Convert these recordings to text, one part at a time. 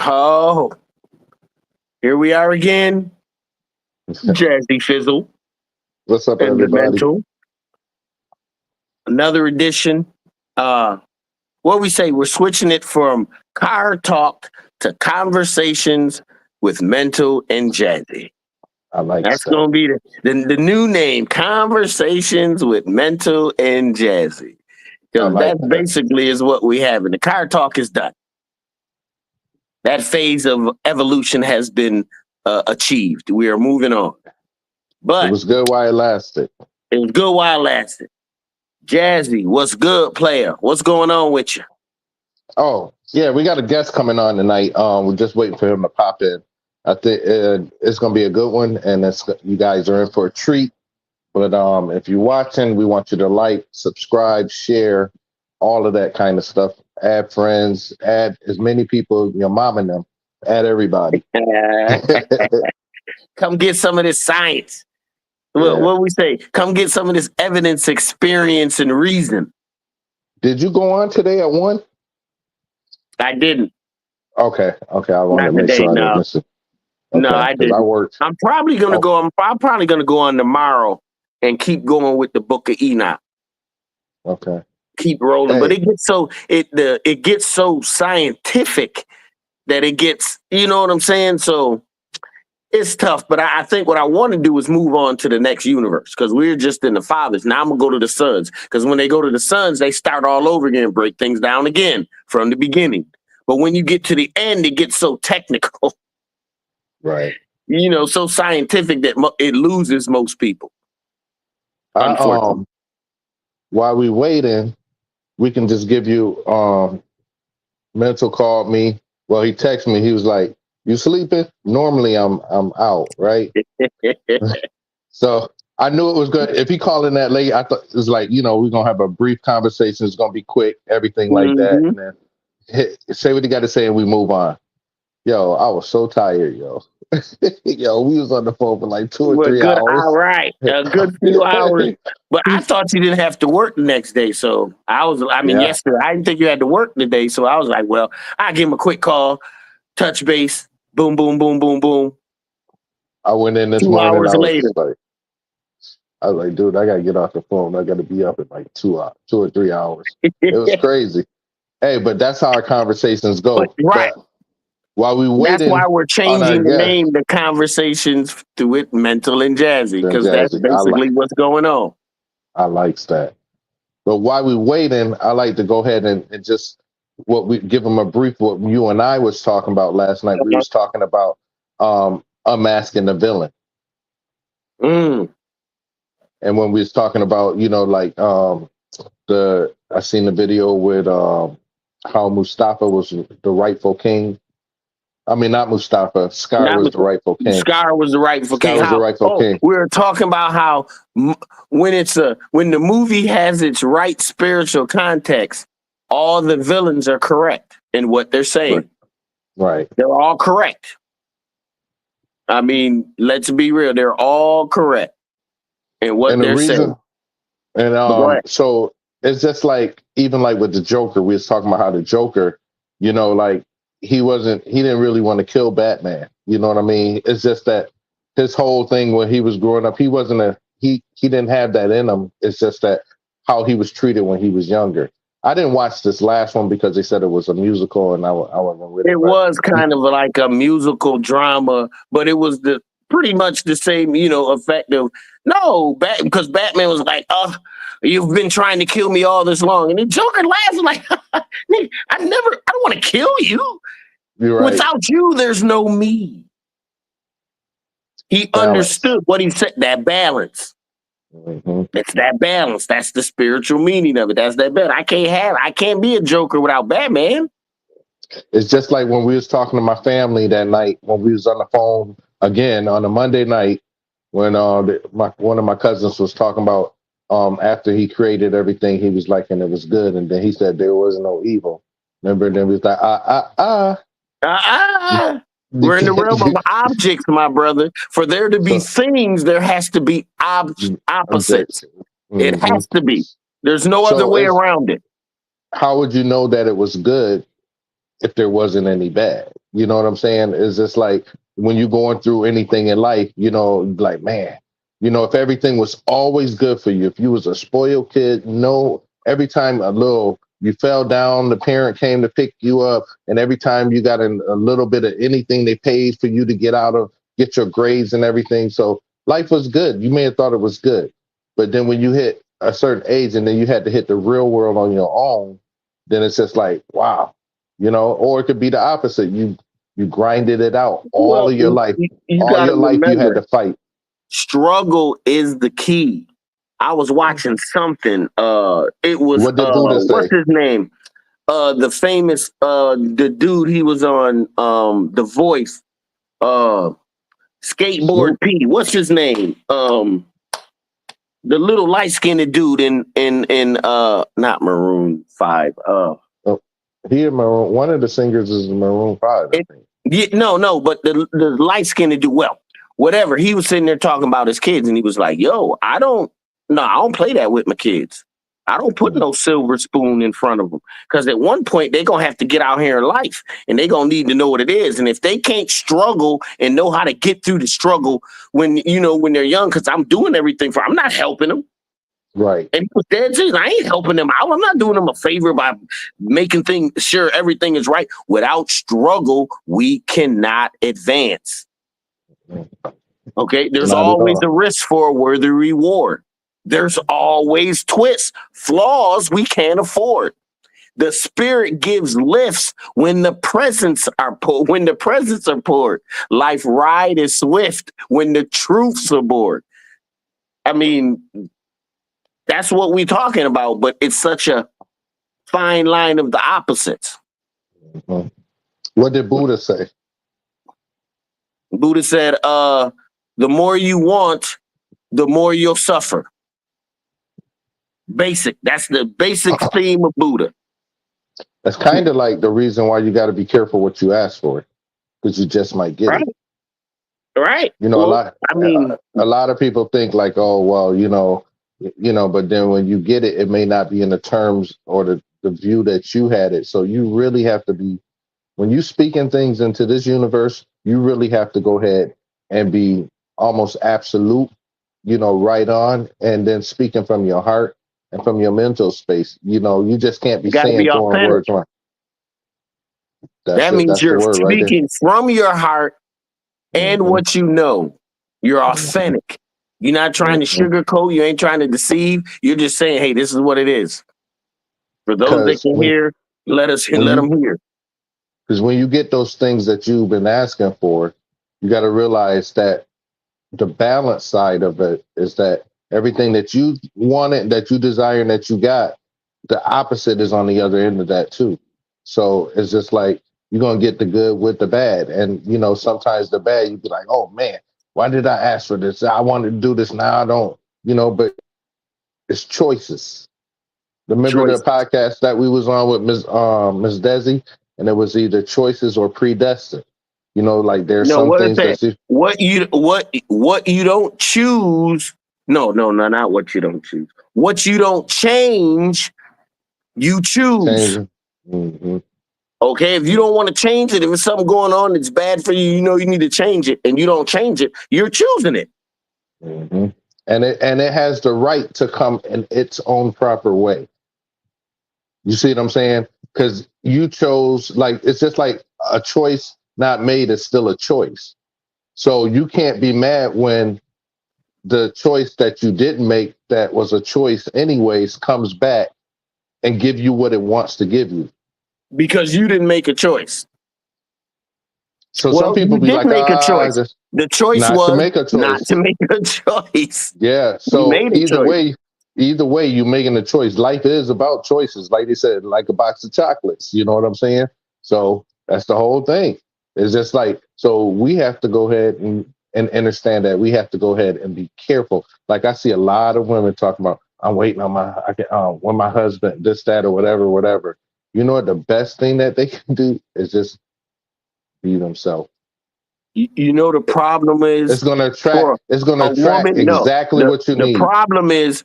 Oh, here we are again. Jazzy Fizzle What's up, and the everybody? Mental. Another edition. What we say, we're switching it from car talk to conversations with Mental and Jazzy. I like That's stuff. going to be the new name, Conversations with Mental and Jazzy. I Because like that that. basically is what we have. And the car talk is done. That phase of evolution has been achieved. We are moving on. It But was good while it lasted. it was good while it lasted. Jazzy, what's good, player? What's going on with you? Oh, yeah, we got a guest coming on tonight. We're just waiting for him to pop in. I think it's going to be a good one, and you guys are in for a treat. But if you're watching, we want you to like, subscribe, share, all of that kind of stuff. Add friends, add as many people, your mom and them, add everybody. Come get some of this science. Yeah. What we say? Come get some of this evidence, experience, and reason. Did you go on today at 1? I didn't. Okay. I wanted to Not make today, sure I didn't no. miss it. No, I 'cause didn't. I worked. I'm probably gonna Oh. go. I'm probably gonna go on tomorrow and keep going with the Book of Enoch. Okay. Keep rolling, but Hey. it gets so scientific that it gets. You know what I'm saying? So it's tough. But I think what I want to do is move on to the next universe because we're just in the fathers. Now I'm gonna go to the sons because when they go to the sons, they start all over again, break things down again from the beginning. But when you get to the end, it gets so technical. Right. So scientific that it loses most people. Unfortunately. While we waiting, we can just give you Mental called me. Well, he texted me. He was like, "You sleeping?" Normally I'm out, right? So I knew it was good. If he called in that late, I thought it was like, we're gonna have a brief conversation. It's gonna be quick, everything like that, and then say what you got to say, and we move on. Yo, I was so tired, yo. Yo, we was on the phone for like 2 or 3 Good, hours. all right, a good few hours. But I thought you didn't have to work the next day, so Yeah. yesterday I didn't think you had to work today, so I was like, well, I give him a quick call, touch base, boom, boom, boom, boom, boom. I went in this 2 morning. hours later. I was like, dude, I gotta get off the phone. I gotta be up in like 2 or 3 hours. It was crazy. Hey, but that's how our conversations go. Right. But while we waiting, that's why we're changing the guest, name, the conversations to it, Mental and Jazzy, because that's Jazzy. basically what's going on. I likes that. But while we waiting, I like to go ahead and just give them a brief what you and I was talking about last night. We was talking about unmasking the villain. And when we was talking about, I seen the video with how Mustafa was the rightful king. I mean, not Mustafa. Scar was the rightful king. Scar was the rightful king. Was the rightful king. We were talking about how when the movie has its right spiritual context, all the villains are correct in what they're saying. Right. They're all correct. I mean, let's be real. They're all correct in what they're saying. And so it's just like, even like with the Joker, we was talking about how the Joker, like he didn't really want to kill Batman. You know what I mean? It's just that his whole thing when he was growing up, he didn't have that in him. It's just that how he was treated when he was younger. I didn't watch this last one because they said it was a musical, and I wasn't with it. It was kind of like a musical drama, but it was pretty much the same, effect of because Batman was like, "Oh, you've been trying to kill me all this long," and the Joker laughs like, "I don't want to kill you. You're right. Without you, there's no me." He understood what he said. That balance. Mm-hmm. It's that balance. That's the spiritual meaning of it. That's that balance. I can't be a Joker without Batman. It's just like when we was talking to my family that night when we was on the phone again on a Monday night when one of my cousins was talking about after he created everything, he was like, and it was good, and then he said there was no evil. Remember? And then we was like, We're in the realm of objects, my brother. For there to be things, there has to be opposites. Mm-hmm. It has to be. There's no other way around it. How would you know that it was good if there wasn't any bad? You know what I'm saying? It's just like when you're going through anything in life, like, man, if everything was always good for you, if you was a spoiled kid, every time you fell down, the parent came to pick you up, and every time you got a little bit of anything they paid for you to get your grades and everything. So life was good. You may have thought it was good, but then when you hit a certain age and then you had to hit the real world on your own, then it's just like, wow, or it could be the opposite. You grinded it out all Well, of your life. you All got to your life you had remember, to fight. struggle is the key. I was watching something. It was What did Buddha say? what's his name? The famous the dude, he was on The Voice. Skateboard Snoop? P. What's his name? The little light skinned dude in not Maroon 5. He and Maroon. One of the singers is Maroon 5, I think. Yeah, no, but the light skinned dude, well, whatever. He was sitting there talking about his kids, and he was like, "Yo, I don't play that with my kids. I don't put no silver spoon in front of them, because at one point they're gonna have to get out here in life, and they're gonna need to know what it is. And if they can't struggle and know how to get through the struggle when they're young, because I'm doing everything I'm not helping them." Right. And he was dead serious. I ain't helping them out. I'm not doing them a favor by making sure everything is right. Without struggle, we cannot advance. Okay, there's always a risk for a worthy reward. There's always twists, flaws we can't afford. The spirit gives lifts when the presents are poured. When the presents are poured, life ride is swift when the truth's aboard. I mean, that's what we're talking about, but it's such a fine line of the opposites. Mm-hmm. What did Buddha say? Buddha said, the more you want, the more you'll suffer. Basic. That's the basic theme of Buddha. That's kind of like the reason why you got to be careful what you ask for, because you just might get it. Right. A lot of people think like, oh, well, but then when you get it, it may not be in the terms or the view that you had it. So you really have to be, when you speaking things into this universe, you really have to go ahead and be almost absolute, right on, and then speaking from your heart and from your mental space. You just can't be saying throwing words around. That means you're speaking from your heart and what you know. You're authentic. You're not trying to sugarcoat. You ain't trying to deceive. You're just saying, hey, this is what it is. For those that can hear, let them hear. Because when you get those things that you've been asking for, you got to realize that the balance side of it is that everything that you wanted, that you desire, and that you got, the opposite is on the other end of that too. So it's just like you're going to get the good with the bad. And, sometimes the bad, you be like, oh, man, why did I ask for this? I wanted to do this. Now I don't, but it's choices. Remember the podcast that we was on with Ms. Desi, and it was either choices or predestined. Like there's some things that what you don't choose. No, not what you don't choose. What you don't change, you choose. Mm-hmm. Okay, if you don't want to change it, if it's something going on that's bad for you, you need to change it, and you don't change it, you're choosing it. Mm-hmm. And it has the right to come in its own proper way. You see what I'm saying? Because you chose, like, it's just like a choice not made is still a choice. So you can't be mad when the choice that you didn't make, that was a choice anyways, comes back and give you what it wants to give you. Because you didn't make a choice. So some people be like, make a choice. The choice was not to make a choice. Yeah. So either way, you're making a choice. Life is about choices. Like they said, like a box of chocolates. You know what I'm saying? So that's the whole thing. It's just like, so we have to go ahead and understand that we have to go ahead and be careful. Like I see a lot of women talking about, I'm waiting on when my husband, this, that, or whatever. You know what? The best thing that they can do is just be themselves. You know, the problem is it's going to attract exactly what you need. The problem is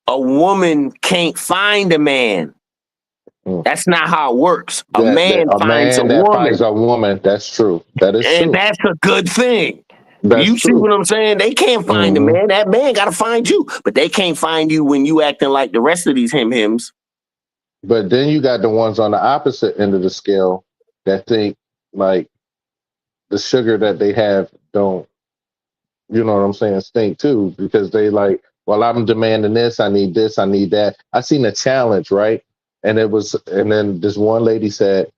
a woman can't find a man That's not how it works. A That man a finds a man that finds woman, a woman. That's true. That is and true. that's a good thing. That's You see true. what I'm saying? They can't find a Hmm. man. That man got to find you, but they can't find you when you acting like the rest of these hims. But then you got the ones on the opposite end of the scale that think like the sugar that they have don't, you know what I'm saying, stink too, because they like, well, I'm demanding this, I need this, I need that. I seen a challenge, right? And then this one lady said,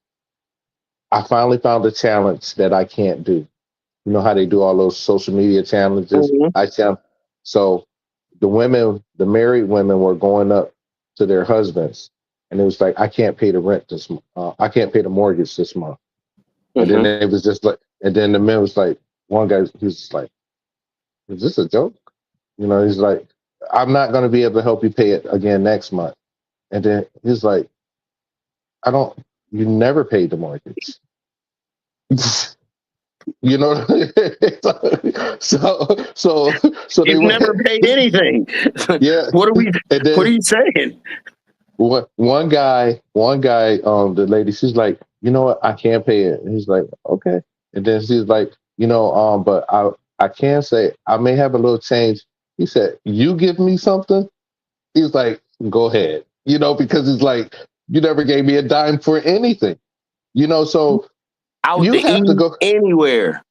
I finally found a challenge that I can't do. You know how they do all those social media challenges? Mhm. So the married women were going up to their husbands, and it was like, I can't pay the rent this month. I can't pay the mortgage this month. And then Mhm. it was just like, and then the man was like, one guy, he was just like, is this a joke? You know, he's like, I'm not going to be able to help you pay it again next month. And then he's like, I don't, you never paid the mortgage. You know, so they You've went, never paid anything. yeah. What are we? And What are then you saying? one guy, the lady, she's like, you know what, I can't pay it. And he's like, okay. And then she's like, but I can say I may have a little change. He said, you give me something. He's like, go ahead. Because he's like, you never gave me a dime for anything. So Out you to have to eat go. anywhere.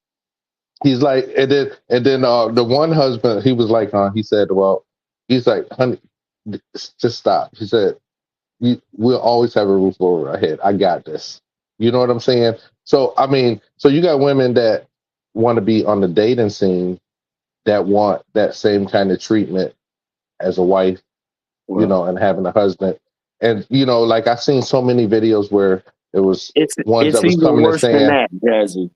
He's like, and then the one husband, he was like, he said, well, he's like, honey, just stop. He said, we'll always have a roof over our head. I got this. You know what I'm saying? So I mean, so you got women that want to be on the dating scene that want that same kind of treatment as a wife, Well, and having a husband. And like I've seen so many videos where it was ones it's that was even coming and worse than saying, that, Jazzy.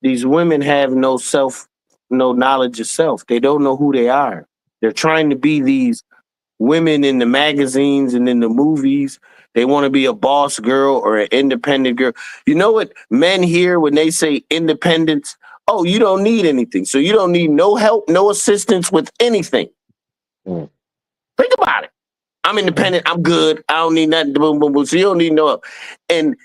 These women have no knowledge of self. They don't know who they are. They're trying to be these women in the magazines and in the movies. They want to be a boss girl or an independent girl. You know what men hear when they say independence? Oh, you don't need anything. So you don't need no help, no assistance with anything. mm, Think about it. I'm mm, independent. I'm good. I don't need nothing. Boom, boom, boom. So you don't need no help. And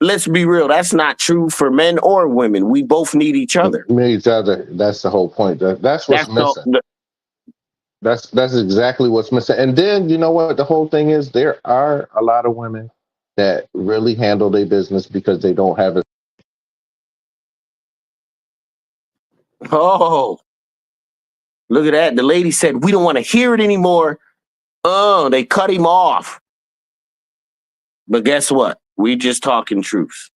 let's be real. That's not true for men or women. We both need each other. me each other. That's the whole point. That's what's That's missing. the That's exactly what's missing. And then you know what the whole thing is? There are a lot of women that really handle their business because they don't have a oh, look at that. The lady said, we don't want to hear it anymore. Oh, they cut him off. But guess what? We just talking truth.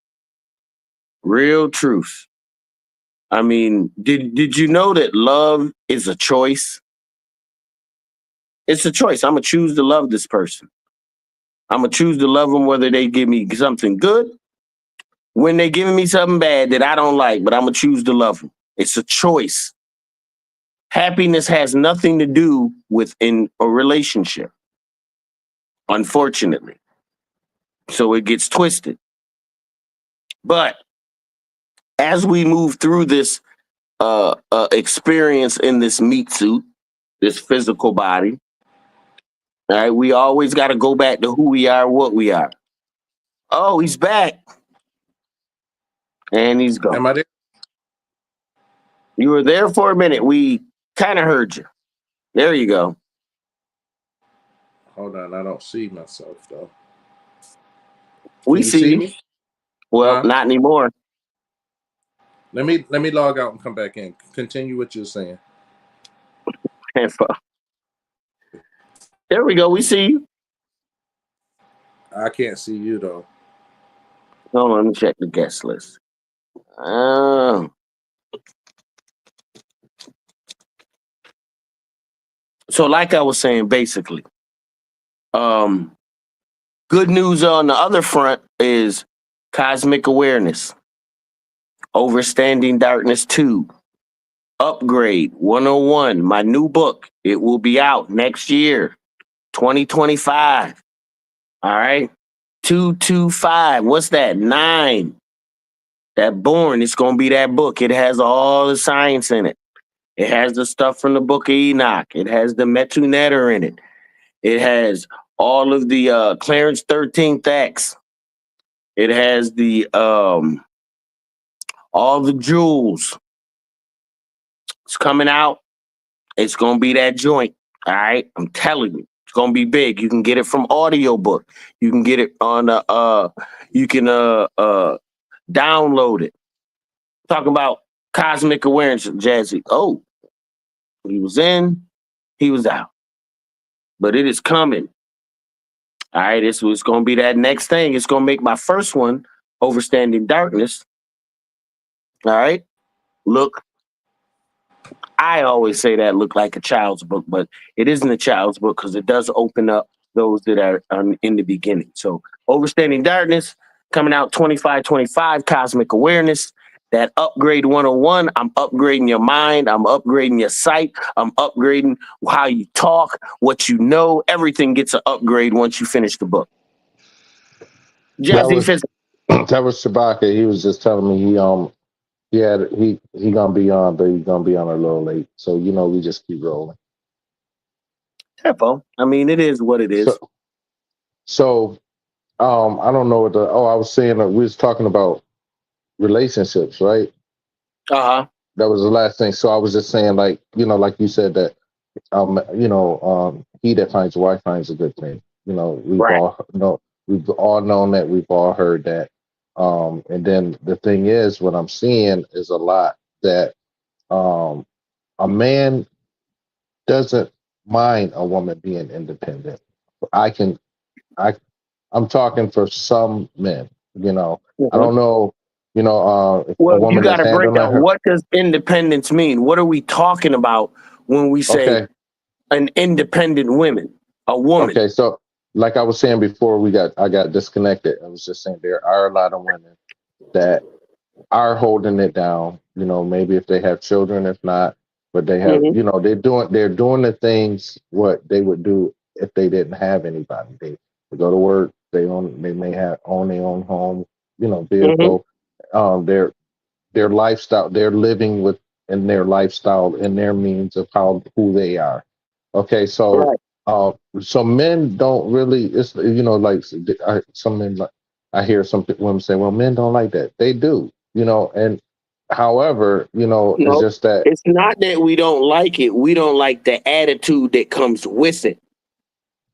Real truth. I mean, did you know that love is a choice? It's a choice. I'm gonna choose to love this person. I'm gonna choose to love them whether they give me something good, when they giving me something bad that I don't like, but I'm gonna choose to love them. It's a choice. Happiness has nothing to do with in a relationship, unfortunately. So it gets twisted. But as we move through this experience in this meat suit, this physical body, all right, we always got to go back to who we are, what we are. Oh, he's back. And he's gone. Am I there? You were there for a minute. We kind of heard you. There you go. Hold on, I don't see myself though. We Can you see see you. me? Well, Huh? not anymore. Let me log out and come back in. Continue what you're saying. There we go. We see you. I can't see you though. Hold on, let me check the guest list. Oh. So, like I was saying, basically, um, good news on the other front is Cosmic Awareness, Overstanding Darkness 2, Upgrade 101, my new book. It will be out next year, 2025. All right. 225. What's that? 9. That Born. It's going to be that book. It has all the science in it. It has the stuff from the book of Enoch. It has the Metu Neter in it. It has all of the Clarence 13th Acts. It has the all the jewels. It's coming out. It's gonna be that joint. All right. I'm telling you. It's gonna be big. You can get it from audiobook. You can get it on you can download it. Talking about cosmic awareness, Jazzy. Oh, he was in, he was out. But it is coming. All right, it's going to be that next thing. It's going to make my first one, Overstanding Darkness. All right, look, I always say that look like a child's book, but it isn't a child's book because it does open up those that are in the beginning. So Overstanding Darkness coming out 25/25, Cosmic Awareness. That upgrade 101, I'm upgrading your mind. I'm upgrading your sight. I'm upgrading how you talk, what you know. Everything gets an upgrade once you finish the book. Jazzy Fist. That was Shabaka. He was just telling me he gonna be on, but he's gonna be on a little late. So we just keep rolling. Tempo. I mean, it is what it is. So I don't know what I was saying that we was talking about relationships, right? Uh-huh. That was the last thing. So I was just saying, like you said that he that finds a wife finds a good thing. We've all known that, we've all heard that. And then the thing is, what I'm seeing is a lot that a man doesn't mind a woman being independent. I'm talking for some men, Mm-hmm. I don't know, well, you got to break down what does independence mean? What are we talking about when we say an independent woman, a woman? Okay, so like I was saying before I got disconnected. I was just saying there are a lot of women that are holding it down, maybe if they have children, if not, but they have, they're doing the things what they would do if they didn't have anybody. They go to work, they may own their own home, vehicle, their lifestyle, they're living in their lifestyle, in their means of who they are. Okay, so so men don't really. It's like some men. I hear some women say, "Well, men don't like that." They do, And however, it's just that it's not that we don't like it. We don't like the attitude that comes with it.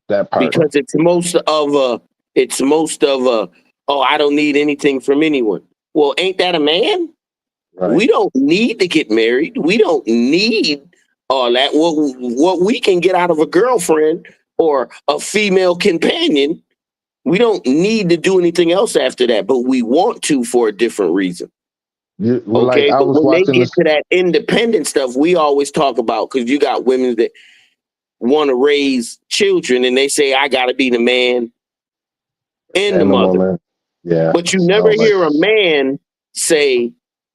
That part, because it's most of a. Oh, I don't need anything from anyone. Well, ain't that a man? Right. We don't need to get married. We don't need all that. What we can get out of a girlfriend or a female companion, we don't need to do anything else after that, but we want to for a different reason. Okay, but when they get to that independent stuff, we always talk about, because you got women that want to raise children and they say, I got to be the man and the mother. Woman. Yeah, but you never hear a man say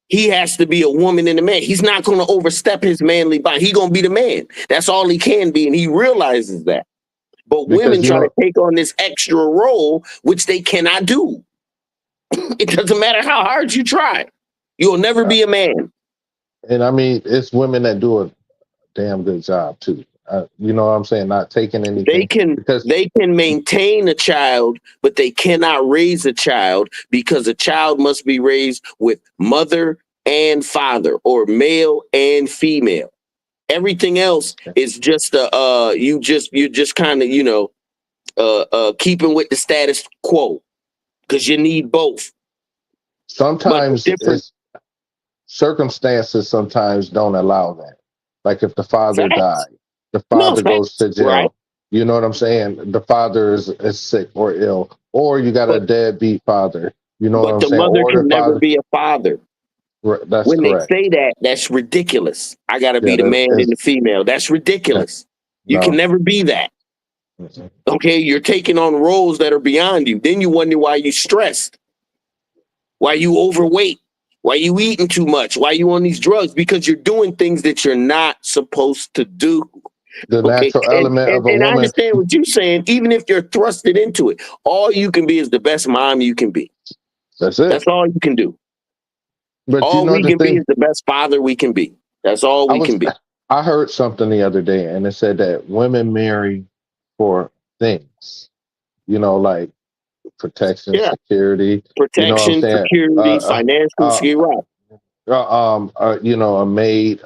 he has to be a woman and a man. He's not going to overstep his manly body. He's going to be the man. That's all he can be, and he realizes that. But women try to take on this extra role, which they cannot do. It doesn't matter how hard you try. You'll never be a man. And I mean, it's women that do a damn good job, too. You know what I'm saying? Not taking anything. They can maintain a child, but they cannot raise a child, because a child must be raised with mother and father, or male and female. Everything else is just you're just kind of keeping with the status quo, because you need both. Sometimes circumstances sometimes don't allow that. Like if the father died, the father goes to jail. Right. You know what I'm saying? The father is sick or ill, or you got a deadbeat father. You know what I'm saying? But the mother can never be a father. That's when correct. They say that, that's ridiculous. I got to be the man and the female. That's ridiculous. You can never be that. Okay, you're taking on roles that are beyond you. Then you wonder why you're stressed, why you overweight, why you eating too much, why you on these drugs, because you're doing things that you're not supposed to do. The natural element of a woman. And I understand what you're saying. Even if you're thrusted into it, all you can be is the best mom you can be. That's it. That's all you can do. But all we can be is the best father we can be. That's all we can be. I heard something the other day, and it said that women marry for things. Like protection, Yeah, security. You know what I'm protection, saying? security, financial Uh, security. Right. you know, a maid,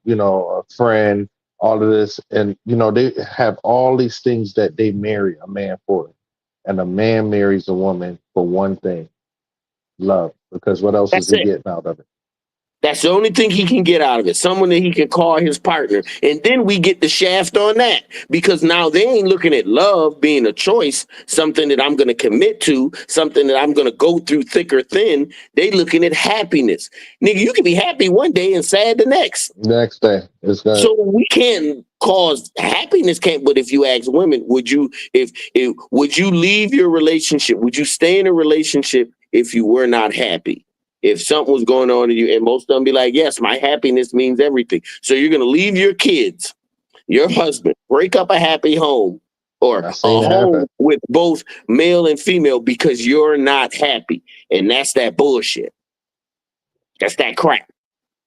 you know, a friend, all of this, and you know, they have all these things that they marry a man for, and a man marries a woman for one thing: love. Because what else is That's he it. getting out of it? That's the only thing he can get out of it. Someone that he can call his partner. And then we get the shaft on that because now they ain't looking at love being a choice, something that I'm going to commit to, something that I'm going to go through thick or thin. They looking at happiness. Nigga, you can be happy one day and sad the next. Next day, it's gonna. So we can't cause happiness can't, but if you ask women, would you if would you leave your relationship? Would you stay in a relationship if you were not happy? If something was going on in you, and most of them be like, yes, my happiness means everything. So you're gonna leave your kids, your husband, break up a happy home or I a seen it happen. home with both male and female because you're not happy. And that's that bullshit. That's that crap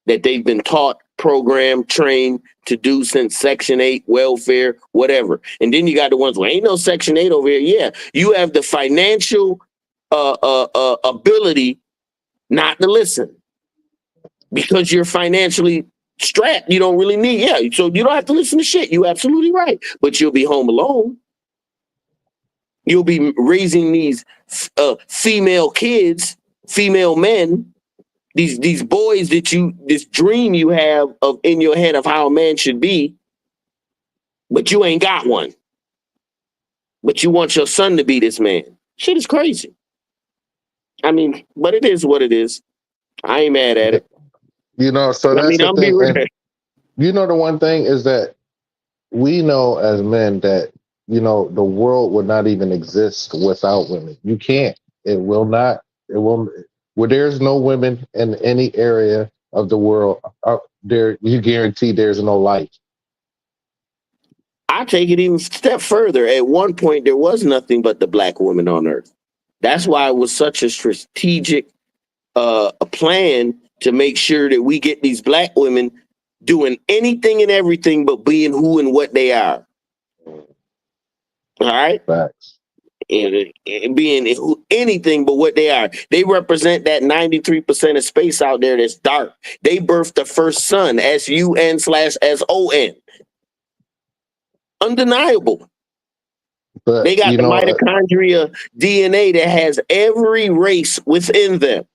that they've been taught, programmed, trained to do since Section 8, welfare, whatever. And then you got the ones where ain't no Section 8 over here. Yeah, you have the financial ability not to listen because you're financially strapped. You don't really need, yeah. So you don't have to listen to shit. You absolutely right. But you'll be home alone. You'll be raising these female kids, female men, these boys that this dream you have of in your head of how a man should be, but you ain't got one. But you want your son to be this man. Shit is crazy. I mean, but it is what it is. I ain't mad at it. You know, so I that's mean, the I'm be thing. real. And you know, the one thing is that we know as men that, you know, the world would not even exist without women. You can't. It will not. It will. Where there's no women in any area of the world, there you guarantee there's no life. I take it even a step further. At one point, there was nothing but the black woman on earth. That's why it was such a strategic a plan to make sure that we get these black women doing anything and everything but being who and what they are. All right. Facts. And being anything but what they are. They represent that 93% of space out there that's dark. They birthed the first sun, SUN/SON. Undeniable. But They got you the know, mitochondria DNA that has every race within them.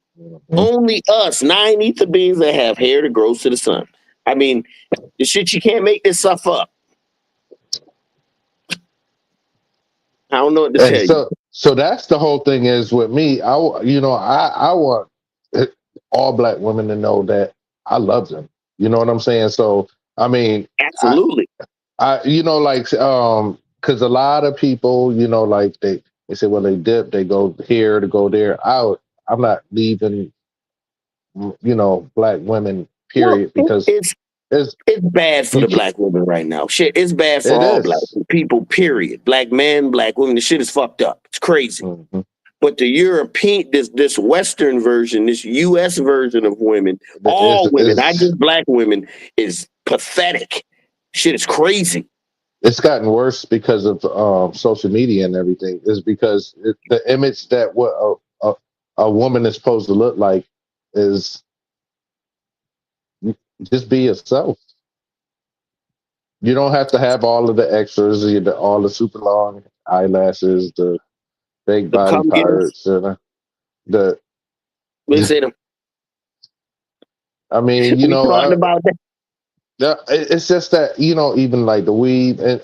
Only us, 9 ether beings that have hair that grows to the sun. I mean, the shit, you can't make this stuff up. I don't know what to tell and you. so that's the whole thing is with me. I want all black women to know that I love them. You know what I'm saying? So I mean, Absolutely. you know, like, because a lot of people, you know, like they say, well, they dip, they go here to go there. I'm not leaving, you know, black women, No, period, because it's it's it's bad for you the can, black women right now. Shit, it's bad for it all black is. people, period. Black men, black women, the shit is fucked up. It's crazy. Mhm. But the European, this Western version, this US version of women, all women, not It's just black women, is pathetic. Shit is crazy. it's gotten worse because of social media and everything. Is because the image that what a woman is supposed to look like is just be yourself. You don't have to have all of the extras, all the super long eyelashes, the fake The body come get us. parts, and the. Listen, I mean, you we know, talking about that. it's just that, you know, even like the weed, and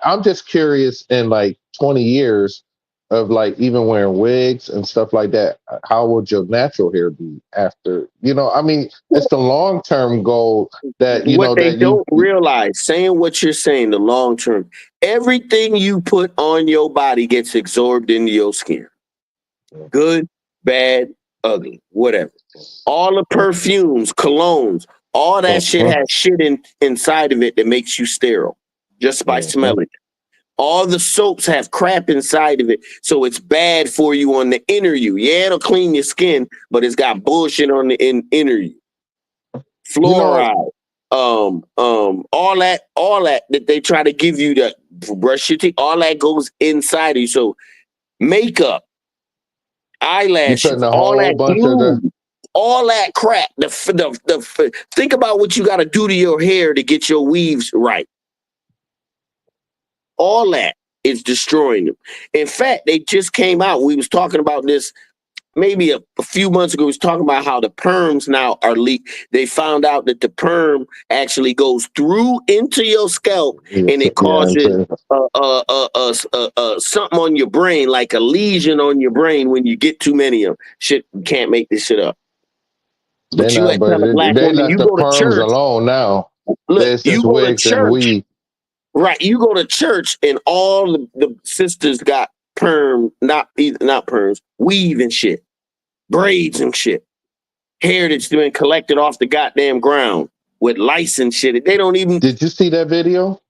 I'm just curious in like 20 years of like even wearing wigs and stuff like that. How would your natural hair be after? You know, I mean, it's the long term goal that you What know they that you. don't realize, saying what you're saying, the long term, everything you put on your body gets absorbed into your skin. Good, bad, ugly, whatever. All the perfumes, colognes, all that shit Mhm, has shit inside of it that makes you sterile just by mhm. smelling. All the soaps have crap inside of it, so it's bad for you on the inner you. Yeah, it'll clean your skin, but it's got bullshit on the inner you. You know, Fluoride, all that they try to give you to brush your teeth, all that goes inside of you. So makeup, You eyelashes, putting a all whole that bunch of the. glue, all that crap. Think about what you got to do to your hair to get your weaves right. All that is destroying them. In fact, they just came out. We was talking about this maybe a few months ago. We was talking about how the perms now are leaked. They found out that the perm actually goes through into your scalp and it Yeah, causes something on your brain, like a lesion on your brain when you get too many of them. Shit, you can't make this shit up. they But you not, but tell a black they woman, left you the go to perms church. alone now. Look, It's you just go to wigs and church, weave. right? You go to church and all the sisters got perm, not perms, weave and shit, braids and shit, hair that's been collected off the goddamn ground with lice and shit. They don't even. Did you see that video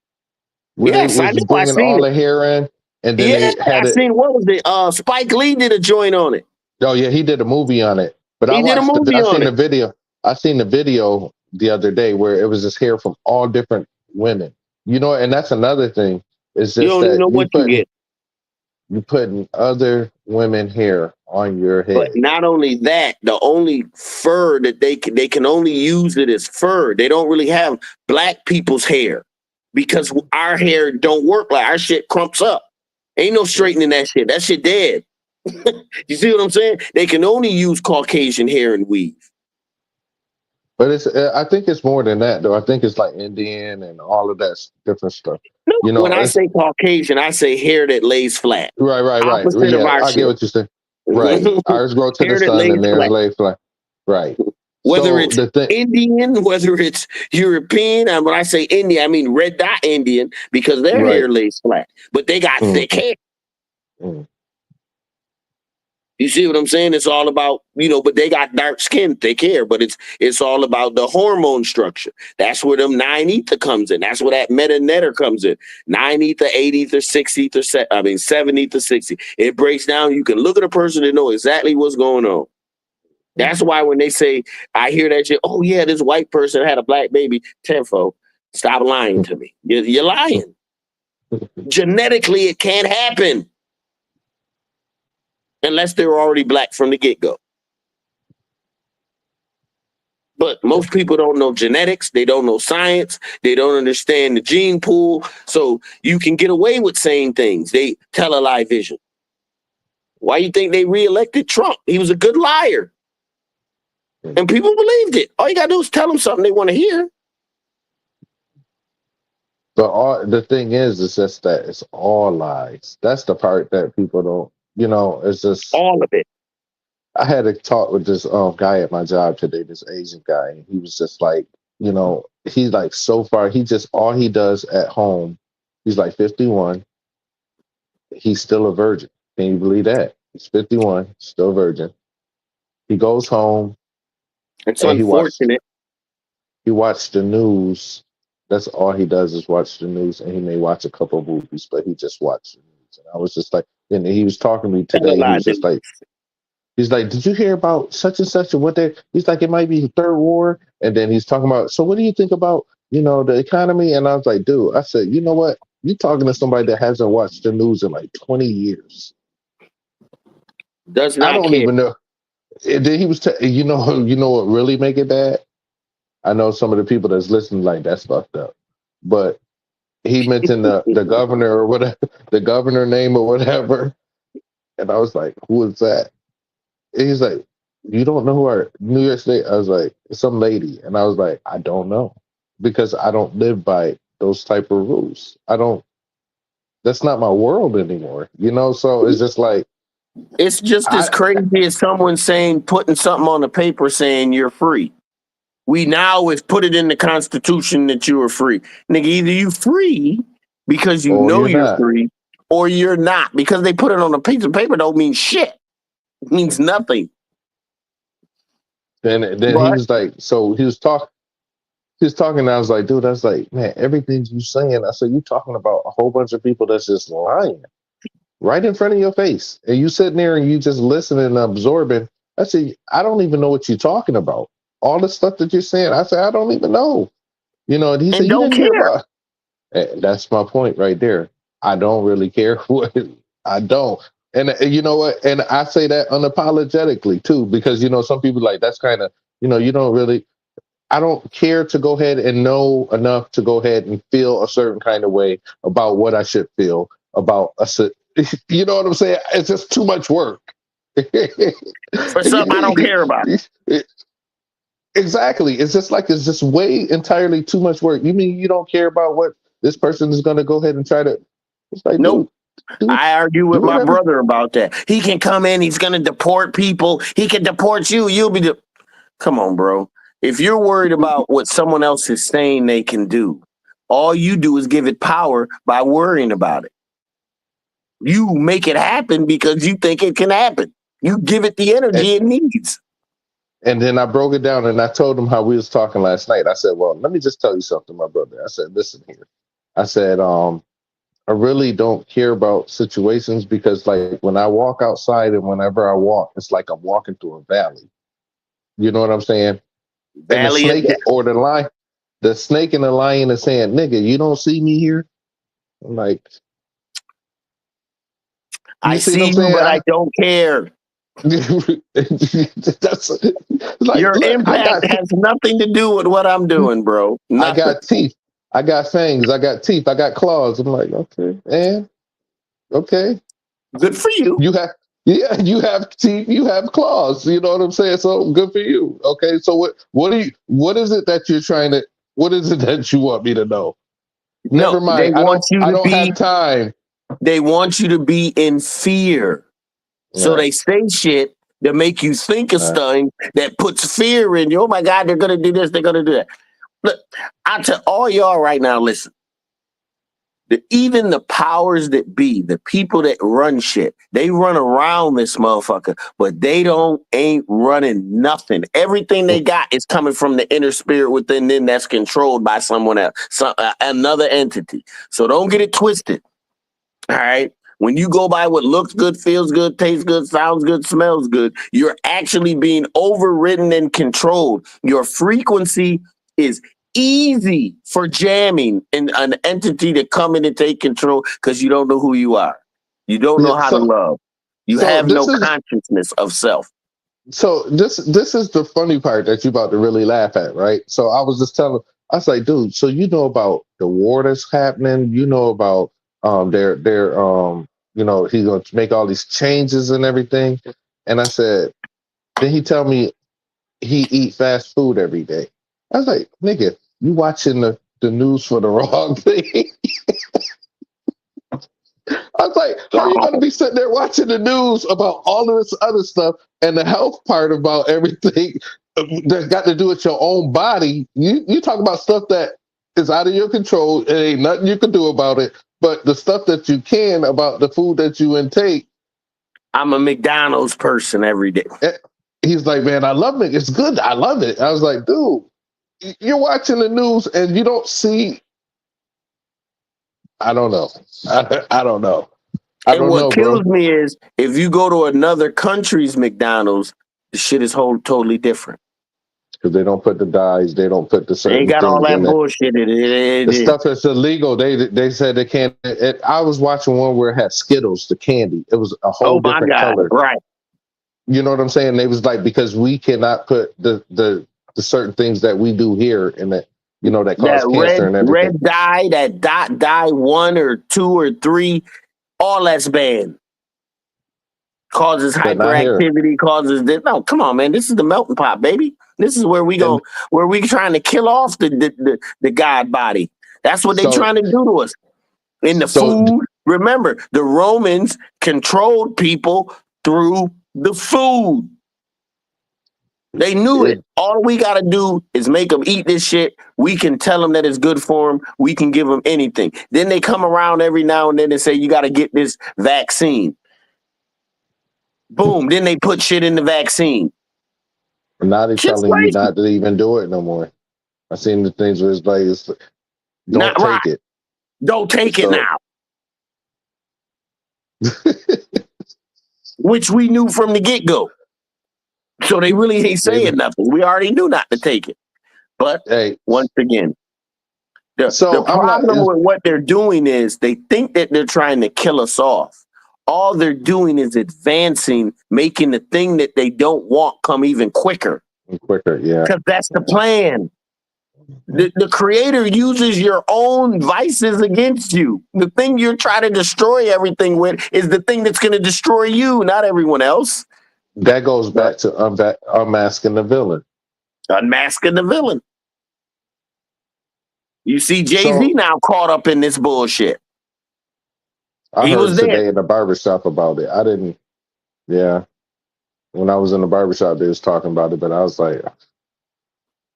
where they Yes, I was know. I bringing seen all it. the hair in, and then Yeah, they had I it? seen. What was it? Spike Lee did a joint on it. Oh yeah, he did a movie on it. But He did a movie I on seen the it. video. I seen the video the other day where it was just hair from all different women. You know, and that's another thing. It's You just don't even that know what you get. you putting other women hair on your But head. not only that, the only fur that they can only use it as fur. They don't really have black people's hair because our hair don't work like our shit crumps up. Ain't no straightening that shit. That shit dead. You see what I'm saying? They can only use Caucasian hair and weave. But it's I think it's more than that though. I think it's like Indian and all of that different stuff. No, You when know, I it's say Caucasian, I say hair that lays flat. right. Opposite of Yeah, our I get shit. what you're saying. Right. Ours grow to the Hair that sun lays and theirs flat. lay flat. Right. Whether So it's the thing. Indian, whether it's European, and when I say Indian, I mean red dot Indian because their Right. hair lays flat, but they got thick hair. Mm. You see what I'm saying? It's all about, but they got dark skin, thick hair, but it's all about the hormone structure. That's where them 9-ether comes in. That's where that meta-netter comes in. 9-ether, 8-ether, 6-ether, 7-ether, 60. It breaks down. You can look at a person and know exactly what's going on. That's why when they say, I hear that shit, oh yeah, this white person had a black baby, tenfold. Stop lying to me. You're lying. Genetically, it can't happen unless they're already black from the get-go. But most people don't know genetics. They don't know science. They don't understand the gene pool. So you can get away with saying things. They tell a lie vision. Why you think they reelected Trump? He was a good liar. And people believed it. All you got to do is tell them something they want to hear. But the thing is just that it's all lies. That's the part that people don't, it's just all of it. I had a talk with this guy at my job today, this Asian guy, and he was just like, he's like so far, he just all he does at home, he's like 51, he's still a virgin. Can you believe that? He's 51, still a virgin. He goes home It's and unfortunate. He watched the news. That's all he does is watch the news, and he may watch a couple of movies, but he just watched the news. And I was just like, and he was talking to me today. He was just like, he's like, did you hear about such and such and what they? He's like, it might be third war, and then he's talking about. So what do you think about the economy? And I was like, dude, I said, you know what? You're talking to somebody that hasn't watched the news in like 20 years. Does not I don't care. even know. And then he was, you know what really make it bad? I know some of the people that's listening like that's fucked up, but he mentioned the governor or whatever, the governor name or whatever, and I was like, who is that? And he's like, you don't know who our New York State? I was like, some lady, and I was like, I don't know because I don't live by those type of rules. I don't. That's not my world anymore, So it's just like it's just as crazy as someone putting something on the paper saying you're free. We now have put it in the Constitution that you are free. Nigga, either you free because you know you're free, or you're not. Because they put it on a piece of paper don't mean shit. It means nothing. Then he was like, so he was talking. And I was like, dude, I was like, man, everything you saying. I said, you talking about a whole bunch of people that's just lying right in front of your face. And you sitting there and you just listening and absorbing. I said, I don't even know what you're talking about. All the stuff that you're saying, I said, I don't even know. And he said, you didn't hear about. And that's my point right there. I don't really care what I don't. And you know what? And I say that unapologetically too, because some people like that's kind of you don't really. I don't care to go ahead and know enough to go ahead and feel a certain kind of way about what I should feel about a. You know what I'm saying? It's just too much work for something I don't care about. Exactly. It's just way entirely too much work. You mean you don't care about what this person is going to go ahead and try to? It's like, Nope. I argue with my whatever. brother about that. He can come in. He's going to deport people. He can deport you. You'll be. Come on, bro. If you're worried about what someone else is saying they can do, all you do is give it power by worrying about it. You make it happen because you think it can happen. You give it the energy it needs. And then I broke it down and I told him how we was talking last night. I said, well, let me just tell you something, my brother. I said, listen here. I said, I really don't care about situations because like when I walk outside and whenever I walk, it's like I'm walking through a valley. You know what I'm saying? Valley and the snake or the snake and the lion is saying, nigga, you don't see me here? I'm like, I see you, but I don't care. That's like, your impact has nothing to do with what I'm doing, bro. Nothing. I got teeth. I got fangs. I got teeth. I got claws. I'm like, okay, and okay, good for you. You have teeth. You have claws. You know what I'm saying? So good for you. Okay, so what is it that you're trying to? What is it that you want me to know? Never mind. I don't have time. They want you to be in fear. So they say shit that make you think of something that puts fear in you. Oh my God, they're gonna do this, they're gonna do that. Look, I tell all y'all right now, listen. Even the powers that be, the people that run shit, they run around this motherfucker, but ain't running nothing. Everything they got is coming from the inner spirit within them that's controlled by someone else, another entity. So don't get it twisted. All right. When you go by what looks good, feels good, tastes good, sounds good, smells good, you're actually being overridden and controlled. Your frequency is easy for jamming in an entity to come in and take control because you don't know who you are. You don't know how to love. You have no consciousness of self. So this is the funny part that you're about to really laugh at, right? So I was just telling, I was like, dude, so you know about the war that's happening, you know about he's going to make all these changes and everything. And I said, then he tell me he eat fast food every day. I was like, nigga, you watching the news for the wrong thing. I was like, how are you going to be sitting there watching the news about all of this other stuff and the health part about everything that's got to do with your own body? You talk about stuff that is out of your control. It ain't nothing you can do about it. But the stuff that you can about the food that you intake. I'm a McDonald's person every day. He's like, man, I love it. It's good. I love it. I was like, dude, you're watching the news and you don't see. I don't know. I don't know. And what kills me is if you go to another country's McDonald's, the shit is totally different. Because they don't put the dyes, they don't put the certain things. They got all that bullshit in it. The stuff that's illegal, they said they can't. I was watching one where it had Skittles, the candy. It was a whole different color. Right. You know what I'm saying? They was like, because we cannot put the certain things that we do here in that, that cause cancer and everything. Red dye, that dye 1 or 2 or 3, all that's banned. Causes hyperactivity, causes this. No, come on, man. This is the melting pot, baby. This is where we go, where we trying to kill off the God body. That's what they're trying to do to us. In the food, remember, the Romans controlled people through the food. They knew it. All we got to do is make them eat this shit. We can tell them that it's good for them. We can give them anything. Then they come around every now and then and say, you got to get this vaccine. Boom. Then they put shit in the vaccine. Now they're telling you not to even do it no more. I seen the things where it's like, don't take it. Don't take it now. Which we knew from the get-go. So they really ain't saying nothing. We already knew not to take it. But once again, the problem with what they're doing is they think that they're trying to kill us off. all they're doing is advancing, making the thing that they don't want come even quicker. Quicker, yeah. Because that's the plan. The creator uses your own vices against you. The thing you're trying to destroy everything with is the thing that's going to destroy you, not everyone else. That goes back to unmasking the villain. Unmasking the villain. You see Jay-Z So- now caught up in this bullshit. I He heard was there. today in the barbershop about it. I didn't, yeah. When I was in the barbershop, they was talking about it, but I was like,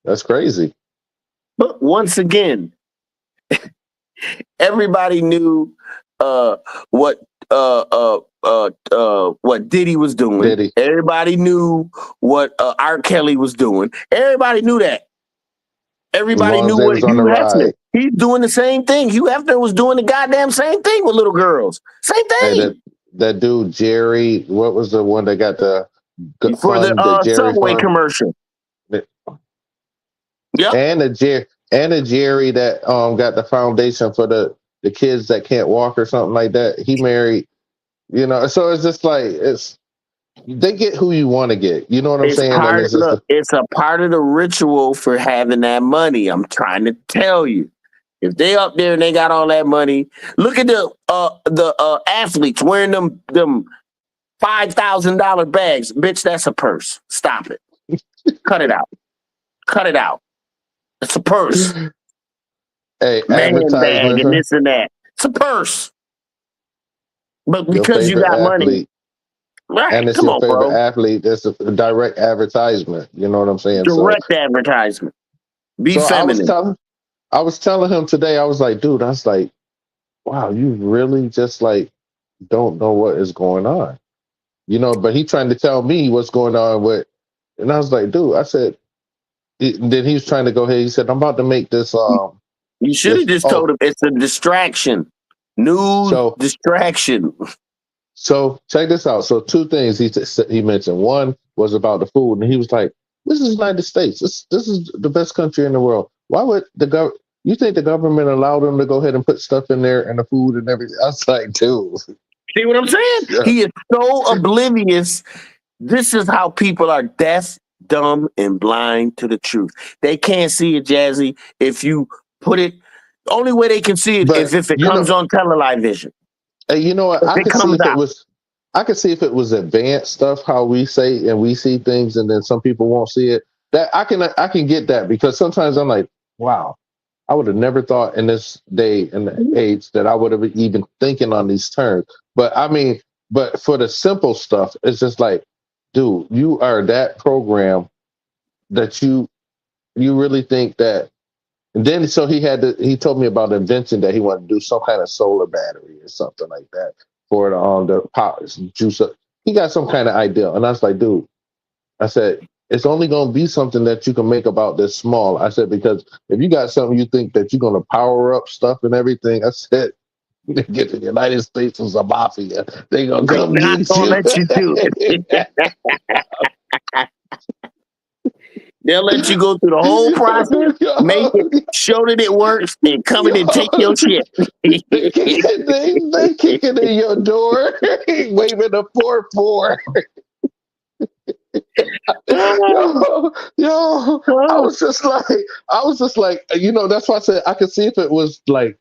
that's crazy. But once again, everybody knew what Diddy was doing. Diddy. Everybody knew what R. Kelly was doing. Everybody knew that. Everybody As long knew as they what was on Hugh the Hefner. ride. He's doing the same thing. Hugh Hefner was doing the goddamn same thing with little girls. Same thing. And that dude, Jerry, what was the one that got the For fund, the Jerry Subway fund? commercial. Yep. And the Jerry that got the foundation for the kids that can't walk or something like that. He married, so it's just like they get who you want to get. You know what I'm saying? And it's just It's a part of the ritual for having that money. I'm trying to tell you. If they up there and they got all that money, look at the athletes wearing them $5,000 bags. Bitch, that's a purse. Stop it. Cut it out. Cut it out. It's a purse. hey, Man bag advertisement. and this and that. It's a purse. But Your because you favorite got money. athlete, Right. and it's Come your on, favorite bro. athlete. That's a direct advertisement. You know what I'm saying? Direct advertisement. Be So feminine. I was telling him today, I was like, dude, I was like, wow, you really just like don't know what is going on. But he trying to tell me what's going on with, and I was like, dude, I said, then he was trying to go ahead. He said, I'm about to make this. You should have just told him it's a distraction. News distraction. So check this out. So two things he mentioned. One was about the food, and he was like, "This is the United States. This is the best country in the world. Why would you think the government allowed them to go ahead and put stuff in there and the food and everything?" I was like, dude. See what I'm saying? Yeah. He is so oblivious. This is how people are deaf, dumb, and blind to the truth. They can't see it, Jazzy. If you put it, only way they can see it is if it comes on television. And you know what? I could see if it was advanced stuff, how we say and we see things, and then some people won't see it. That I can get that, because sometimes I'm like, wow, I would have never thought in this day and age that I would have even thinking on these terms. But I mean, but for the simple stuff, it's just like, dude, you are that program that you really think that. And then so he told me about an invention that he wanted to do, some kind of solar battery or something like that for the power juice up. He got some kind of idea. And I was like, dude, I said, it's only going to be something that you can make about this small. I said, because if you got something you think that you're going to power up stuff and everything, I said, get the United States as a mafia. They're going to come get you. Let you do it. They'll let you go through the whole process, make it, show that it works, and come in and take your shit. they kicking in your door, waving a 4-4. yo, I was just like, that's why I said I could see if it was like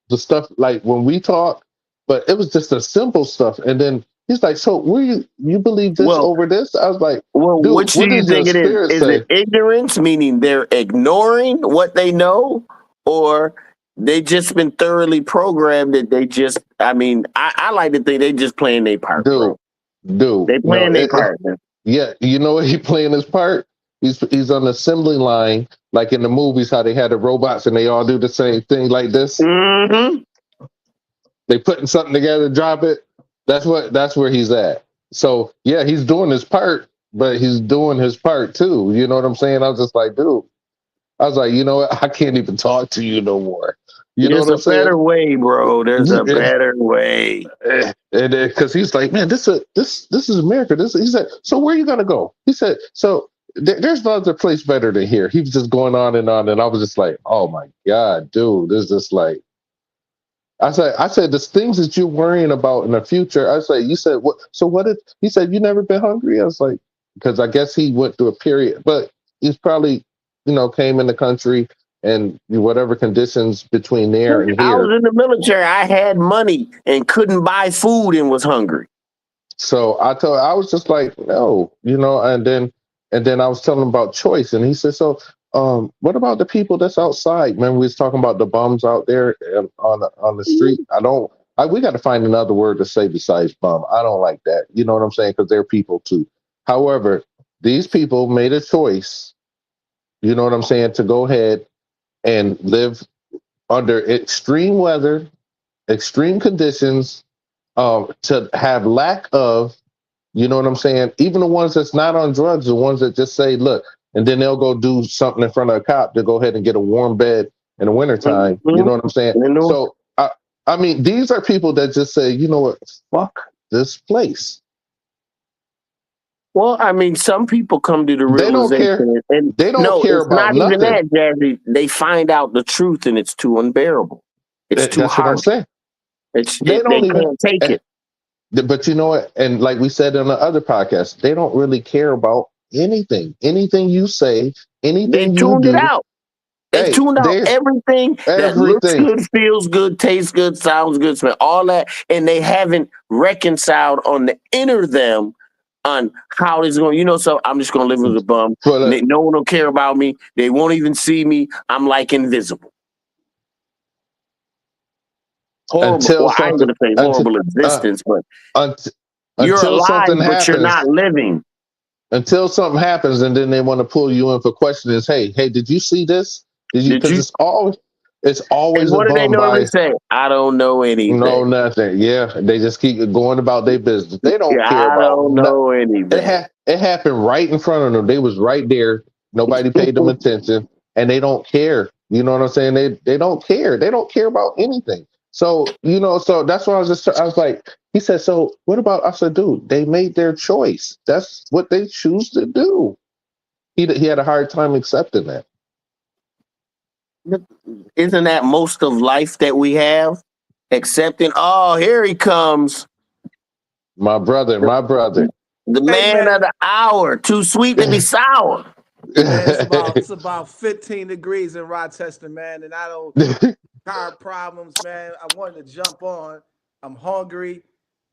the stuff like when we talk, but it was just the simple stuff. And then he's like, so you believe this over this? I was like, well, dude, which do you think it is? Is it ignorance, meaning they're ignoring what they know, or they just been thoroughly programmed that they just, I like to think they just playing their part, dude. They playing their part, man. Yeah, you know what he playing his part? He's on the assembly line, like in the movies, how they had the robots and they all do the same thing like this. Mm-hmm. They putting something together, drop it. That's where he's at. So yeah, he's doing his part, but he's doing his part too. You know what I'm saying? I was just like, dude. I was like, you know what? I can't even talk to you no more. There's a better way, bro. There's a better way. And because he's like, man, this is America. He said, so where are you gonna go? He said, so there's no other place better than here. He was just going on, and I was just like, oh my god, dude, this is just like, I said the things that you're worrying about in the future. I say, you said what? So what if he said you never been hungry? I was like, because I guess he went through a period, but he's probably, came in the country and whatever conditions between there and I here. was in the military. I had money and couldn't buy food and was hungry. So I was just like, no, and then I was telling him about choice, and he said, so what about the people that's outside? Remember we was talking about the bums out there on the street. We got to find another word to say besides bum. I don't like that. You know what I'm saying? Because they're people too. However, these people made a choice. You know what I'm saying? To go ahead and live under extreme weather, extreme conditions, to have lack of, you know what I'm saying? Even the ones that's not on drugs, the ones that just say, look, and then they'll go do something in front of a cop to go ahead and get a warm bed in the wintertime. Mm-hmm. You know what I'm saying? So, I mean, these are people that just say, you know what, fuck this place. Well, I mean, some people come to the They don't care. realization, and They don't care it's about not even nothing. that, Jazzy. They find out the truth, and it's too unbearable. It's too That's hard. what I'm saying. They can't take it. But you know what? And like we said on the other podcast, they don't really care about anything. Anything you say, anything They you tuned do. it out. They tuned out everything that looks good, feels good, tastes good, sounds good, smell, all that, and they haven't reconciled on the inner them on how it's going. So I'm just going to live as a bum. No one will care about me. They won't even see me. I'm like invisible. Horrible. Well, I ain't going to say horrible existence, but you're alive, but you're not living. Until something happens, and then they want to pull you in for questions. Hey, did you see this? Did you? Because it's always and what do they normally say? I don't know anything. No, nothing. Yeah, they just keep going about their business. They don't care about. I don't know anything. It happened right in front of them. They was right there. Nobody paid them attention, and they don't care. You know what I'm saying? They don't care. They don't care about anything. So so that's why I was like, he said, so what about? I said, dude, they made their choice. That's what they choose to do. He had a hard time accepting that. Isn't that most of life that we have? Accepting, oh, here he comes. My brother. The man of the hour, too sweet to be sour. Man, it's about 15 degrees in Rochester, man, and I don't car problems, man. I wanted to jump on. I'm hungry,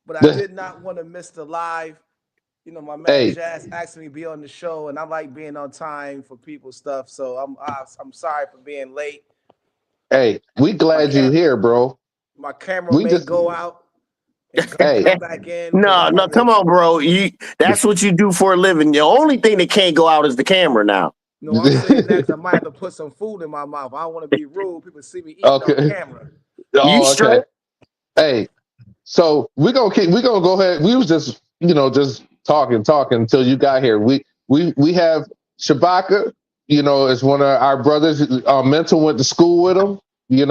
but I did not want to miss the live. My man Jazz asked me to be on the show, and I like being on time for people's stuff. So I'm sorry for being late. Hey, we glad you're here, bro. My camera may go out. Hey, come back in. No, come on, bro. That's what you do for a living. The only thing that can't go out is the camera now. No, I'm saying that because I might have to put some food in my mouth. I don't want to be rude. People see me eating on camera. You straight? Hey, so we're gonna go ahead. We was just just talking until you got here. We have Shabaka. Is one of our brothers. Mental went to school with him. Me,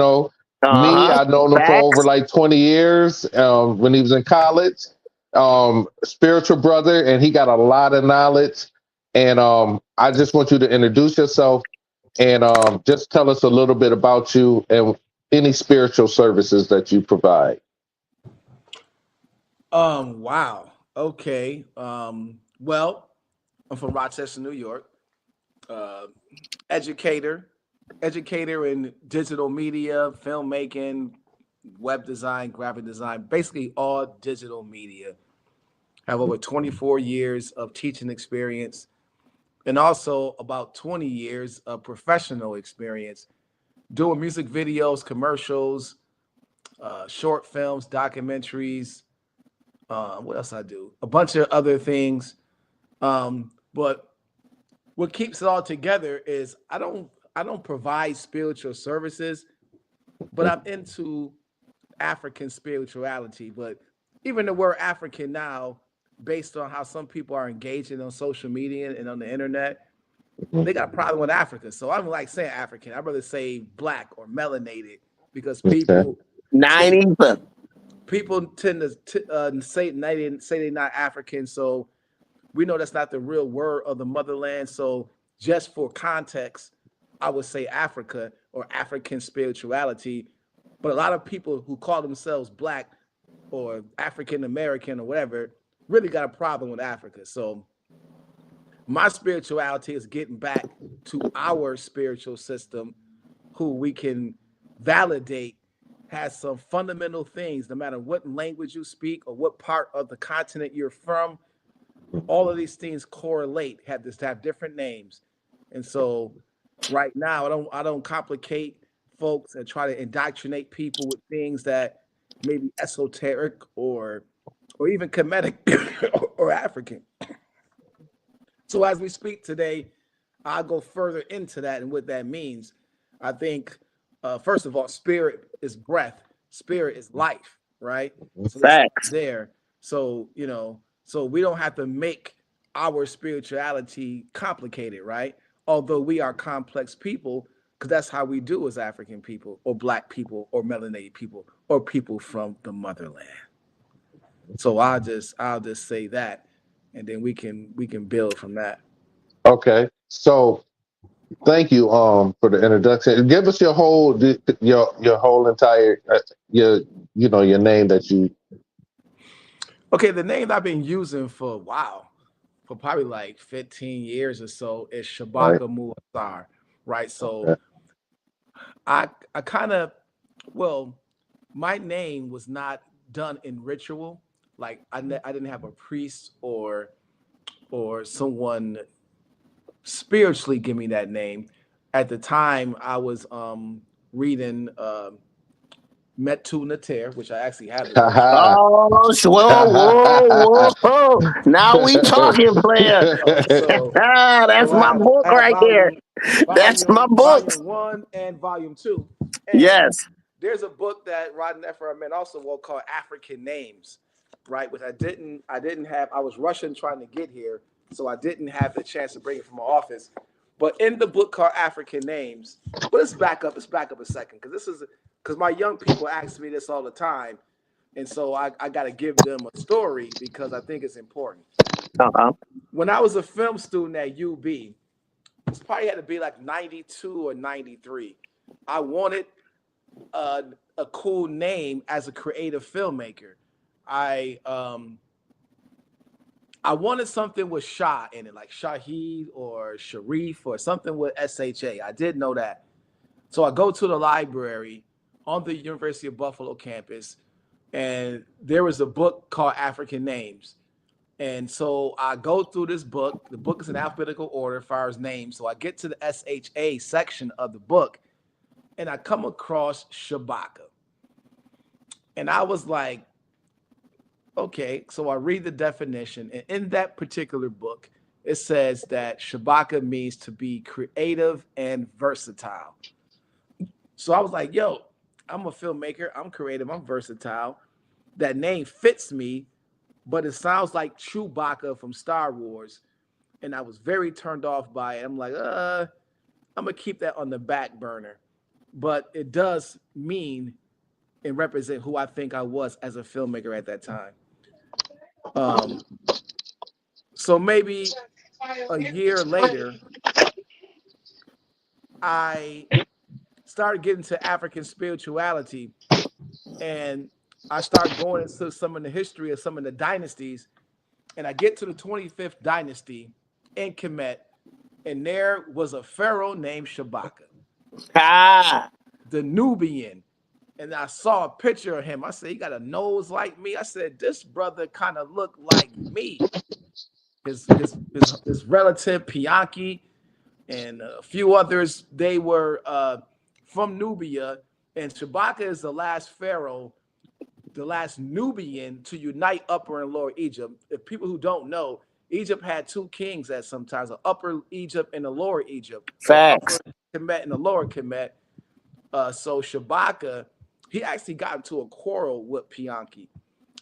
I've known him for over like 20 years. When he was in college, spiritual brother, and he got a lot of knowledge. And I just want you to introduce yourself and just tell us a little bit about you and any spiritual services that you provide. Wow. Okay. Well, I'm from Rochester, New York. Educator in digital media, filmmaking, web design, graphic design, basically all digital media. Have over 24 years of teaching experience and also about 20 years of professional experience doing music videos, commercials, short films, documentaries. What else I do? A bunch of other things. But what keeps it all together is I don't provide spiritual services, but I'm into African spirituality. But even the word African now, based on how some people are engaging on social media and on the internet, they got a problem with Africa. So I don't like saying African. I'd rather say black or melanated because people people tend to say they're not African. So we know that's not the real word of the motherland. So just for context, I would say Africa or African spirituality. But a lot of people who call themselves black or African American or whatever really got a problem with Africa. So my spirituality is getting back to our spiritual system, who we can validate has some fundamental things, no matter what language you speak or what part of the continent you're from. All of these things correlate, have different names. And so right now I don't complicate folks and try to indoctrinate people with things that may be esoteric or even Kemetic or African. So as we speak today, I'll go further into that and what that means. I think, first of all, spirit is breath, spirit is life, right? So it's Facts. there. So, so we don't have to make our spirituality complicated, right? Although we are complex people, because that's how we do as African people, or black people, or melanated people, or people from the motherland. So I'll just say that, and then we can build from that. Okay. So thank you for the introduction. Give us your whole your whole entire your name that you. Okay, the name I've been using for a while, for probably like 15 years or so, is Right. Shabaka Muathar, right? So Okay. I kind of, well, my name was not done in ritual. Like I didn't have a priest or someone spiritually give me that name. At the time, I was reading Metu Neter, which I actually have the book. Oh, whoa, whoa. Now we talking, player. So That's so I my have book I have right there. That's my book. volume one and volume two. And Yes. there's a book that Rod Nefer meant also wrote called African Names, right? Which I didn't have. I was rushing trying to get here, so I didn't have the chance to bring it from my office. But in the book called African Names, but let's back up a second, because my young people ask me this all the time, and so I got to give them a story because I think it's important. Uh-huh. When I was a film student at UB, this probably had to be like 92 or 93. I wanted a, a cool name as a creative filmmaker. I um I wanted something with Shah in it, like Shahid or Sharif or something with SHA. I did know that. So I go to the library on the University of Buffalo campus, and there was a book called African Names. And so I go through this book. The book is in alphabetical order as far as names. So I get to the SHA section of the book, and I come across Shabaka. And I was like, okay. So I read the definition. And in that particular book, it says that Shabaka means to be creative and versatile. So I was like, yo, I'm a filmmaker. I'm creative. I'm versatile. That name fits me, but it sounds like Chewbacca from Star Wars. And I was very turned off by it. I'm like, I'm gonna keep that on the back burner. But it does mean and represent who I think I was as a filmmaker at that time. Um, so maybe a year later, I started getting to African spirituality, and I start going into some of the history of some of the dynasties, and I get to the 25th dynasty in Kemet, and there was a pharaoh named Shabaka, Ah. the Nubian. And I saw a picture of him. I said, he got a nose like me. I said, this brother kind of looked like me. His relative Pianki and a few others, they were from Nubia. And Shabaka is the last pharaoh, the last Nubian to unite Upper and Lower Egypt. If people who don't know, Egypt had two kings at sometimes, an Upper Egypt and a Lower Egypt, or Facts. Upper Kemet and a Lower Kemet. So Shabaka, he actually got into a quarrel with Pianki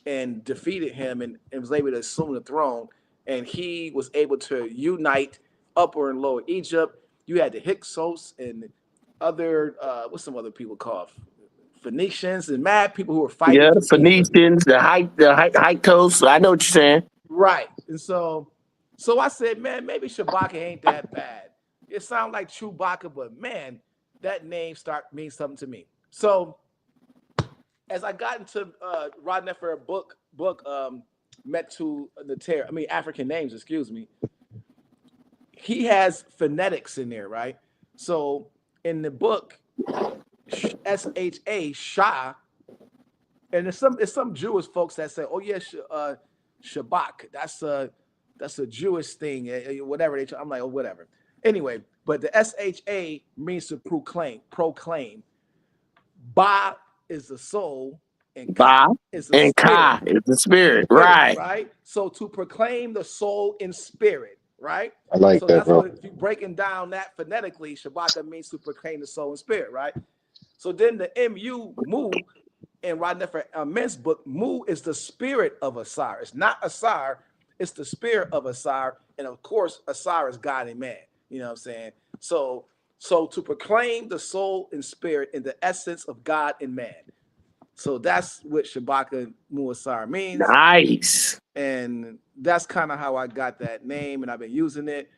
and defeated him and was able to assume the throne. And he was able to unite Upper and Lower Egypt. You had the Hyksos and other, what's some other people called? Phoenicians and mad people who were fighting Yeah, for the Egypt. Phoenicians, the high toast. I know what you're saying. Right. And so I said, man, maybe Shabaka ain't that bad. It sounds like Chewbacca, but man, that name start means something to me. So as I got into Rod Nefer book Metu Neter, I mean African names, excuse me. He has phonetics in there, right? So in the book, SHA, Shah, and it's some Jewish folks that say, "Oh yeah, Shabbat, that's a Jewish thing, whatever." I'm like, "Oh, whatever." Anyway, but the SHA means to proclaim. Ba is the soul, and Ka Ba is the and spirit. Ka is the spirit. Spirit, Right. right? So to proclaim the soul in spirit, right? I like So that, that's bro. what, if you're breaking down that phonetically, Shabbat means to proclaim the soul and spirit, right? So then the Mu in Rod Nefer Ament's book, Mu is the spirit of Asar. It's not Asar, it's the spirit of Asar. And of course, Asar is God and man. You know what I'm saying? So to proclaim the soul and spirit in the essence of God and man. So that's what Shabaka Muasar means. Nice. And that's kind of how I got that name, and I've been using it.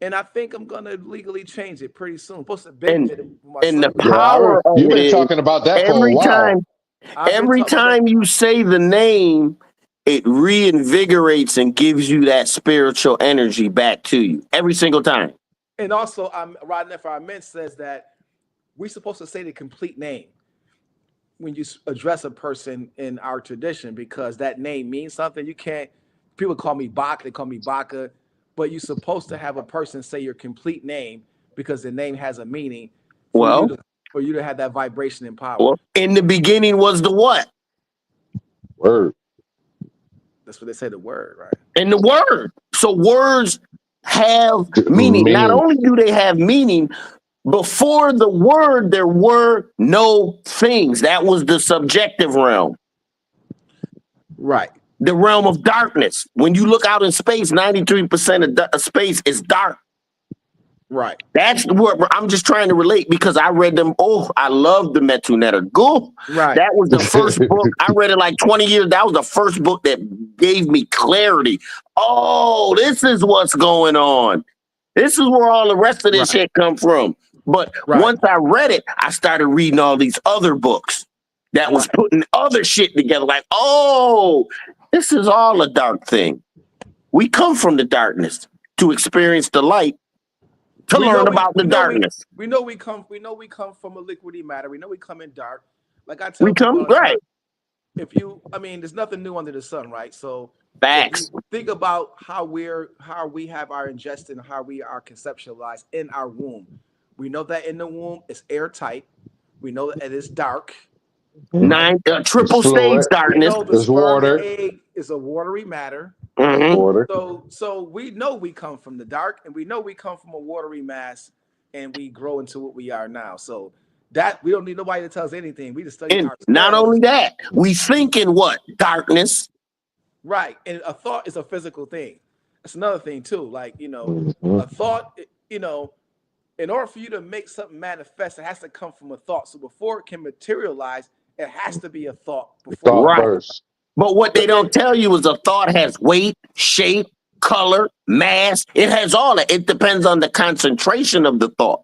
And I think I'm gonna legally change it pretty soon. I'm supposed to And benefit my and the son. Yeah, power of you've it been is talking about that for a every while. time every time you say the name, it reinvigorates and gives you that spiritual energy back to you every single time. And also, Rod Nefer Ament says that we're supposed to say the complete name when you address a person in our tradition, because that name means something. You can't. People call me Bach, they call me Baka, but you're supposed to have a person say your complete name because the name has a meaning for Well, you to have that vibration and power. well, in the beginning was the what? Word. That's what they say, the word, right? In the word. So words have meaning. Not Meaning. only do they have meaning, before the word, there were no things. That was the subjective realm. Right. The realm of darkness. When you look out in space, 93% of space is dark. Right. That's what I'm just trying to relate, because I read them. Oh, I love the Metu Neter. Go. Right. That was the first book. I read it like 20 years. That was the first book that gave me clarity. Oh, this is what's going on. This is where all the rest of this shit come from. But once I read it, I started reading all these other books that was putting other shit together. Like, oh, this is all a dark thing. We come from the darkness to experience the light, to learn about the darkness. We know we come from a liquidy matter. We know we come in dark. Like I tell We come people, right. There's nothing new under the sun, right? So facts. Think about how we have our ingest and how we are conceptualized in our womb. We know that in the womb it's airtight. We know that it is dark. Triple stage darkness. We know the sperm and egg is a watery matter. Mm-hmm. Water. So we know we come from the dark, and we know we come from a watery mass, and we grow into what we are now. So that we don't need nobody to tell us anything. We just study ourselves. Not only that, we think in what? Darkness. Right. And a thought is a physical thing. That's another thing too. Like, a thought, in order for you to make something manifest, it has to come from a thought. So before it can materialize, it has to be a thought. First. But what they don't tell you is a thought has weight, shape, color, mass. It has all that. It depends on the concentration of the thought.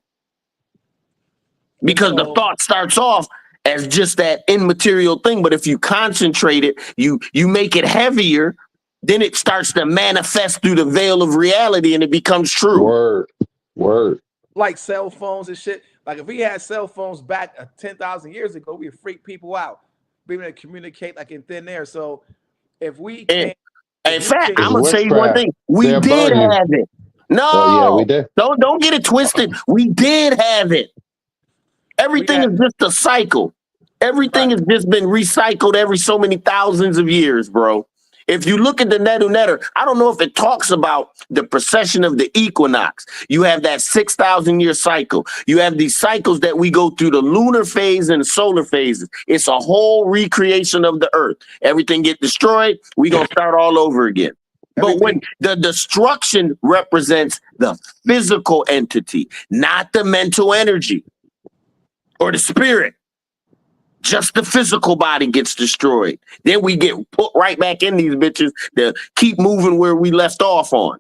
Because the thought starts off as just that immaterial thing. But if you concentrate it, you make it heavier, then it starts to manifest through the veil of reality and it becomes true. Word. Like cell phones and shit. Like if we had cell phones back 10,000 years ago, we'd freak people out. Be able to communicate like in thin air. So if we can't, in fact, I'm gonna say one thing. We did have it. No, we did. Don't get it twisted. We did have it. Everything is just a cycle. Everything has just been recycled every so many thousands of years, bro. If you look at the Netu Neter, I don't know if it talks about the precession of the equinox. You have that 6,000-year cycle. You have these cycles that we go through, the lunar phase and the solar phases. It's a whole recreation of the earth. Everything get destroyed, we gonna start all over again. But when the destruction represents the physical entity, not the mental energy or the spirit. Just the physical body gets destroyed. Then we get put right back in these bitches to keep moving where we left off on.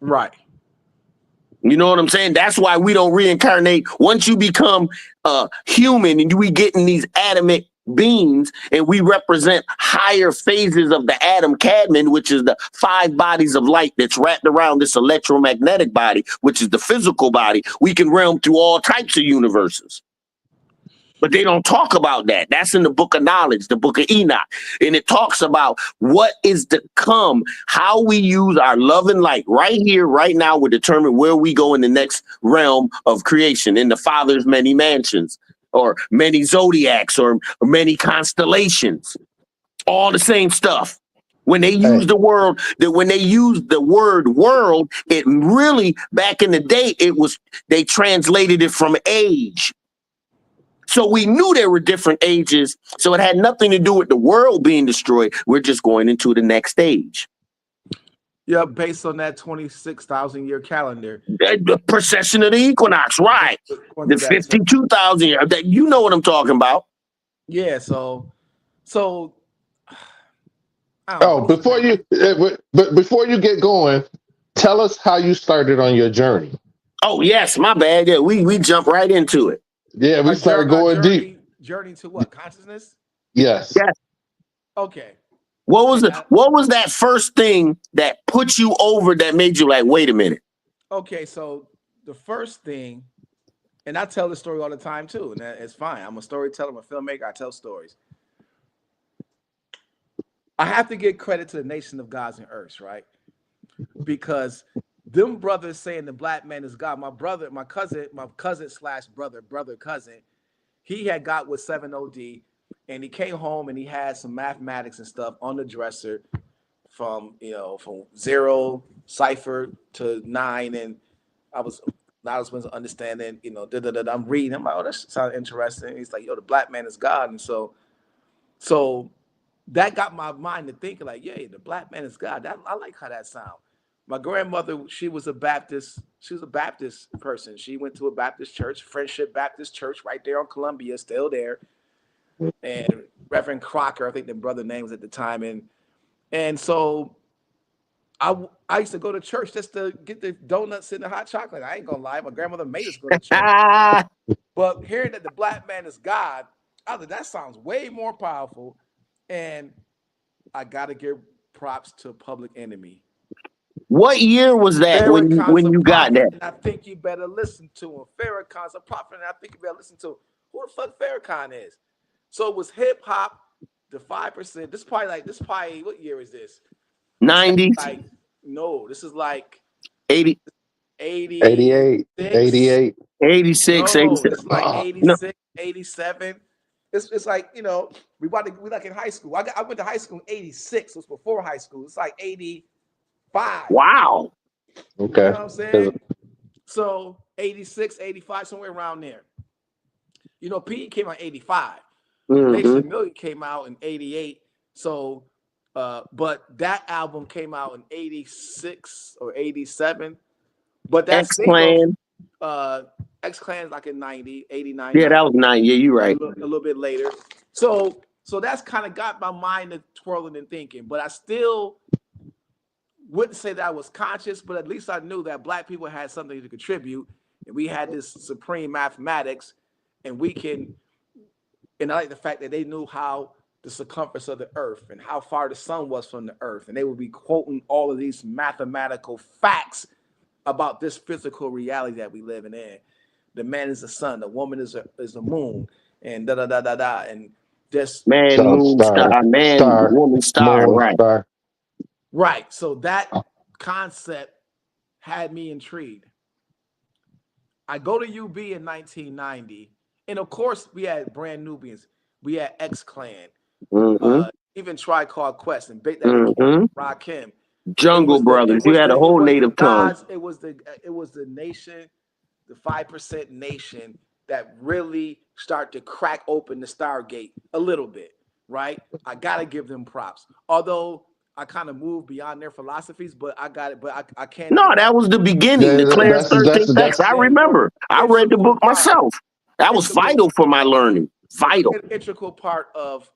Right. You know what I'm saying? That's why we don't reincarnate. Once you become human and we get in these Adamic beings, and we represent higher phases of the atom cadmium, which is the 5 bodies of light that's wrapped around this electromagnetic body, which is the physical body. We can realm through all types of universes. But they don't talk about that. That's in the book of knowledge, the book of Enoch. And it talks about what is to come, how we use our love and light right here, right now, will determine where we go in the next realm of creation, in the Father's many mansions, or many zodiacs, or many constellations. All the same stuff. When they use the word, when they use the word world, it really, back in the day, they translated it from age. So we knew there were different ages. So it had nothing to do with the world being destroyed. We're just going into the next stage. Yeah, based on that 26,000 year calendar. The precession of the equinox, right? The 52,000 year. You know what I'm talking about. Yeah, so before you get going, tell us how you started on your journey. Oh yes, my bad. Yeah, we jump right into it. Yeah, we started going deep. Journey to what? Consciousness? Yes. Yes. Okay. What was that first thing that put you over that made you like, wait a minute? Okay, so the first thing, and I tell this story all the time too, and it's fine. I'm a storyteller, I'm a filmmaker, I tell stories. I have to give credit to the nation of gods and earths, right? Because them brothers saying the black man is God. My cousin / he had got with 7 OD, and he came home and he had some mathematics and stuff on the dresser from 0 cipher to 9, and I was understanding, I'm reading. I'm like, oh, that sounds interesting. He's like, yo, the black man is God, and so that got my mind to thinking like, yeah, the black man is God. I like how that sounds. My grandmother, she was a Baptist person. She went to a Baptist church, Friendship Baptist Church, right there on Columbia, still there. And Reverend Crocker, I think the brother name was at the time. And so I used to go to church just to get the donuts and the hot chocolate. I ain't gonna lie, my grandmother made us go to church. But hearing that the black man is God, I thought that sounds way more powerful. And I gotta give props to Public Enemy. What year was that when you got that? And I think you better listen to him. Farrakhan's a prophet, and I think you better listen to him. Who the fuck Farrakhan is? So it was hip hop, the 5%. This probably what year is this? 90s. No, this is like 80, 88, 86, no, 87. It's like 86, 87. It's like, we like in high school. I went to high school in 86. It was before high school. It's like 85. Wow. Okay. You know what I'm saying? So 86, 85, somewhere around there. P came out in 85. Nation Million came out in 88. So, but that album came out in 86 or 87. But that X-Clan. X-Clan is like in 90, 89. Yeah, that was 90. Yeah, you're right. A little bit later. So that's kind of got my mind to twirling and thinking. But I still wouldn't say that I was conscious, but at least I knew that black people had something to contribute, and we had this supreme mathematics, and I like the fact that they knew how the circumference of the earth and how far the sun was from the earth, and they would be quoting all of these mathematical facts about this physical reality that we live in. The man is the sun, the woman is the moon, and da da da da da, and just man, moon, star, man, woman, star, right? Star. Right. So that concept had me intrigued. I go to UB in 1990, and of course we had Brand Nubians, we had X-Clan, even Tribe Called Quest, and Big Daddy Rakim, Jungle Brothers. You had a whole native tongue. It was the nation, the 5% nation that really start to crack open the Stargate a little bit, right? I gotta give them props, although I kind of moved beyond their philosophies, but I got it. But I can't. No, that was the beginning. The Clarence 13 text. I remember. I read the book myself. That was vital for my learning. Vital. An integral part of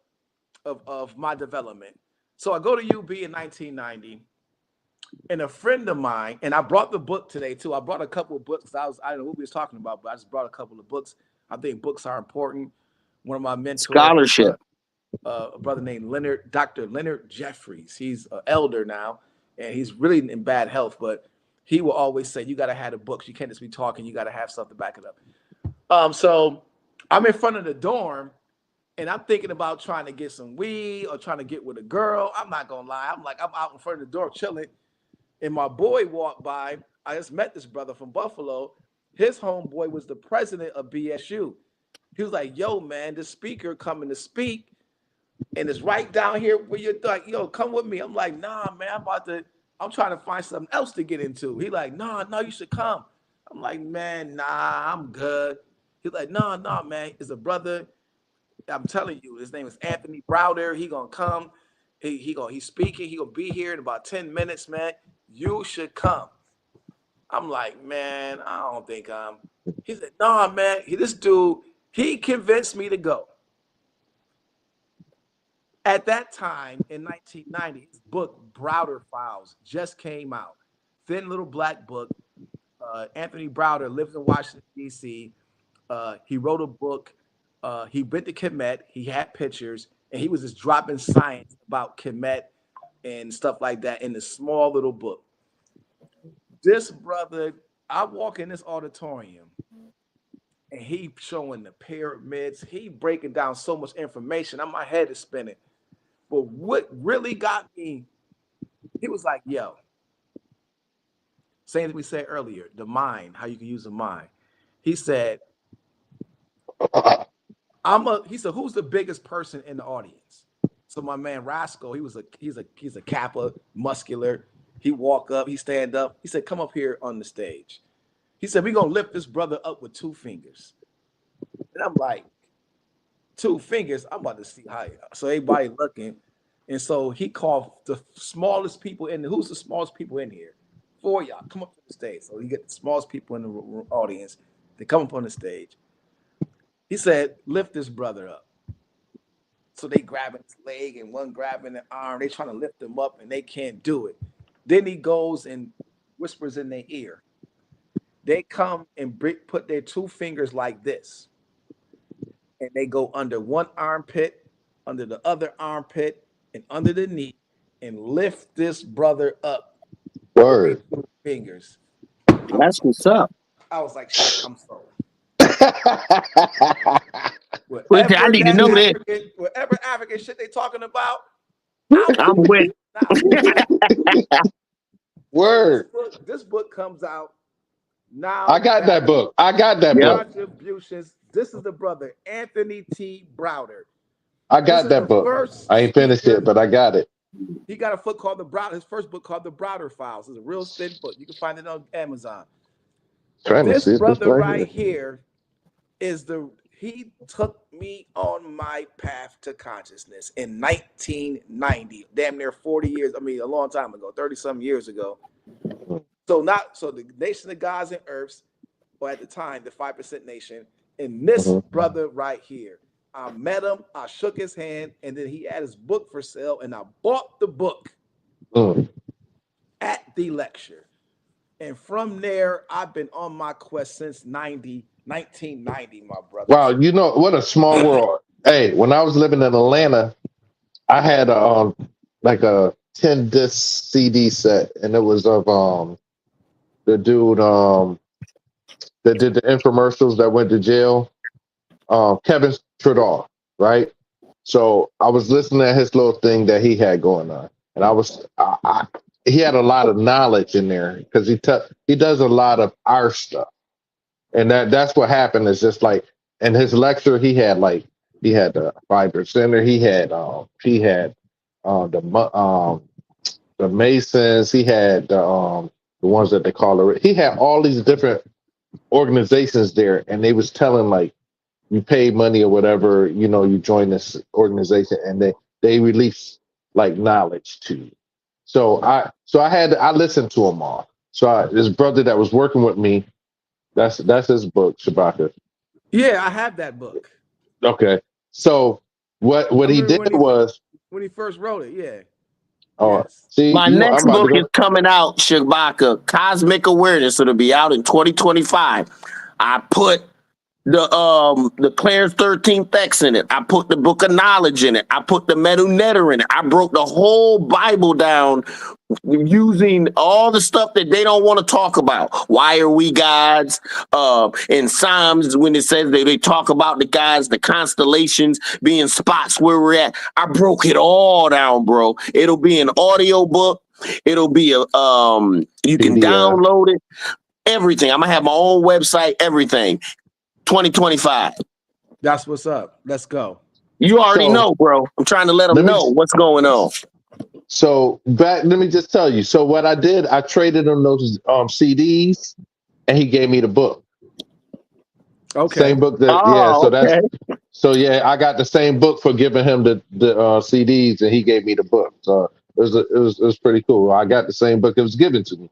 my development. So I go to UB in 1990, and a friend of mine, and I brought the book today too. I brought a couple of books. I don't know what we was talking about, but I just brought a couple of books. I think books are important. one of my mentors, Scholarship. a brother named Dr. Leonard Jeffries. He's an elder now, and he's really in bad health, but he will always say, you got to have the books. You can't just be talking. You got to have something to back it up. So I'm in front of the dorm, and I'm thinking about trying to get some weed or trying to get with a girl. I'm not going to lie. I'm out in front of the door chilling, and my boy walked by. I just met this brother from Buffalo. His homeboy was the president of BSU. He was like, yo, man, this speaker coming to speak, and it's right down here where you're like, yo, come with me. I'm like, nah, man, I'm trying to find something else to get into. He like, nah, you should come. I'm like, man, nah, I'm good. He's like, nah, man, it's a brother. I'm telling you, his name is Anthony Browder. He gonna come. He's speaking. He gonna be here in about 10 minutes, man. You should come. I'm like, man, I don't think I'm. He said, nah, man. This dude, he convinced me to go. At that time, in 1990, his book, Browder Files, just came out. Thin little black book. Anthony Browder lives in Washington, D.C. He wrote a book. He went to Kemet. He had pictures, and he was just dropping science about Kemet and stuff like that in this small little book. This brother, I walk in this auditorium, and he showing the pyramids. He breaking down so much information. My head is spinning. But what really got me, he was like, yo, same as we said earlier, the mind, how you can use the mind. He said, he said, who's the biggest person in the audience? So my man Rascal, he's a Kappa, muscular. He walk up, he stand up. He said, come up here on the stage. He said, we're gonna lift this brother up with 2 fingers. And I'm like, 2 fingers? I'm about to see how. So everybody looking. And so he called the smallest people who's the smallest people in here? 4 y'all, come up to the stage. So he get the smallest people in the audience. They come up on the stage. He said, lift this brother up. So they grabbing his leg and one grabbing the arm. They trying to lift him up and they can't do it. Then he goes and whispers in their ear. They come and put their 2 fingers like this. And they go under one armpit, under the other armpit, and under the knee, and lift this brother up. Word. With 2 fingers. That's what's up. I was like, shit, I'm sold. I need to know that. Whatever African shit they talking about, I'm with. Word. This book comes out now. I got that book. book. Contributions. This is the brother Anthony T. Browder. I got that book. I ain't finished it, but I got it. He got a book called his first book called The Browder Files. It's a real thin book. You can find it on Amazon. This brother right here is he took me on my path to consciousness in 1990, damn near 40 years. I mean, a long time ago, 30-some years ago. So the Nation of Gods and Earths, or at the time, the 5% Nation, and this brother right here. I met him, I shook his hand, and then he had his book for sale, and I bought the book at the lecture. And from there, I've been on my quest since 1990, my brother. Wow, you know what a small world. Hey, when I was living in Atlanta, I had a 10-disc CD set, and it was of the dude that did the infomercials that went to jail, Kevin Trudeau, right? So I was listening to his little thing that he had going on, and he had a lot of knowledge in there because he does a lot of our stuff. And that's what happened is just like in his lecture, he had the Fiber Center, he had the Masons, he had the ones that they call it. He had all these different organizations there, and they was telling like you pay money or whatever, you join this organization, and they release like knowledge to you. So I listened to them all. So this brother that was working with me. That's his book, Shabaka. Yeah, I have that book. Okay. So what he did was when he first wrote it, yeah. Oh, yes. See, my next book is coming out, Shabaka, Cosmic Awareness. It'll be out in 2025. I put the Clarence 13th X in it. I put the Book of Knowledge in it. I put the Medu Netter in it. I broke the whole Bible down using all the stuff that they don't want to talk about. Why are we gods? In Psalms, when it says they talk about the gods, the constellations being spots where we're at. I broke it all down, bro. It'll be an audio book. It'll be a you can PDF. download it. Everything. I'm gonna have my own website. Everything. 2025. That's what's up. Let's go. You already So- know, bro. I'm trying to let them Let me- know what's going on. So let me just tell you. So what I did, I traded him those CDs, and he gave me the book. Okay. Same book that I got the same book for giving him the CDs, and he gave me the book. So it was pretty cool. I got the same book. It was given to me.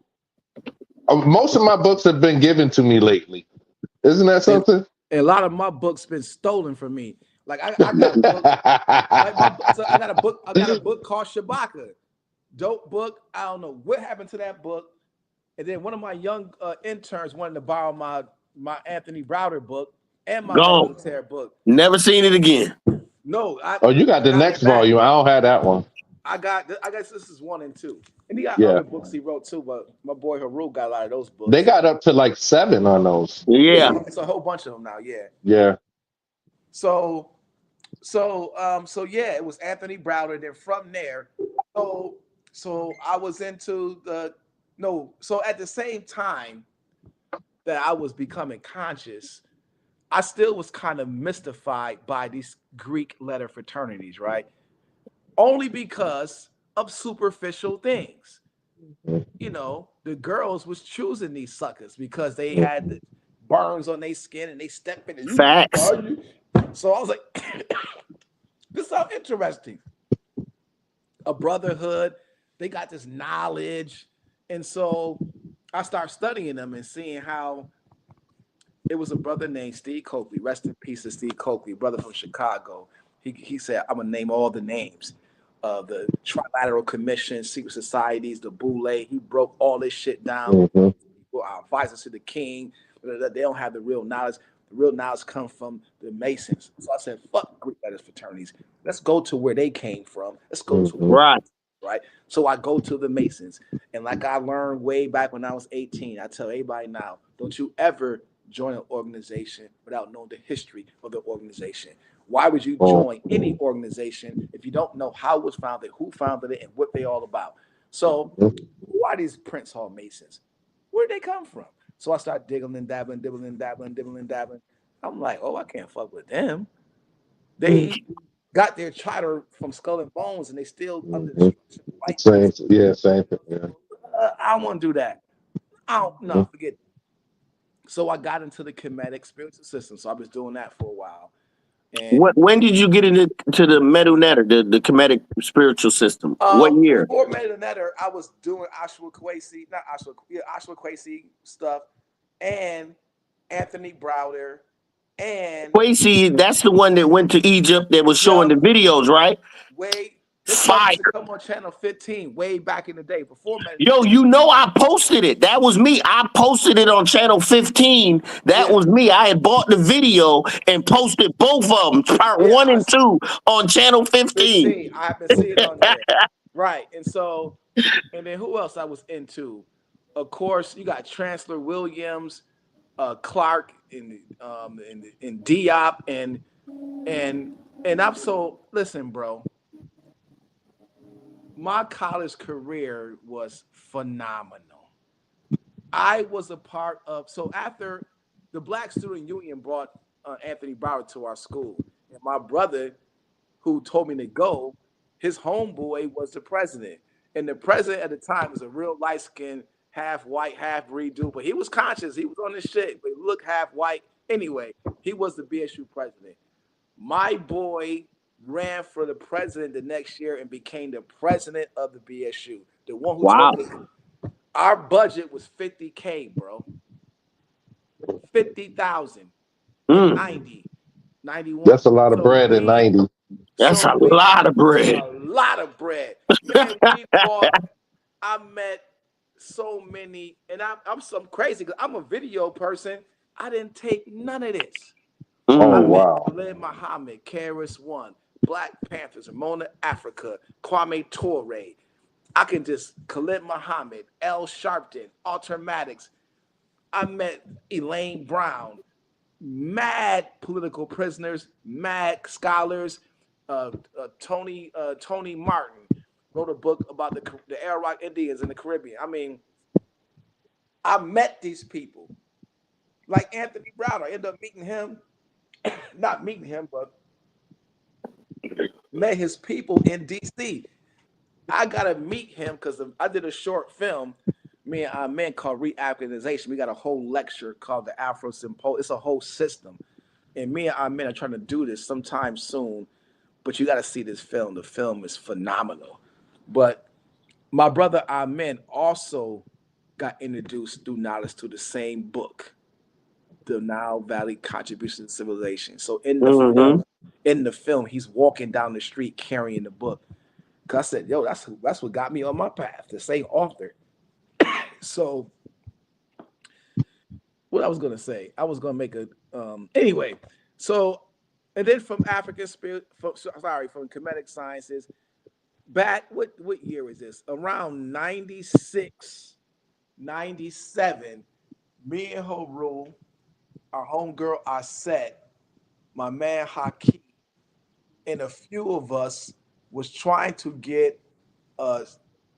Most of my books have been given to me lately. Isn't that something? And a lot of my books been stolen from me. Like I got books, I got a book called Shabaka. Dope book. I don't know what happened to that book. And then one of my young interns wanted to borrow my Anthony Browder book and my Gone. military book. Never seen it again. No, You got the next volume. I don't have that one. I guess this is 1 and 2. And he got Yeah. other books he wrote too, but my boy Haru got a lot of those books. They got up to like 7 on those. Yeah. It's a whole bunch of them now, yeah. Yeah. So yeah, it was Anthony Browder. Then from there, so I was into so at the same time that I was becoming conscious, I still was kind of mystified by these Greek letter fraternities, right? Only because of superficial things. You know, the girls was choosing these suckers because they had the burns on their skin and they step in. Facts. So I was like, this sounds interesting. A brotherhood, they got this knowledge. And so I start studying them and seeing how it was a brother named Steve Coakley. Rest in peace to Steve Coakley, brother from Chicago. He said, I'm going to name all the names. The Trilateral Commission, secret societies, the Boule. He broke all this shit down. Mhm. People are advisors to the king. They don't have the real knowledge. The real knowledge comes from the Masons. So I said, fuck Greek letters fraternities. Let's go to where they came from. Let's go to Right. right. So I go to the Masons. And like I learned way back when I was 18, I tell everybody now, don't you ever join an organization without knowing the history of the organization. Why would you join any organization if you don't know how it was founded, who founded it, and what they all about? So who are these Prince Hall Masons? Where'd they come from? So I start dibbling and dabbling. I'm like, oh, I can't fuck with them. They got their charter from Skull and Bones, and they still under the Same thing. Yeah. I don't want to do that. Forget it. So I got into the Kemetic spiritual system. So I was doing that for a while. And When did you get into the Medu Netter, the Kemetic spiritual system? What year? Before Medu Netter, I was doing Ashwa Kwesi stuff and Anthony Browder and Kwesi, that's the one that went to Egypt that was showing the videos, right? Fire. Used to come on Channel 15 way back in the day before Medu Yo, you know I posted it. That was me. I posted it on Channel 15. That was me. I had bought the video and posted both of them, part 1 and 2, on Channel 15. I have been seeing it on there. Right. And then who else I was into? Of course, you got Chancellor Williams, Clark, and Diop, and I'm so listen, bro. My college career was phenomenal. I was a part of, so after the Black Student Union brought Anthony Browder to our school, and my brother, who told me to go, his homeboy was the president. And the president at the time was a real light-skinned, half white, half breed dude, but he was conscious. He was on this shit, but he looked half white. Anyway, he was the BSU president. My boy ran for the president the next year and became the president of the BSU. The one who told me our budget was $50K, bro. 50,000 in 91. That's a lot of bread in 90. That's a lot of bread. A lot of bread. Man, I met so many, and I'm some crazy because I'm a video person. I didn't take none of this. Oh I Mm. met wow. Khalid Muhammad, Karis One, Black Panthers, Ramona Africa, Kwame Ture. I can just Khalid Muhammad, L. Sharpton, Automatics. I met Elaine Brown, mad political prisoners, mad scholars. Tony Martin wrote a book about the Arawak Indians in the Caribbean. I mean, I met these people. Like Anthony Brown, I ended up meeting him, not meeting him, but met his people in DC. I gotta meet him because I did a short film. Me and our man called Reafricanization. We got a whole lecture called the Afro Symposium. It's a whole system, and me and our men are trying to do this sometime soon. But you got to see this film. The film is phenomenal. But my brother Amen also got introduced through knowledge to the same book, the Nile Valley Contribution to Civilization. So Mm-hmm. in the film, he's walking down the street carrying the book. Cause I said, yo, that's what got me on my path, the same author. So what I was gonna say, I was gonna make a anyway. So and then from African spirit, from Kemetic sciences, back what year is this? Around 96, 97, me and Haru, our homegirl Aset, my man Haki, and a few of us was trying to get a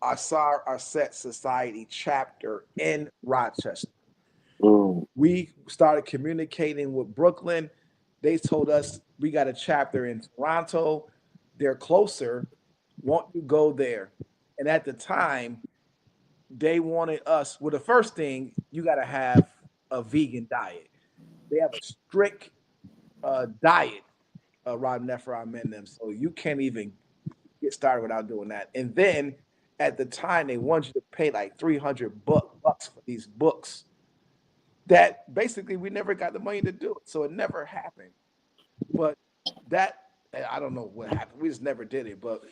Asar Aset Society chapter in Rochester. Mm. We started communicating with Brooklyn. They told us we got a chapter in Toronto. They're closer. Won't you go there? And at the time, they wanted us. Well, the first thing, you got to have a vegan diet. They have a strict diet, Rod Nefer them. So you can't even get started without doing that. And then at the time, they want you to pay like 300 bucks for these books that basically we never got the money to do it. So it never happened. But that, I don't know what happened. We just never did it. But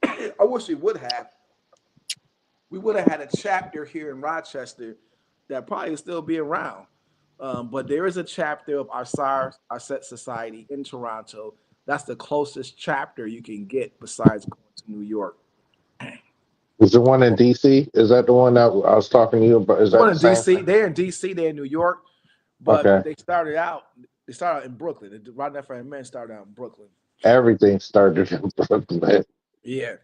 I wish we would have. We would have had a chapter here in Rochester that probably would still be around. But there is a chapter of our Set Society in Toronto. That's the closest chapter you can get besides going to New York. Is the one in DC? Is that the one that I was talking to you about? Is that One the in same DC. thing? They're in DC. They're in New York. But Okay. they started out in Brooklyn. Rod Nefer and Men started out in Brooklyn. Everything started in Brooklyn. Yeah.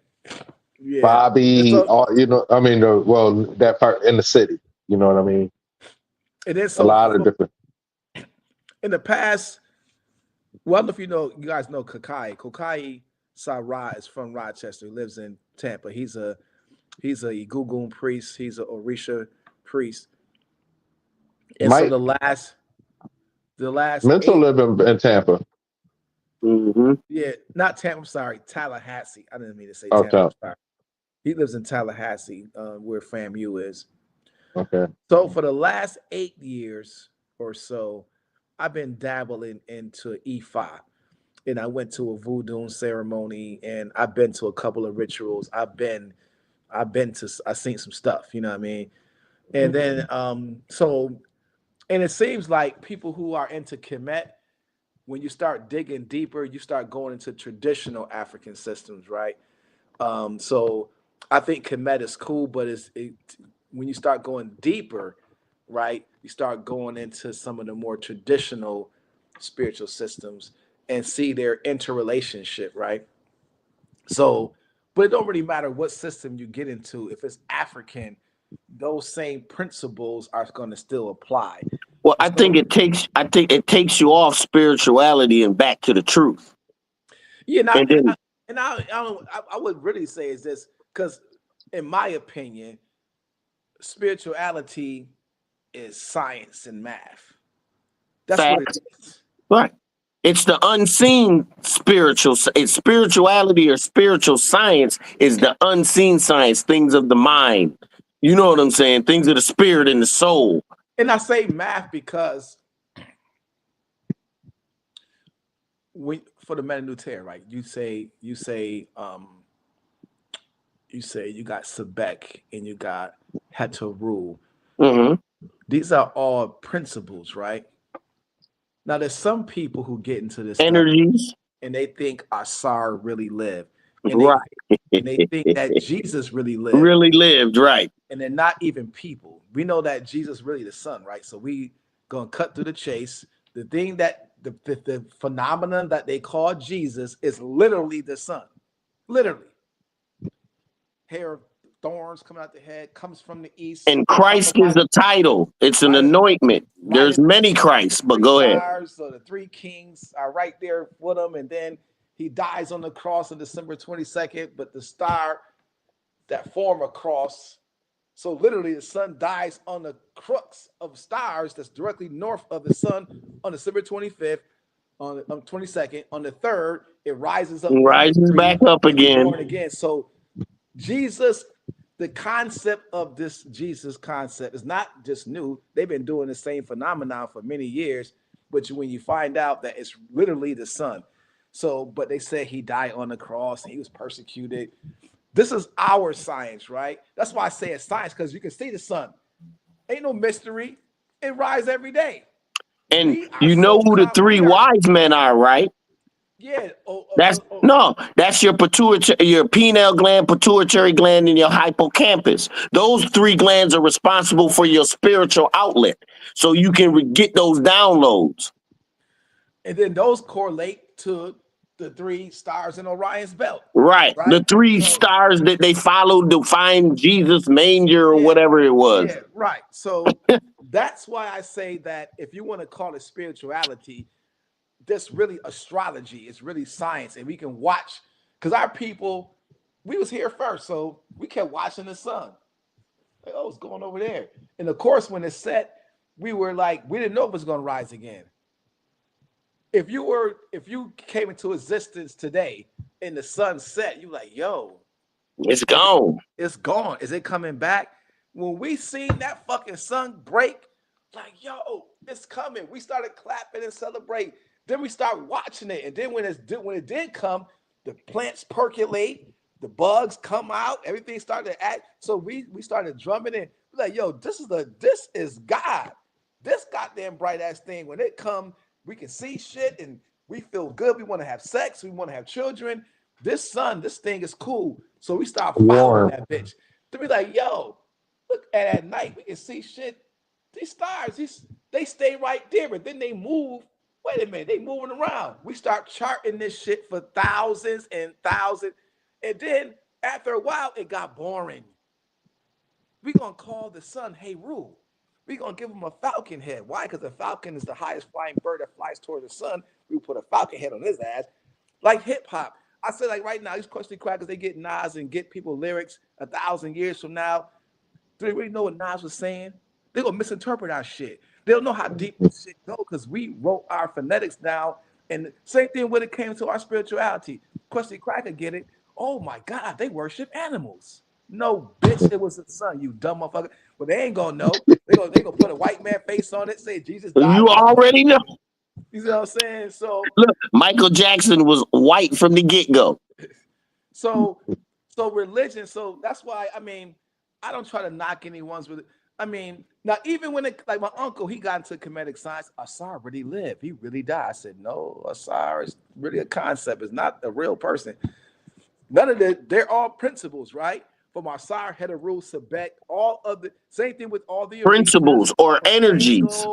Yeah. Bobby, So all I mean, well, that part in the city. You know what I mean? it is A so lot of different. in the past. Well, I don't know if you guys know Kokai. Kokai Sarah is from Rochester, lives in Tampa. He's a Igugun priest, he's a Orisha priest. And so Mike the last Mental 8 live in Tampa. Mm-hmm. yeah, not Tampa, I'm sorry, Tallahassee. I didn't mean to say Oh, Tampa. I'm sorry. He lives in Tallahassee, where FAMU is. okay. So for the last 8 years or so, I've been dabbling into Ifa. And I went to a voodoo ceremony, and I've been to a couple of rituals. I've seen some stuff, you know what I mean? And then and it seems like people who are into Kemet, when you start digging deeper, you start going into traditional African systems, right? So I think Kemet is cool, but when you start going deeper, right, you start going into some of the more traditional spiritual systems and see their interrelationship, right? So, but it don't really matter what system you get into. If it's African, those same principles are going to still apply. Well, So, I think it takes you off spirituality and back to the truth. yeah, And then I would really say is this because, in my opinion, spirituality is science and math. That's what it facts, is. right? It's the unseen spiritual. It's spirituality or spiritual science is the unseen science, things of the mind. You know what I'm saying? Things of the spirit and the soul. And I say math because for the Meta right? You say you got Sebek and you got Heteru. Mm-hmm. These are all principles, right? Now, there's some people who get into this stuff energies. and they think Asar really lived, and Right. they think that Jesus really lived, Really lived, right. and they're not even people. We know that Jesus really the Son, right? So we gonna cut through the chase. The thing that the phenomenon that they call Jesus is literally the Son, literally. Hair of thorns coming out the head, comes from the east. And Christ is the title. It's an anointment. There's many Christs, but go ahead. So the three kings are right there with him, and then he dies on the cross on December 22nd. But the star that form a cross, so literally the sun dies on the crux of stars that's directly north of the sun on December 25th. On the 22nd, on the 3rd, it rises up. Rises back up again. Born again. So Jesus, the concept of this Jesus concept is not just new. They've been doing the same phenomenon for many years, but when you find out that it's literally the Son. So, but they say he died on the cross and he was persecuted. This is our science, right? That's why I say it's science, because you can see the sun. Ain't no mystery. It rises every day. And you know who the three wise men are, right? Yeah. That's your pituitary, your pineal gland, pituitary gland, and your hippocampus. Those three glands are responsible for your spiritual outlet, so you can get those downloads. And then those correlate to the three stars in Orion's belt. Right. The three stars that they followed to find Jesus' manger or whatever it was. Yeah, right. So that's why I say that if you want to call it spirituality, that's really astrology. It's really science. And we can watch, because our people, we was here first. So we kept watching the sun. Like, oh, what's going over there? And of course, when it set, we were like, we didn't know if it was going to rise again. If you came into existence today and the sun set, you like, yo, it's gone. It's gone. Is it coming back? When we seen that fucking sun break, like, yo, it's coming. We started clapping and celebrate. Then we start watching it. And then when it did come, the plants percolate, the bugs come out, everything started to act. So we started drumming in. Like, yo, this is God. This goddamn bright ass thing. When it come, we can see shit and we feel good. We want to have sex. We want to have children. This thing is cool. So we start following that bitch. To be like, yo, look at night, we can see shit. These stars, they stay right there, but then they move. Wait a minute, they moving around. We start charting this shit for thousands and thousands. And then after a while, it got boring. We're going to call the sun Heru. We're going to give him a falcon head. Why? Because the falcon is the highest flying bird that flies toward the sun. We put a falcon head on his ass. Like hip hop. I say, like right now, these Krusty Crackers, they get Nas and get people lyrics 1,000 years from now. Do they really know what Nas was saying? They're going to misinterpret our shit. They don't know how deep this shit go because we wrote our phonetics down. And the same thing when it came to our spirituality. Krusty Cracker get it. Oh my God, they worship animals. No, bitch, it was the sun, you dumb motherfucker. But they ain't gonna know. They gonna put a white man face on it, say Jesus died. You already know. You know what I'm saying? So look, Michael Jackson was white from the get-go. So religion. So that's why I don't try to knock anyone's religion. Now even when like my uncle, he got into comedic science. Asar really lived. He really died. I said, no, Asar is really a concept. It's not a real person. None of that. They're all principles, right? From Asar, Heteru, Sebek, all of the same thing with all the principles or energies.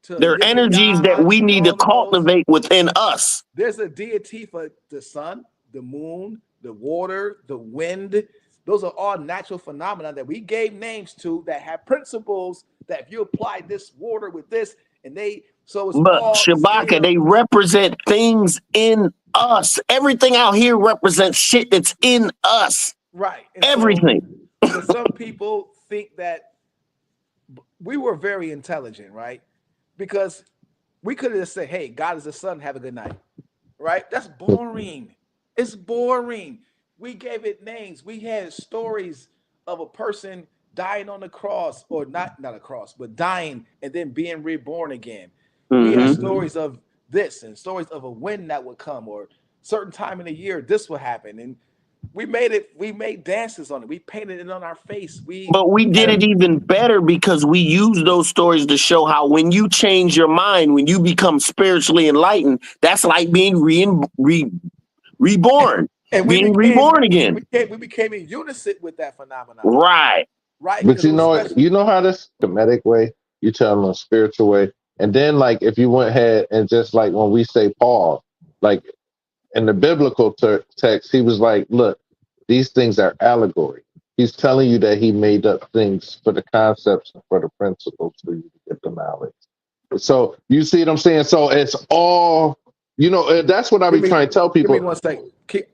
They're energies that we need to cultivate within us. There's a deity for the sun, the moon, the water, the wind. Those are all natural phenomena that we gave names to that have principles that if you apply this water with this and but Shabaka, they represent things in us. Everything out here represents shit that's in us. Right. And everything. So some people think that we were very intelligent, right? Because we could have just said, hey, God is the sun, have a good night. Right? That's boring. It's boring. We gave it names. We had stories of a person dying on the cross, or not a cross, but dying and then being reborn again. Mm-hmm. We had stories of this and stories of a wind that would come, or certain time in the year this will happen. And We made it. We made dances on it. We painted it on our face. But we did it even better because we used those stories to show how when you change your mind, when you become spiritually enlightened, that's like being reborn, and being reborn again. We became in unison with that phenomenon. Right. Right. But you know how this comedic way, you tell them a spiritual way. And then like if you went ahead and just like when we say Paul, like in the biblical text, he was like, look, these things are allegory. He's telling you that he made up things for the concepts and for the principles for you to get the knowledge. So you see what I'm saying? So it's all, you know, that's what I be trying to tell people. Give me 1 second.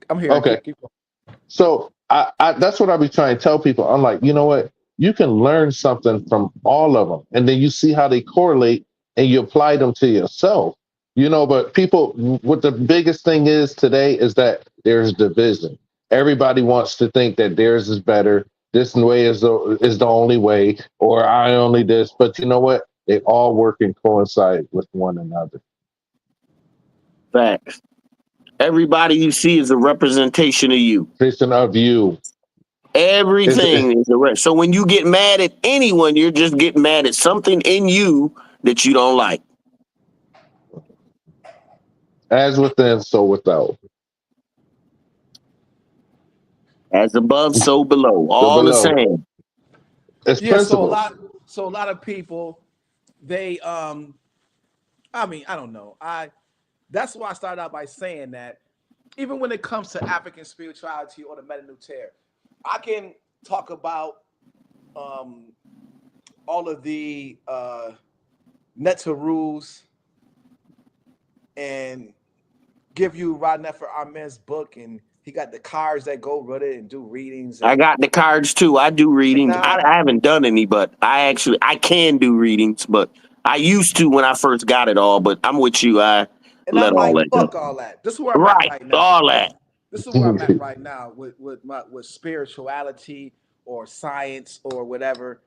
I'm here. Okay. Keep going. So I that's what I be trying to tell people. I'm like, you know what? You can learn something from all of them, and then you see how they correlate, and you apply them to yourself. You know, but people, what the biggest thing is today is that there's division. Everybody wants to think that theirs is better. This way is the only way, or I only this. But you know what? They all work and coincide with one another. Facts. Everybody you see is a representation of you. Representation of you. Everything is a rep. So when you get mad at anyone, you're just getting mad at something in you that you don't like. As within, so without. As above, so below. All the same. It's yeah. principles. So a lot of people, they I mean, I don't know. That's why I started out by saying that even when it comes to African spirituality or the Meta Nutere, I can talk about all of the Netta rules and give you Rodneffer Ahmed's book, and he got the cards that go with it and do readings. I got the cards too. I do readings. I haven't done any, but I can do readings, but I used to when I first got it all, but I'm with you. And let I'm like, all that fuck go. all that. This is where I'm at right now. All that. This is where I'm at right now with spirituality or science or whatever.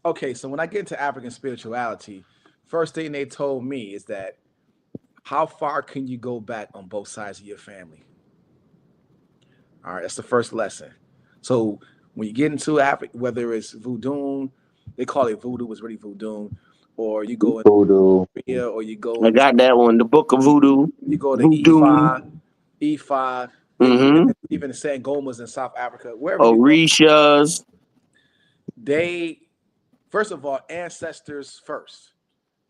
Okay, so when I get into African spirituality, first thing they told me is that how far can you go back on both sides of your family? All right, that's the first lesson. So when you get into Africa, whether it's voodoo, they call it voodoo, it's really voodoo, or you go in voodoo, or you go. I got that one, the Book of Voodoo. You go to Ifa, even the Sangomas in South Africa, wherever. Orishas. They, first of all, ancestors first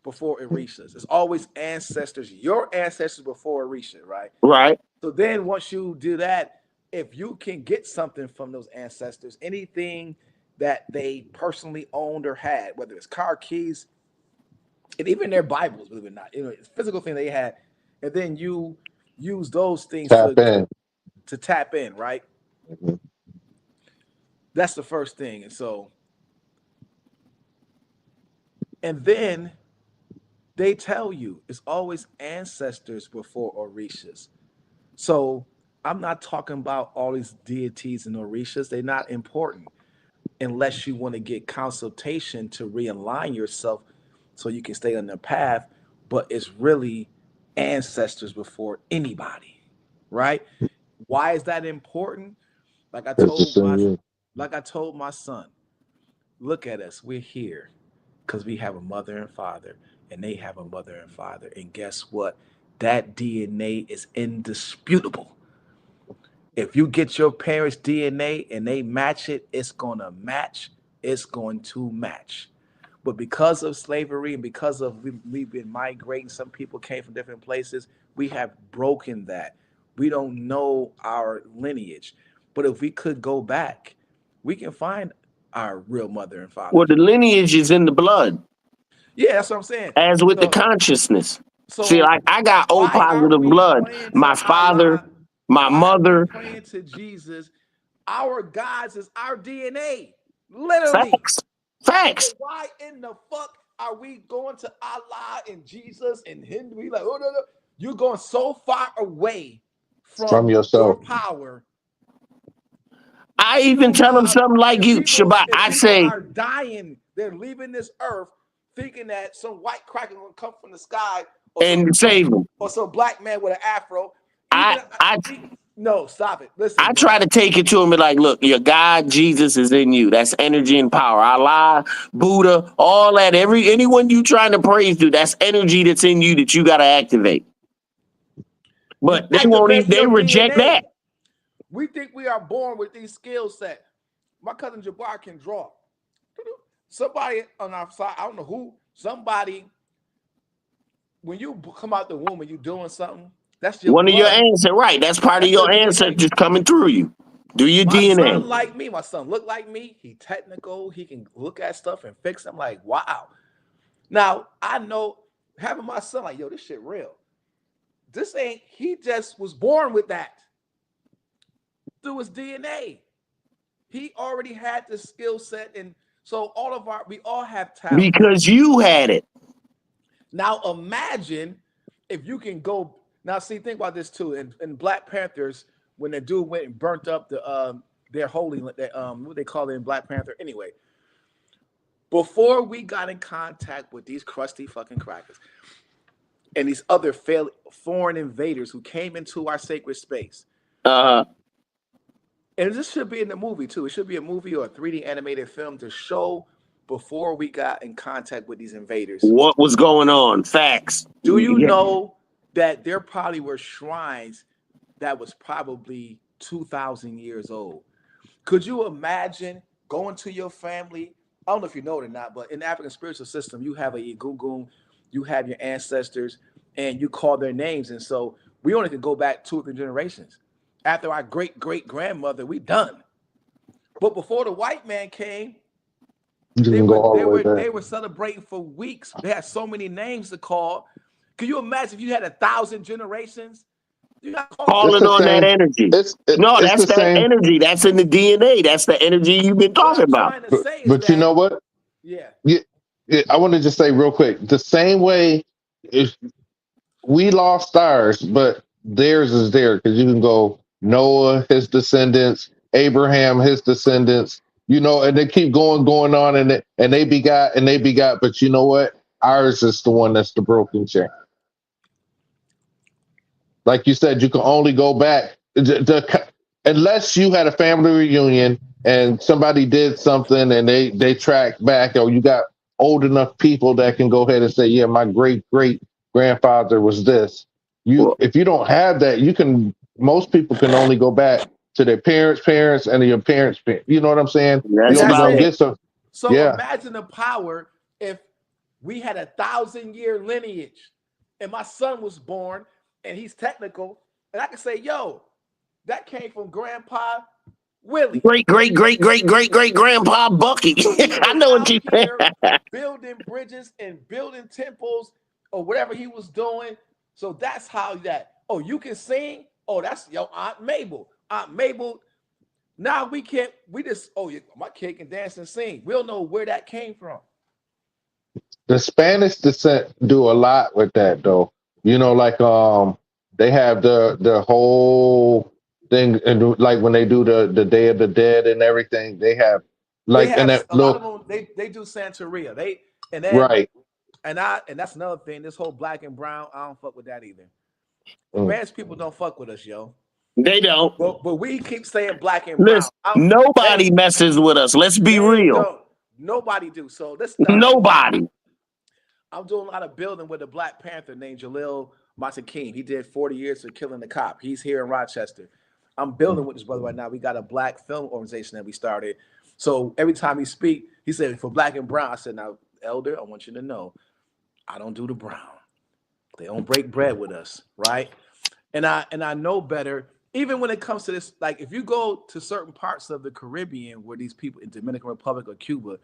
before Orishas. It's always ancestors, your ancestors before Orisha, right? Right. So then once you do that, if you can get something from those ancestors, anything that they personally owned or had, whether it's car keys, and even their Bibles, believe it or not, it's physical thing they had, and then you use those things to tap in, right? Mm-hmm. That's the first thing. And then they tell you it's always ancestors before Orishas. So I'm not talking about all these deities and Orishas. They're not important unless you want to get consultation to realign yourself so you can stay on the path. But it's really ancestors before anybody, right? Why is that important? Like I told my son, look at us. We're here because we have a mother and father, and they have a mother and father. And guess what? That DNA is indisputable. If you get your parents' DNA and they match it, it's going to match. It's going to match. But because of slavery and because of we've been migrating, some people came from different places, we have broken that. We don't know our lineage. But if we could go back, we can find our real mother and father. Well, the lineage is in the blood. Yeah, that's what I'm saying. As with the consciousness. See, like I got O positive blood. My father, my mother. Praying to Jesus, our gods is our DNA. Literally. Facts. So why in the fuck are we going to Allah and Jesus and Hindu? We like, oh no. You're going so far away from yourself. Your power. I even tell them something like you, Shabbat. I say are dying. They're leaving this earth thinking that some white cracker will come from the sky and save them. Or some black man with an afro. I No, stop it. Listen, I bro. try to take it to him and like, look, your God, Jesus is in you. That's energy and power. Allah, Buddha, all that. Anyone you trying to praise to, that's energy that's in you that you got to activate. But they won't even, they reject DNA. that. We think we are born with these skill sets. My cousin Jabbar can draw. Somebody on our side, I don't know who, somebody, when you come out the womb and you doing something, that's your One blood. of your ancestors, right? That's part of your ancestors coming through you. Do your my DNA. My son like me. My son look like me. He technical. He can look at stuff and fix them. Like, wow. Now, I know having my son like, yo, this shit real. This ain't, he just was born with that through his DNA. He already had the skill set. And so we all have talent. Because you had it. Now imagine if you can go, now see, think about this too. In Black Panthers, when the dude went and burnt up their holy, what they call it in Black Panther. Anyway, before we got in contact with these crusty fucking crackers and these other foreign invaders who came into our sacred space. And this should be in the movie too. It should be a movie or a 3D animated film to show before we got in contact with these invaders. What was going on? Facts. Do you know that there probably were shrines that was probably 2,000 years old? Could you imagine going to your family? I don't know if you know it or not, but in the African spiritual system, you have a Egungun, you have your ancestors, and you call their names. And so we only could go back 2 or 3 generations. After our great-great-grandmother, we done. But before the white man came, they were celebrating for weeks. They had so many names to call. Can you imagine if you had 1,000 generations? You're not calling on that energy. That's that energy. That's in the DNA. That's the energy you've been talking about. But you know what? Yeah. I want to just say real quick, the same way if we lost ours, but theirs is there because you can go Noah, his descendants, Abraham, his descendants, and they keep going on and they begot, but you know what? Ours is the one that's the broken chain. Like you said, you can only go back unless you had a family reunion and somebody did something and they tracked back, or you got old enough people that can go ahead and say, yeah, my great grandfather was this. If you don't have that, most people can only go back to their parents and your parents. You know what I'm saying? So imagine the power if we had 1,000-year lineage and my son was born and he's technical, and I can say, yo, that came from Grandpa Willie. Great-great-great-great-great-grandpa Bucky. I know what you said. Building bridges and building temples or whatever he was doing. So that's how that, oh, you can sing? Oh, that's your Aunt Mabel. Aunt Mabel. Now we just, my kid can dance and sing. We don't know where that came from. The Spanish descent do a lot with that, though. Like they have the whole thing, and like when they do the Day of the Dead and everything, they have like a lot of them. They do Santeria. Right. And that's another thing. This whole black and brown, I don't fuck with that either. Spanish people don't fuck with us, yo. They don't. But we keep saying black and brown. Listen, nobody messes with us. Let's be real. Don't. Nobody do. So this nobody. I'm doing a lot of building with a Black Panther named Jalil Matakeem. He did 40 years for killing the cop. He's here in Rochester. I'm building with this brother right now. We got a black film organization that we started. So every time he speak, he said, for black and brown. I said, now, Elder, I want you to know, I don't do the brown. They don't break bread with us, right? And I know better. Even when it comes to this, like if you go to certain parts of the Caribbean where these people in Dominican Republic or Cuba,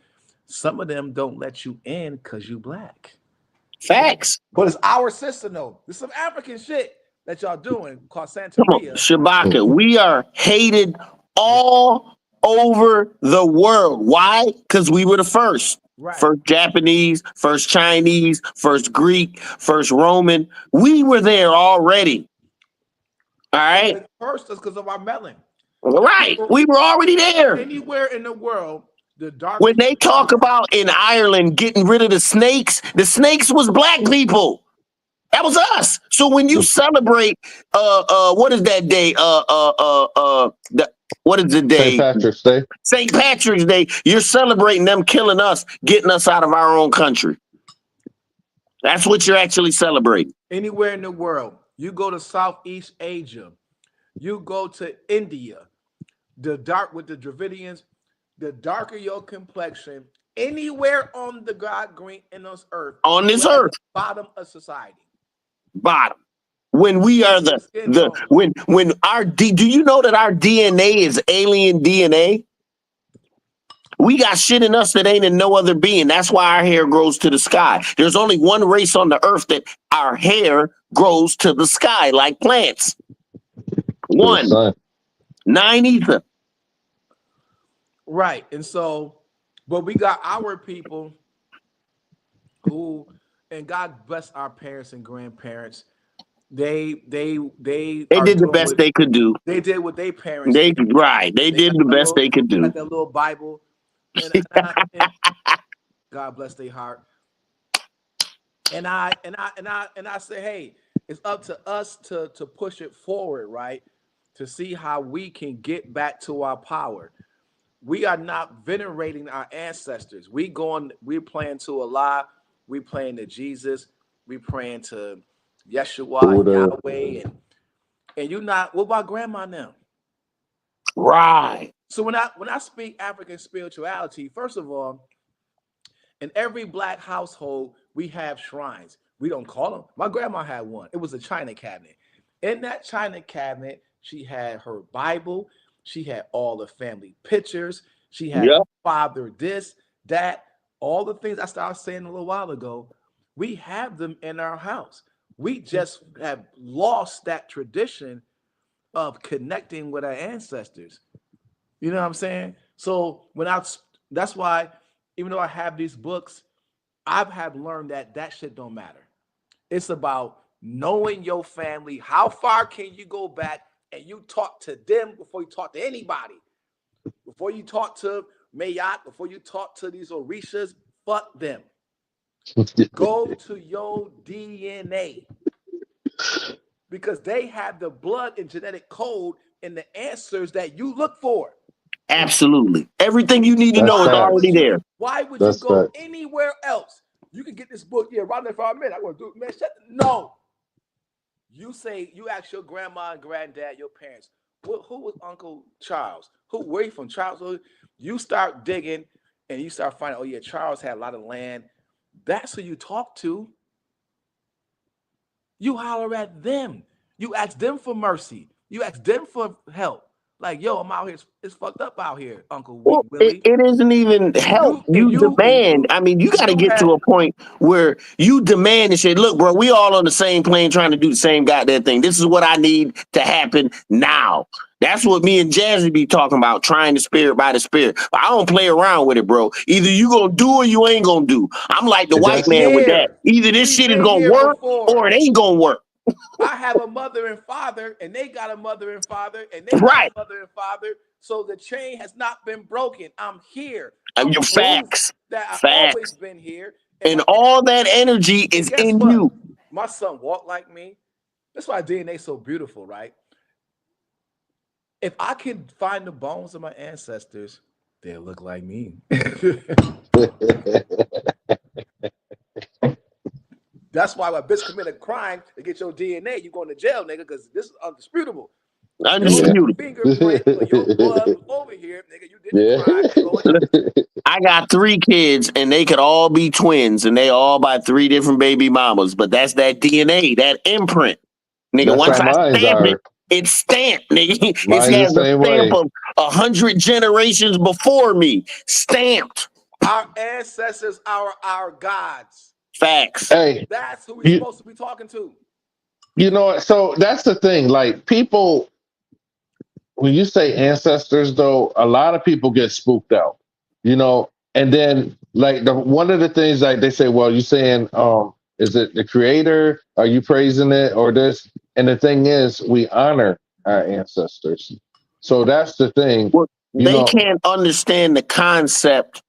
some of them don't let you in because you black. Facts. But it's our system, though. There's some African shit that y'all doing called Santeria. Shabaka, we are hated all over the world. Why? Because we were the first. Right. First Japanese, first Chinese, first Greek, first Roman. We were there already. All right. First is because of our melanin. Right. We were already there. Anywhere in the world, the dark. When they talk about in Ireland getting rid of the snakes was black people. That was us. So when you celebrate, what is that day? What is the St. day? Patrick's Day. St. Patrick's Day. You're celebrating them killing us, getting us out of our own country. That's what you're actually celebrating. Anywhere in the world, you go to Southeast Asia, you go to India, the dark with the Dravidians, the darker your complexion, anywhere on the God green in this earth, On this you are at earth, the bottom of society. bottom. When we are when our do you know that our DNA is alien DNA? We got shit in us that ain't in no other being. That's why our hair grows to the sky. There's only one race on the earth that our hair grows to the sky like plants. One. Son. 9 ether. Right. And so, but we got our people who, and God bless our parents and grandparents. They They are did the doing best what- they could do. They did what their parents They did. right. They did got the their best they could They do. got that little Bible. And God bless their heart. And I say, hey, it's up to us to push it forward, right? To see how we can get back to our power. We are not venerating our ancestors. We're praying to Allah, we praying to Jesus, we praying to Yeshua and Yahweh, and you not. What about grandma now? Right. So when I speak African spirituality, first of all, in every Black household, we have shrines. We don't call them. My grandma had one. It was a china cabinet. In that china cabinet, she had her Bible. She had all the family pictures. She had father this, that, all the things I started saying a little while ago. We have them in our house. We just have lost that tradition of connecting with our ancestors. You know what I'm saying? So that's why, even though I have these books, I have learned that shit don't matter. It's about knowing your family. How far can you go back and you talk to them before you talk to anybody? Before you talk to Mayat, before you talk to these Orishas, fuck them. Go to your DNA. Because they have the blood and genetic code and the answers that you look for. Absolutely. Everything you need to know is already there. Why would you go anywhere else? You can get this book, right there for a minute. I'm going to do it, man. No. You ask your grandma and granddad, your parents, who was Uncle Charles? Where you from? Charles? You start digging and you start finding, oh yeah, Charles had a lot of land. That's who you talk to. You holler at them. You ask them for mercy. You ask them for help. Like, yo, I'm out here. It's fucked up out here, Uncle Willie. It isn't even help. You demand. I mean, you got to get to a point where you demand and say, look, bro, we all on the same plane trying to do the same goddamn thing. This is what I need to happen now. That's what me and Jazzy be talking about, trying the spirit by the spirit. I don't play around with it, bro. Either you gonna do or you ain't gonna do. I'm like the white man with that. Either this shit is gonna work or it ain't gonna work. I have a mother and father, and they got a mother and father, and they got a mother and father. So the chain has not been broken. I'm here. Your facts. That I've always been here. And all that energy is in you. My son walked like me. That's why DNA is so beautiful, right? If I can find the bones of my ancestors, they'll look like me. That's why when a bitch commit a crime to get your DNA, you going to jail, nigga, because this is undisputable. Undisputable. Fingerprint or your blood was over here, nigga. You did crime. I got 3 kids, and they could all be twins, and they all by 3 different baby mamas. But that's that DNA, that imprint, nigga. That's once I stamp it, it's stamped, nigga. It has a stamp of 100 generations before me, stamped. Our ancestors are our gods. Facts. Hey, that's who we're supposed to be talking to. You know, so that's the thing. Like, people, when you say ancestors, though, a lot of people get spooked out, you know. And then, like, one of the things, like, they say, well, you saying, is it the creator? Are you praising it or this? And the thing is, we honor our ancestors. So that's the thing. Well, they can't understand the concept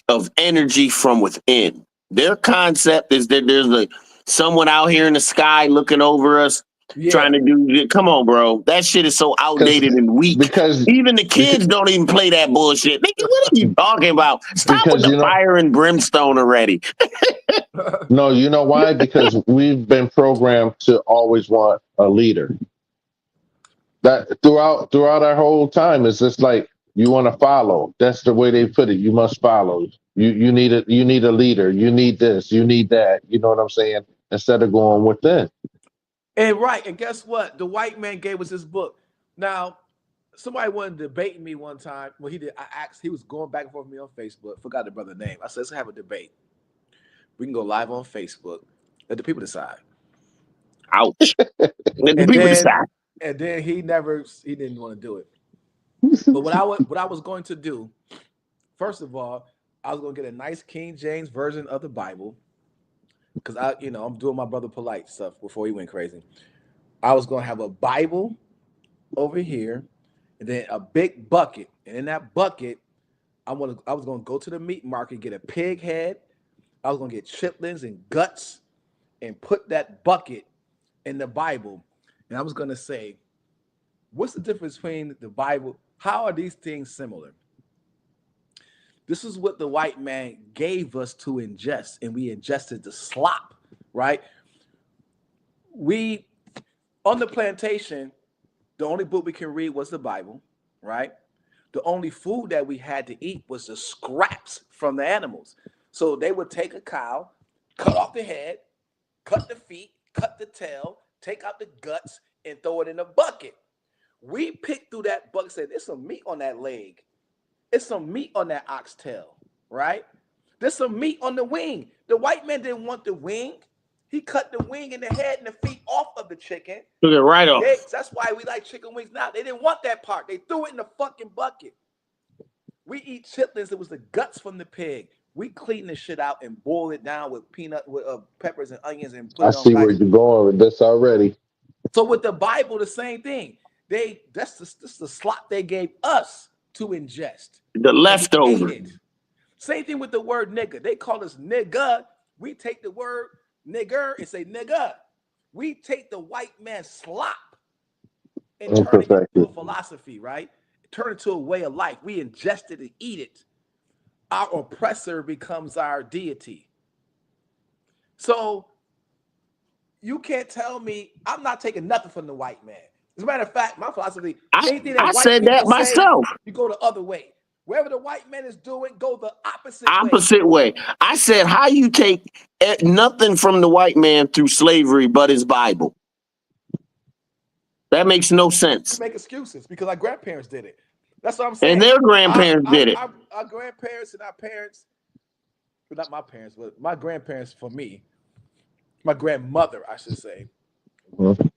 of energy from within. Their concept is that someone out here in the sky looking over us, Yeah. trying to do. Come on, bro. That shit is so outdated and weak. because Even the kids don't even play that bullshit. Nigga, what are you talking about? Stop Because, with the you know- fire and brimstone already. no, you know why? Because we've been programmed to always want a leader. That throughout our whole time, it's just like you want to follow. That's the way they put it. You must follow. You need a leader. You need this. You need that. You know what I'm saying? Instead of going within. And right, and guess what? The white man gave us his book. Now, somebody wanted to debate me one time. Well, he did. I asked. He was going back and forth with me on Facebook. Forgot the brother's name. I said, let's have a debate. We can go live on Facebook. Let the people decide. Ouch. Let the And people then- decide. And then he didn't want to do it. But what I was going to do, first of all, I was going to get a nice King James version of the Bible, because I'm doing my brother polite stuff before he went crazy. I was going to have a Bible over here, and then a big bucket, and in that bucket, I was going to go to the meat market, get a pig head. I was going to get chitlins and guts, and put that bucket in the Bible. And I was going to say, what's the difference between the Bible? How are these things similar? This is what the white man gave us to ingest, and we ingested the slop, right? We, on the plantation, the only book we can read was the Bible, right? The only food that we had to eat was the scraps from the animals. So they would take a cow, cut off the head, cut the feet, cut the tail, take out the guts, and throw it in a bucket. We picked through that bucket, said, there's some meat on that leg. It's some meat on that oxtail, right? There's some meat on the wing. The white man didn't want the wing. He cut the wing and the head and the feet off of the chicken. Took it right off. That's why we like chicken wings now. They didn't want that part. They threw it in the fucking bucket. We eat chitlins. It was the guts from the pig. We clean the shit out and boil it down with peppers and onions and put I it on see where rice. you're going with this already. So with the Bible, the same thing. That's the slop they gave us to ingest. The leftover. Ate it. Same thing with the word nigga. They call us nigga. We take the word nigger and say nigga. We take the white man's slop and turn it into a philosophy, right? Turn it to a way of life. We ingest it and eat it. Our oppressor becomes our deity. So you can't tell me I'm not taking nothing from the white man. As a matter of fact, my philosophy, anything that I white said that people say, myself. you go the other way. Wherever the white man is doing, go the opposite way. I said, how you take nothing from the white man through slavery but his Bible? That makes no sense. Make excuses because our grandparents did it. That's what I'm saying. And their grandparents did it. Our grandparents and our parents, well, not my parents, but my grandparents for me, my grandmother, I should say.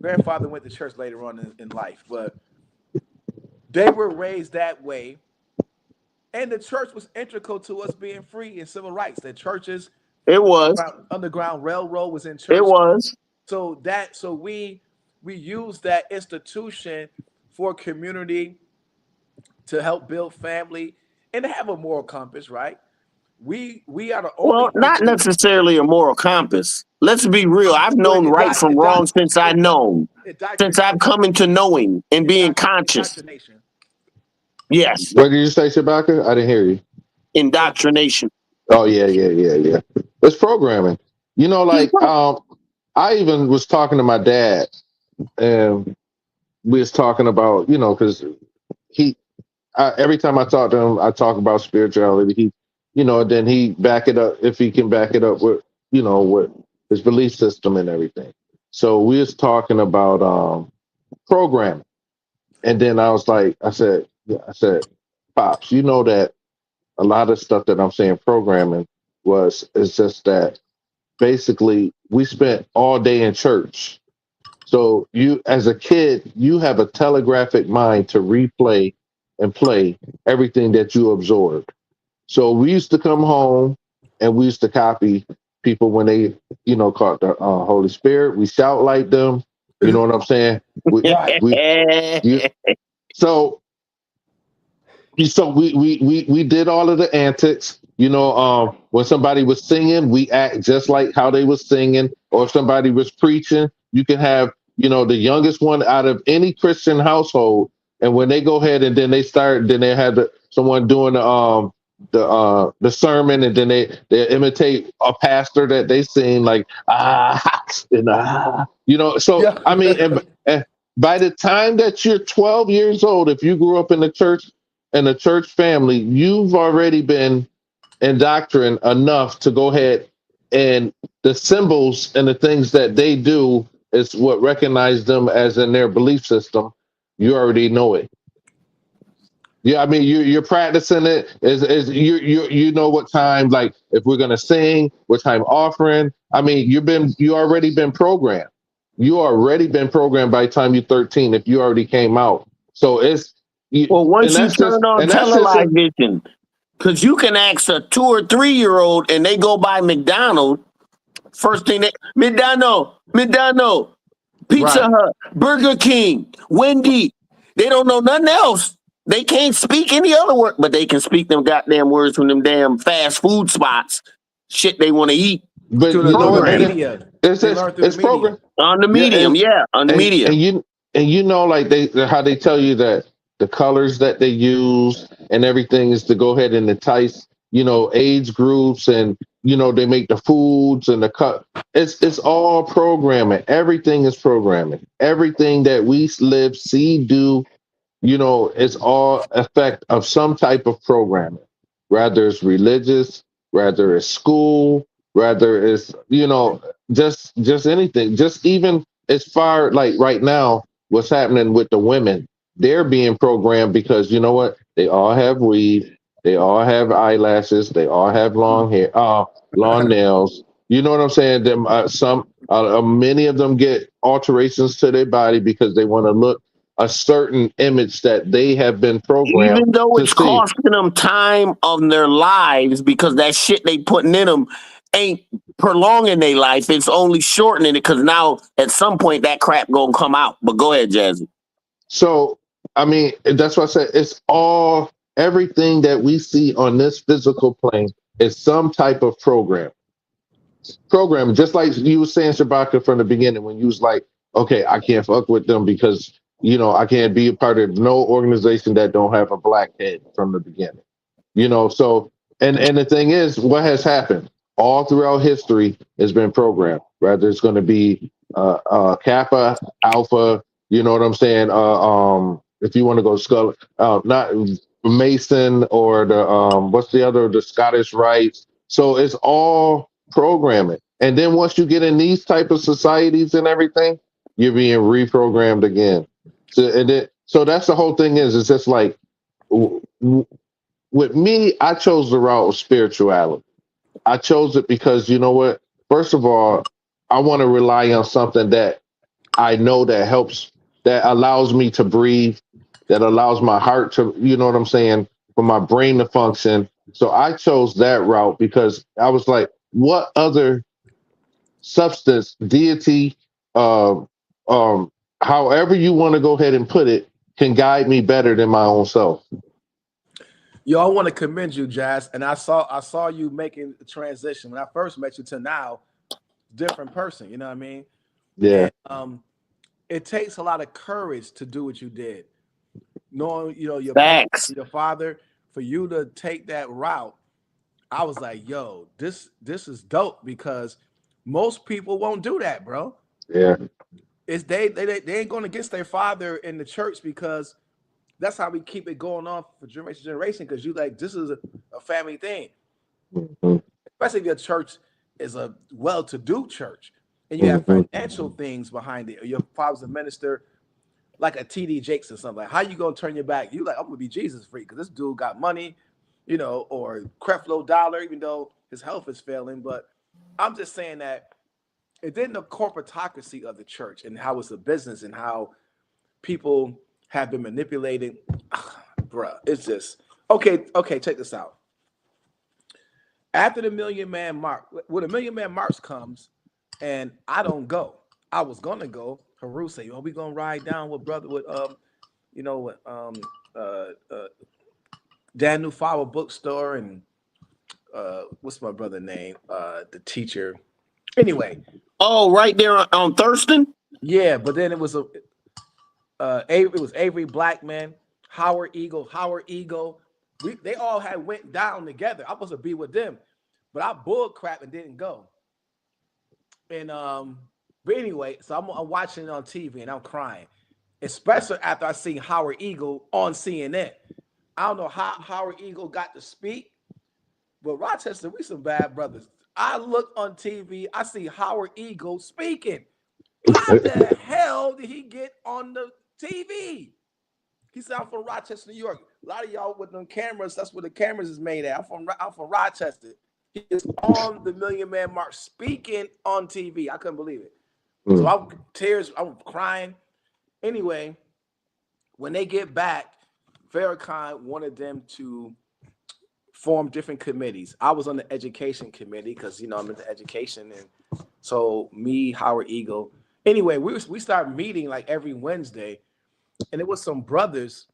Grandfather went to church later on in life, but they were raised that way. And the church was integral to us being free and civil rights. The churches, it was Underground Railroad was in church. It was. So we use that institution for community to help build family and to have a moral compass, right? We are the only. Well, not necessarily a moral compass. Let's be real. I've known right from wrong since I've known. Since I've come into knowing and being conscious. Yes. What did you say, Shabaka? I didn't hear you. Indoctrination. Oh, yeah. It's programming. You know, like, I even was talking to my dad, and we was talking about, because every time I talk to him, I talk about spirituality. Then he back it up, if he can back it up with, with his belief system and everything. So we was talking about programming. And then I said, Pops, you know that a lot of stuff that I'm saying programming is just that basically we spent all day in church. So you, as a kid, you have a telegraphic mind to replay and play everything that you absorbed. So we used to come home and we used to copy people when they, caught the Holy Spirit. We shout like them. You know what I'm saying? So we did all of the antics. When somebody was singing, we act just like how they was singing. Or if somebody was preaching, you can have, the youngest one out of any Christian household. And when they go ahead and then they have someone doing the sermon, and then they imitate a pastor that they sing like and So Yeah. I mean, and by the time that you're 12 years old, if you grew up in the church, in a church family, you've already been indoctrined enough to go ahead, and the symbols and the things that they do is what recognize them as in their belief system. You already know it. Yeah, I mean, you're practicing it. Is you know what time, like if we're gonna sing, what time offering. I mean, you already been programmed. You already been programmed by the time you're 13. If you already came out, so Well, and once you that's just turn on and that's just a, television, because you can ask a 2 or 3 year old and they go by McDonald's. First thing McDonald, Pizza Right. Hut, Burger King, Wendy. They don't know nothing else. They can't speak any other word, but they can speak them goddamn words from them damn fast food spots. Shit they want to eat. but Through you know the what? And Program media. it's They learn through the it's media. program. on the Yeah, medium. Yeah, on the and medium. like how they tell you that the colors that they use and everything is to go ahead and entice age groups, and they make the foods and the cut. It's all programming. Everything is programming. Everything that we live, see, do, it's all effect of some type of programming, rather it's religious, rather it's school, rather it's just anything, just even as far like right now what's happening with the women. They're being programmed because you know what, they all have weed, they all have eyelashes, they all have long hair, long nails. You know what I'm saying? Them many of them get alterations to their body because they want to look a certain image that they have been programmed Even though to it's see. costing them time of their lives because that shit they putting in them ain't prolonging their life. It's only shortening it because now at some point that crap gonna come out. But go ahead, Jazzy. So, I mean, that's why I said it's all everything that we see on this physical plane is some type of program. Just like you were saying, Shabaka, from the beginning, when you was like, okay, I can't fuck with them because I can't be a part of no organization that don't have a black head from the beginning. So and the thing is, what has happened all throughout history has been programmed. Whether it's going to be Kappa, Alpha, you know what I'm saying? If you want to go Skull, not Mason, or the what's the other, the Scottish Rites. So it's all programming. And then once you get in these type of societies and everything, you're being reprogrammed again. So that's the whole thing. It's just like with me, I chose the route of spirituality. I chose it because you know what? First of all, I want to rely on something that I know that helps, that allows me to breathe, that allows my heart to, you know what I'm saying, for my brain to function. So I chose that route because I was like, what other substance, deity, uh, however you want to go ahead and put it, can guide me better than my own self? Yo, I want to commend you, Jazz. And I saw you making the transition when I first met you to now, different person. You know what I mean? Yeah. And it takes a lot of courage to do what you did. Knowing, your parents, Facts. your father, for you to take that route, I was like, yo, this is dope because most people won't do that, bro. Yeah. It's they ain't going against their father in the church because that's how we keep it going on for generation to generation. Because you like this is a family thing, Mhm. especially if your church is a well-to-do church and you have Mhm. financial things behind it. Or your father's a minister, like a TD Jakes or something. Like, how you gonna turn your back? You like, I'm gonna be Jesus freak because this dude got money, or Creflo Dollar, even though his health is failing. But I'm just saying that it didn't the corporatocracy of the church and how it's a business and how people have been manipulating. Bruh, it's just okay. Okay, check this out. After the Million Man March, when the Million Man March comes, and I don't go, I was gonna go. Haru say, "Oh, we gonna ride down with brother with you know, with uh, uh, Daniel Flower bookstore and what's my brother name? The teacher. Anyway, Oh, right there on Thurston. yeah, but then it was it was Avery Blackman, Howard Eagle. They all had went down together. I was supposed to be with them, but I bull crap and didn't go. And but anyway, so I'm watching it on TV and I'm crying, especially after I see Howard Eagle on CNN. I don't know how Howard Eagle got to speak, but Rochester, we some bad brothers. I look on TV, I see Howard Eagle speaking. How the hell did he get on the TV? He said, I'm from Rochester, New York. A lot of y'all with them cameras, that's where the cameras is made at. I'm from Rochester. He is on the Million Man March speaking on TV. I couldn't believe it. So I'm crying. Anyway, when they get back, Farrakhan wanted them to form different committees. I was on the education committee because, you know, I'm into education. And so me, Howard Eagle. Anyway, we started meeting like every Wednesday. And it was some brothers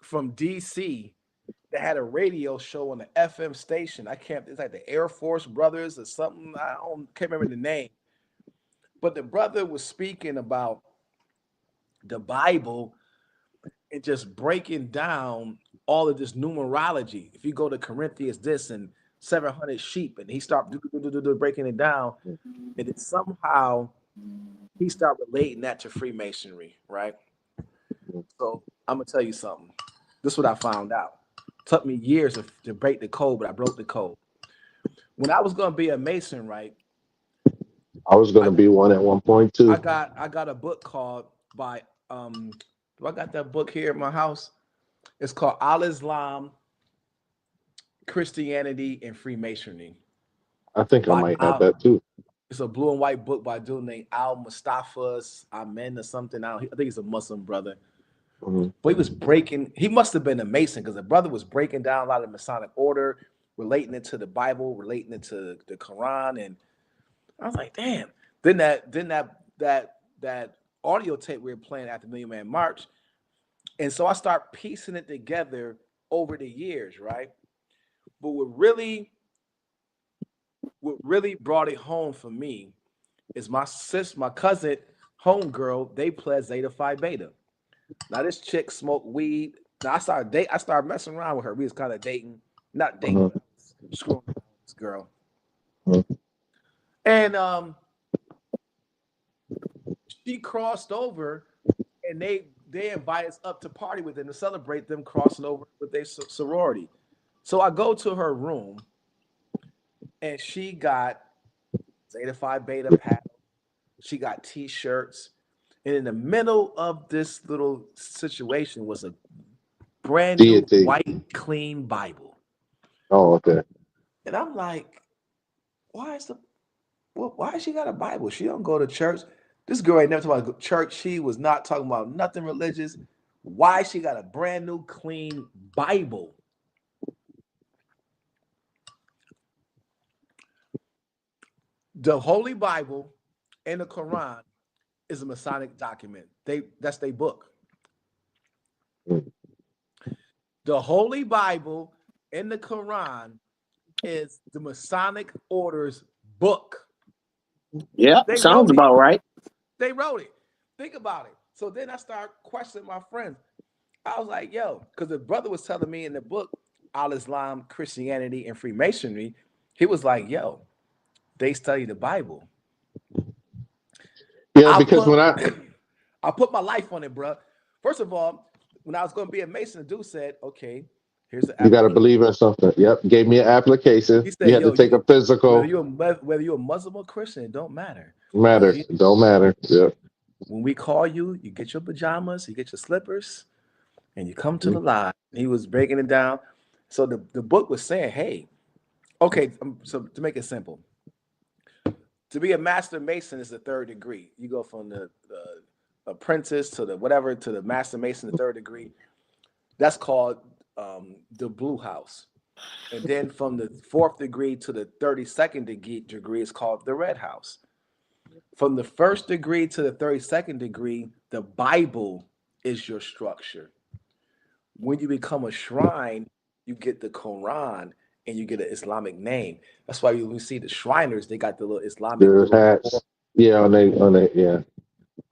from DC that had a radio show on the FM station. It's like the Air Force Brothers or something. Can't remember the name. But the brother was speaking about the Bible and just breaking down all of this numerology. If you go to Corinthians, this and 700 sheep, and he started breaking it down, and then somehow he started relating that to Freemasonry, right? So I'm gonna tell you something. This is what I found out. It took me years to break the code, but I broke the code. When I was gonna be a Mason, right? I was gonna be one at one point too. I got a book called by do I got that book here in my house? It's called Al-Islam, Christianity, and Freemasonry. I think I might have that too. It's a blue and white book by a dude named Al-Mustafa Amen or something. I think he's a Muslim brother. Mm-hmm. But he must have been a Mason because the brother was breaking down a lot of Masonic order, relating it to the Bible, relating it to the Quran. And I was like, damn. Then that audio tape we were playing at the Million Man March. And so I start piecing it together over the years, right? But what really brought it home for me is my cousin, homegirl, they pled Zeta Phi Beta. Now this chick smoked weed. Now I started messing around with her. We was kind of dating, not dating, screwing with this girl. And she crossed over, and they invite us up to party with them to celebrate them crossing over with their sorority. So I go to her room, and she got Zeta Phi Beta paddle. She got T-shirts. And in the middle of this little situation was a brand new white, clean Bible. Oh, okay. And I'm like, why she got a Bible? She don't go to church. This girl ain't never talking about church. She was not talking about nothing religious. Why she got a brand new, clean Bible? The Holy Bible and the Quran is a Masonic document. That's their book. The Holy Bible and the Quran is the Masonic Order's book. Yeah, sounds about right. They wrote it. Think about it. So then I start questioning my friends. I was like, yo, because the brother was telling me in the book, Al-Islam, Christianity, and Freemasonry, he was like, yo, they study the Bible. Yeah, because I put my life on it, bro. First of all, when I was going to be a Mason, the dude said, okay, here's the you got to believe in something. Yep. Gave me an application. He said, you had to take a physical. Whether you're a Muslim or Christian, it don't matter. Don't matter. Yep. When we call you, you get your pajamas, you get your slippers, and you come to the line. He was breaking it down. So the book was saying, hey, okay, so to make it simple, to be a master Mason is the third degree. You go from the apprentice to the master Mason, the third degree. That's called the Blue House. And then from the fourth degree to the 32nd degree is called the Red House. From the first degree to the 32nd degree, the Bible is your structure. When you become a shrine, you get the Quran and you get an Islamic name. That's why when you see the Shriners, they got the little Islamic. The hats. Yeah, on they, yeah.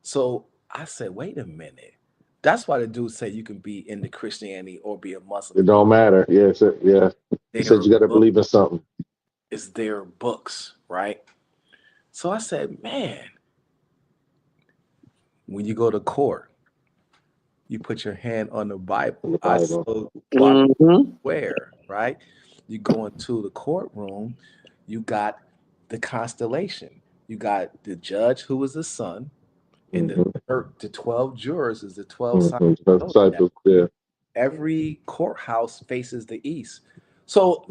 So I said, wait a minute. That's why the dude said you can be into Christianity or be a Muslim. It don't matter. Yeah, yeah. He said you got to believe in something. It's their books, right? So I said, man, when you go to court, you put your hand on the Bible. I so where, right? You go into the courtroom, you got the constellation. You got the judge who is the sun, and the 12 jurors is the 12 disciples. Yeah. Every courthouse faces the east. So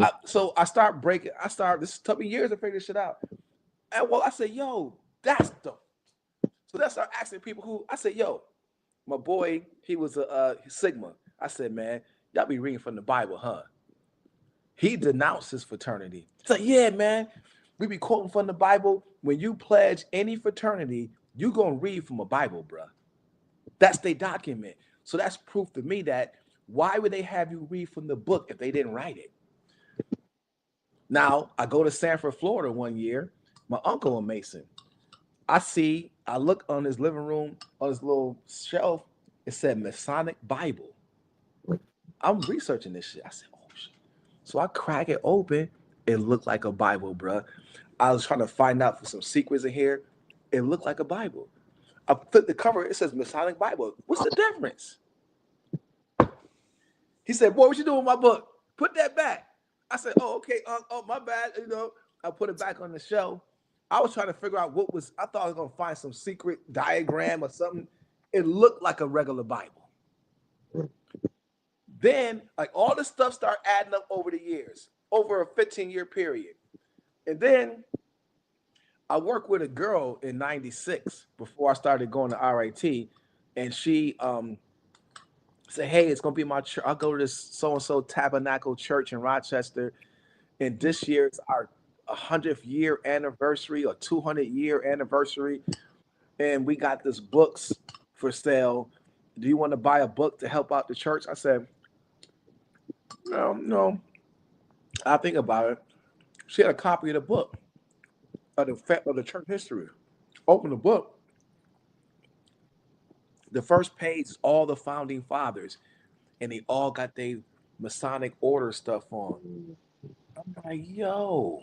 I start breaking. This took me years to figure this shit out. And well, I said, yo, that's the. So that's start asking people who I said, yo, my boy, he was a Sigma. I said, man, y'all be reading from the Bible, huh? He denounced his fraternity. He's like, yeah, man, we be quoting from the Bible. When you pledge any fraternity, you gonna read from a Bible, bruh. That's their document. So that's proof to me that why would they have you read from the book if they didn't write it? Now, I go to Sanford, Florida one year. My uncle a Mason. I look on his living room, on his little shelf, it said Masonic Bible. I'm researching this shit. I said, oh shit. So I crack it open. It looked like a Bible, bruh. I was trying to find out for some secrets in here. It looked like a Bible. I flipped the cover. It says Masonic Bible. What's the difference? He said, boy, what you doing with my book? Put that back. I said, oh, okay. Oh, my bad. You know, I put it back on the shelf. I was trying to figure out I thought I was going to find some secret diagram or something. It looked like a regular Bible. Then, like, all this stuff started adding up over the years, over a 15-year period. And then I worked with a girl in 96 before I started going to RIT. And she said, hey, it's going to be my church. I'll go to this so-and-so Tabernacle Church in Rochester. And this year is our 100th year anniversary or 200-year anniversary. And we got this books for sale. Do you want to buy a book to help out the church? I said, no. I'll think about it. She had a copy of the book of the church history. Open the book. The first page is all the founding fathers, and they all got their Masonic order stuff on. I'm like, yo,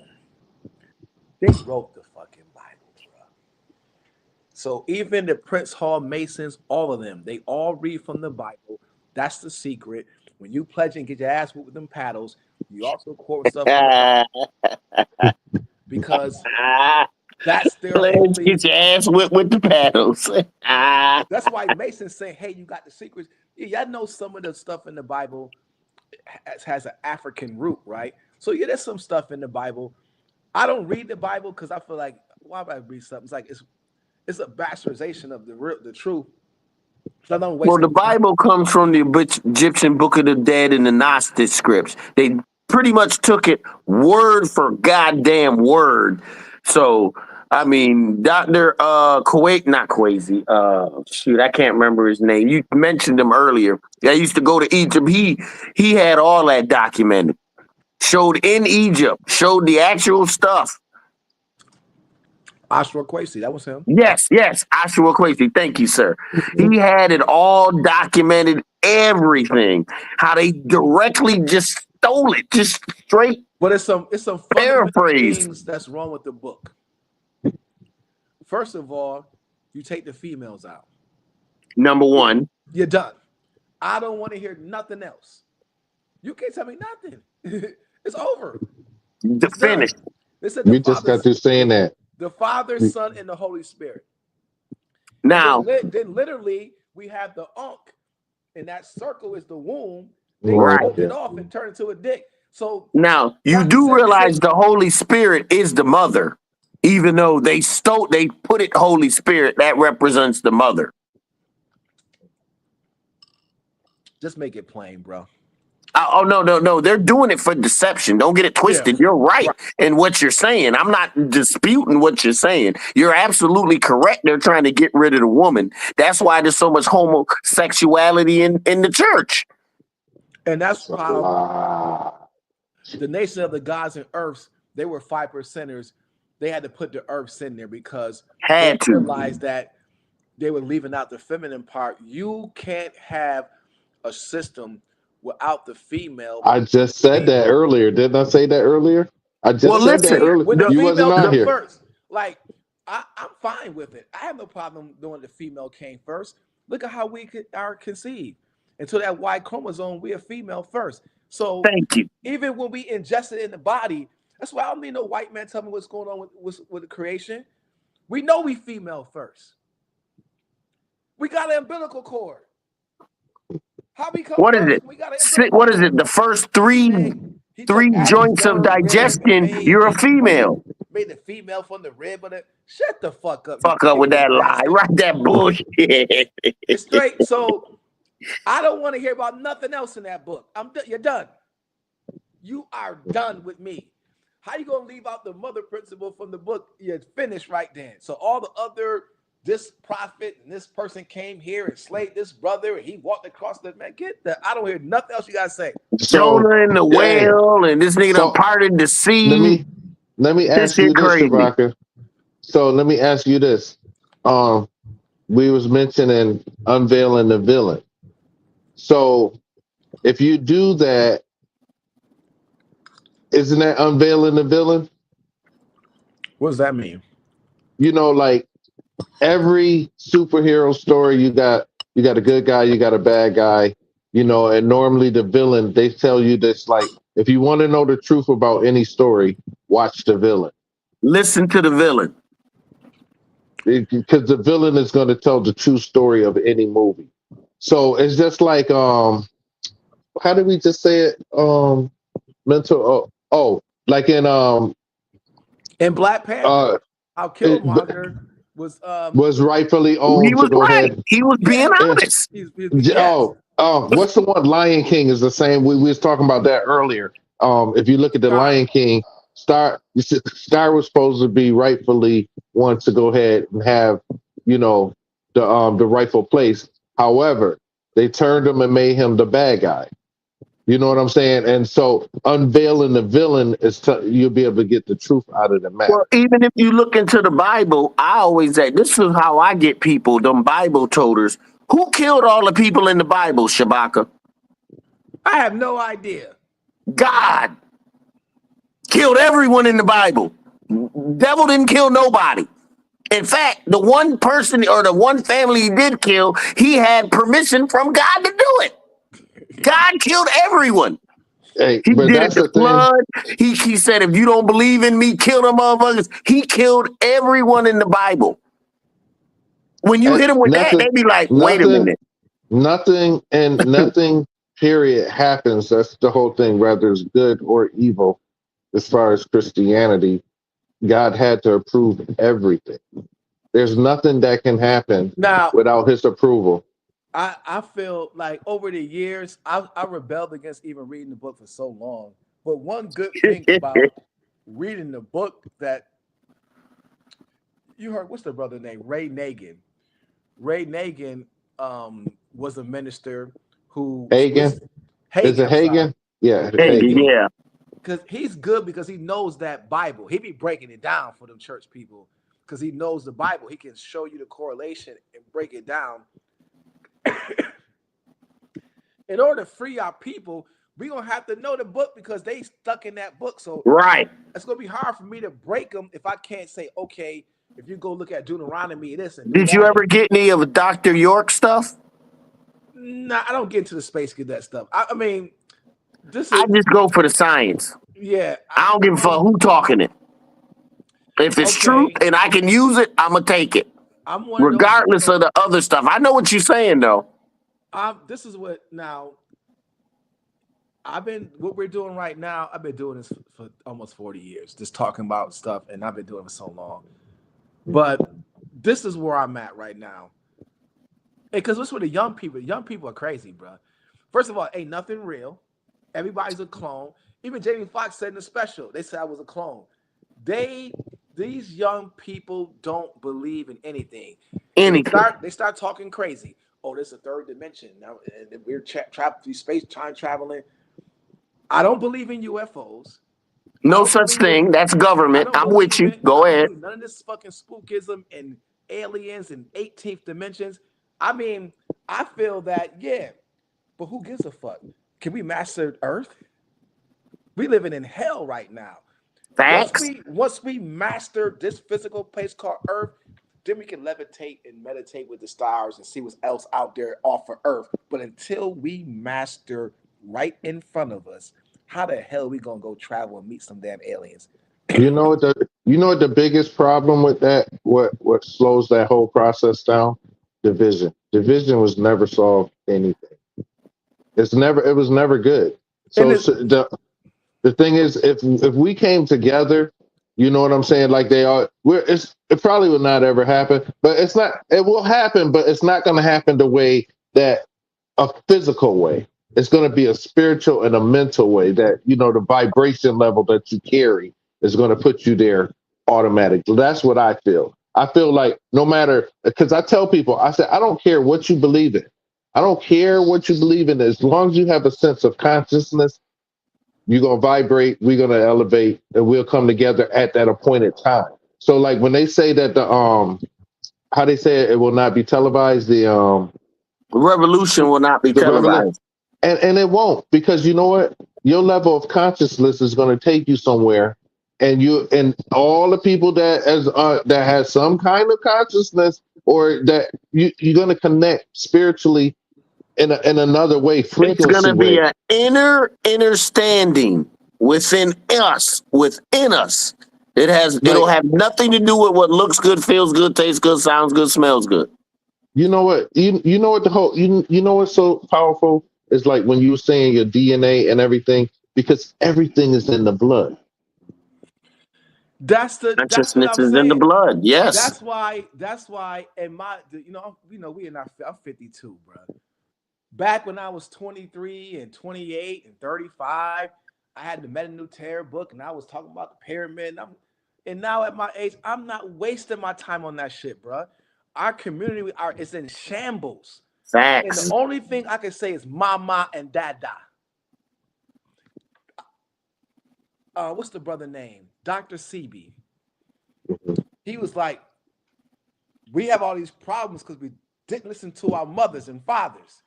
they wrote the fucking Bible, bro. So even the Prince Hall Masons, all of them, they all read from the Bible. That's the secret. When you pledge and get your ass whooped with them paddles, you also quote stuff from the Bible because that's their holy. Get your ass whipped with the paddles. That's why Masons say, hey, you got the secrets. Yeah, y'all know some of the stuff in the Bible has an African root, right? So yeah, there's some stuff in the Bible. I don't read the Bible because I feel like, why would I read something? It's like it's a bastardization of the truth. So well, the Bible comes from the Egyptian Book of the Dead and the Gnostic scripts. They pretty much took it word for goddamn word. So, I mean, Dr. Kwesi, I can't remember his name. You mentioned him earlier. I used to go to Egypt. He had all that documented. Showed in Egypt. Showed the actual stuff. Ashra Kwesi, that was him. Yes, Ashra Kwesi. Thank you, sir. He had it all documented, everything. How they directly just stole it, just straight. But it's some paraphrase things that's wrong with the book. First of all, you take the females out. Number one. You're done. I don't want to hear nothing else. You can't tell me nothing. It's over. It's finished. We just got through saying that. The Father, Son, and the Holy Spirit. Now, then literally we have the Ankh, and that circle is the womb. They cut it off and turn it into a dick. So now you do realize the Holy Spirit is the mother, even though they put it Holy Spirit, that represents the mother. Just make it plain, bro. Oh, no. They're doing it for deception. Don't get it twisted. Yeah. You're right in what you're saying. I'm not disputing what you're saying. You're absolutely correct. They're trying to get rid of the woman. That's why there's so much homosexuality in the church. And that's how the nation of the gods and earths, they were 5%ers. They had to put the earths in there because they Had to. realized that they were leaving out the feminine part. You can't have a system without the female. I just said that earlier. Didn't I say that earlier? I just Well, said that listen, earlier. When the You wasn't female on come here. first, like I'm fine with it. I have no problem doing the female came first. Look at how we are conceived. Until that Y chromosome, we are female first. So thank you. even when we ingest it in the body, that's why I don't need no white man tell me what's going on with the creation. We know we female first. We got an umbilical cord. How we come What is first? it? We got an umbilical What is cord. it? The first three He took Adam's joints of third rib and digestion, made you're a Eve female. made the female from the rib of the. Shut the fuck up. Fuck up with that lie. Right, that bullshit. It's straight. So I don't want to hear about nothing else in that book. You're done. You are done with me. How you gonna leave out the mother principle from the book? You're finished right then. So all the other, this prophet and this person came here and slayed this brother and he walked across the man. Get that. I don't hear nothing else you gotta say. Jonah and the whale, and this nigga done parted the sea. Let me ask shit you this, crazy. Shabaka. So let me ask you this. We was mentioning unveiling the villain. So if you do that, isn't that unveiling the villain? What does that mean? You know, like every superhero story, you got a good guy, you got a bad guy, you know, and normally the villain, they tell you this, like, if you want to know the truth about any story, watch the villain. Listen to the villain. Because the villain is going to tell the true story of any movie. So it's just like, how did we just say it? Like in Black Panther, how Killmonger was rightfully owned. He was to go right. ahead. He was being honest. Yes. What's the one? Lion King is the same. We was talking about that earlier. If you look at the Lion King, Star was supposed to be rightfully one to go ahead and have, you know, the rightful place. However, they turned him and made him the bad guy. You know what I'm saying? And so unveiling the villain is you'll be able to get the truth out of the matter. Well, even if you look into the Bible, I always say, this is how I get people, them Bible toters. Who killed all the people in the Bible, Shabaka? I have no idea. God killed everyone in the Bible. Devil didn't kill nobody. In fact, the one person or the one family he did kill, he had permission from God to do it. God killed everyone. Hey, he but did that's it the flood. He said, if you don't believe in me, kill them motherfuckers. He killed everyone in the Bible. When you hit them with that, they be like, wait a minute. Nothing period happens. That's the whole thing, whether it's good or evil. As far as Christianity, God had to approve everything. There's nothing that can happen without his approval. I feel like over the years, I rebelled against even reading the book for so long. But one good thing about reading the book that you heard, what's the brother name? Ray Nagin. Ray Nagin was a minister who Hagen. Is it Hagen? Yeah, Hagen. Yeah. Because he's good because he knows that Bible. He be breaking it down for them church people because he knows the Bible. He can show you the correlation and break it down. In order to free our people, we're going to have to know the book because they stuck in that book. So it's going to be hard for me to break them if I can't say, okay, if you go look at Deuteronomy, this and did you ever get any of Dr. York stuff? Nah, I don't get into the space cadet stuff. I mean, I just go for the science. Yeah. I don't give a fuck who talking it. If it's truth and I can use it, I'm going to take it. Regardless of the other stuff. I know what you're saying, though. This is what now what we're doing right now, I've been doing this for almost 40 years, just talking about stuff, and I've been doing it for so long. But this is where I'm at right now. Because what's with the young people are crazy, bro. First of all, ain't nothing real. Everybody's a clone. Even Jamie Foxx said in the special, they said I was a clone. These young people don't believe in anything. They start talking crazy. Oh, this is a third dimension now, and we're trapped through space, time traveling. I don't believe in UFOs. No such thing. That's I government. don't I'm believe with you. in, Go I don't ahead. believe none of this fucking spookism and aliens and 18th dimensions. I mean, I feel that, yeah, but who gives a fuck? Can we master Earth? We living in hell right now. Facts. Once we master this physical place called Earth, then we can levitate and meditate with the stars and see what's else out there off of Earth. But until we master right in front of us, how the hell are we gonna go travel and meet some damn aliens? You know what the biggest problem with that? What slows that whole process down? Division. Division was never solved anything. It was never good. And So the thing is, if we came together, you know what I'm saying? Like they are, it probably will not ever happen, but it's not. It will happen, but it's not going to happen the way that a physical way. It's going to be a spiritual and a mental way that the vibration level that you carry is going to put you there automatically. That's what I feel. I feel like no matter, because I tell people, I say I don't care what you believe in. I don't care what you believe in. As long as you have a sense of consciousness, you're going to vibrate, we're going to elevate, and we'll come together at that appointed time. So like when they say that how they say it will not be televised, the Revolution will not be revelation, televised. and it won't, because you know what? Your level of consciousness is going to take you somewhere, and all the people that has some kind of consciousness, or that you're going to connect spiritually in another way, It's going frequency to be way. an inner understanding within us. It'll have nothing to do with what looks good, feels good, tastes good, sounds good, smells good. You know what? You know what the whole you know what's so powerful is, like when you were saying your DNA and everything, because everything is in the blood. that's what Consciousness I'm is in the saying. blood. Yes. That's why, and we in I'm 52, bro. Back when I was 23 and 28 and 35, I had the Meta Terror book and I was talking about the pyramid. And now at my age, I'm not wasting my time on that shit, bro. Our community is in shambles. And the Facts. only thing I can say is mama and dada. What's the brother name? Dr. CB. He was like, we have all these problems because we didn't listen to our mothers and fathers.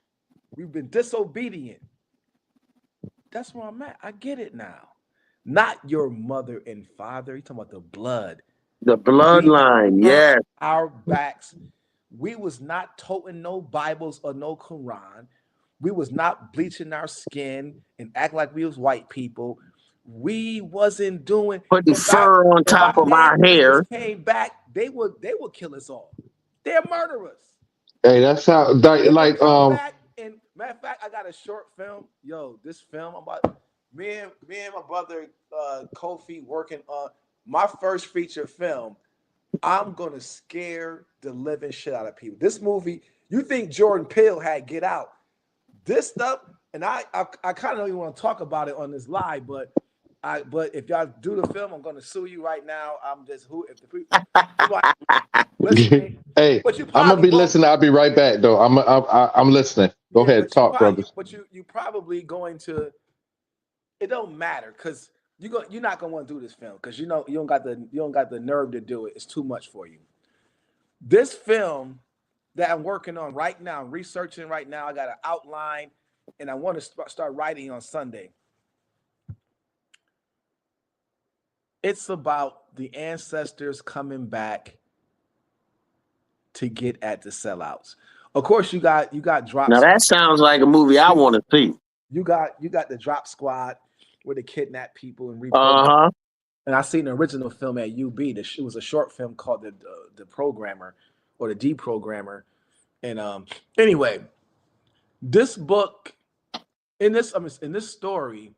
We've been disobedient. That's where I'm at. I get it now. Not your mother and father. You're talking about the blood. The bloodline. Yes. Our backs. We was not toting no Bibles or no Quran. We was not bleaching our skin and act like we was white people. We wasn't doing Putting fur on top of our hair. Came back, they would kill us all. They're murderers. Hey, that's how like back, and matter of fact, I got a short film. Yo, this film about me and my brother Kofi working on my first feature film. I'm gonna scare the living shit out of people. This movie, you think Jordan Peele had Get Out? This stuff, and I kind of don't even want to talk about it on this live, but if y'all do the film, I'm gonna sue you right now. I'm just listening. Hey, I'm gonna be listening. I'll be right back though. I'm listening. Go ahead, talk, brothers. But you probably going to. It don't matter because you're not gonna want to do this film because you don't got the nerve to do it. It's too much for you. This film that I'm working on right now, I'm researching right now. I got an outline, and I want to start writing on Sunday. It's about the ancestors coming back to get at the sellouts. Of course, you got Drop. Now that sounds like a movie I want to see. You got the Drop Squad where they kidnap people and reprogram. And I seen an original film at UB. It was a short film called the Programmer or the Deprogrammer. And anyway, this book in this story,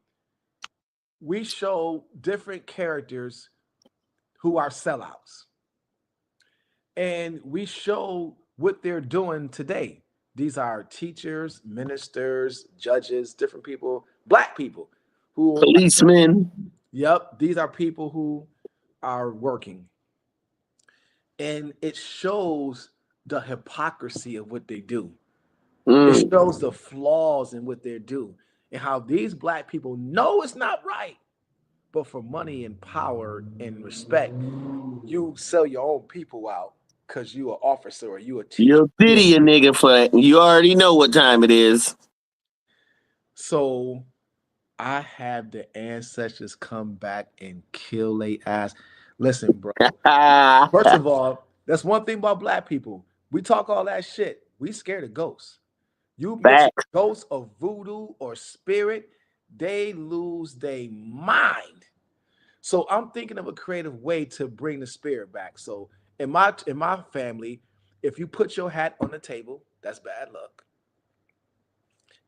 we show different characters who are sellouts. And we show what they're doing today. These are teachers, ministers, judges, different people, black people who policemen. Yep, these are people who are working. And it shows the hypocrisy of what they do. It shows the flaws in what they do. and how these black people know it's not right, but for money and power and respect, you sell your own people out because you an officer or you a teacher. You'll pity a nigga for that. You already know what time it is. So I have the ancestors come back and kill they ass. Listen, bro. First of all, that's one thing about black people. We talk all that shit. We scared of ghosts. You mix Facts. ghosts of voodoo or spirit, they lose their mind. So I'm thinking of a creative way to bring the spirit back. So in my family, if you put your hat on the table, that's bad luck.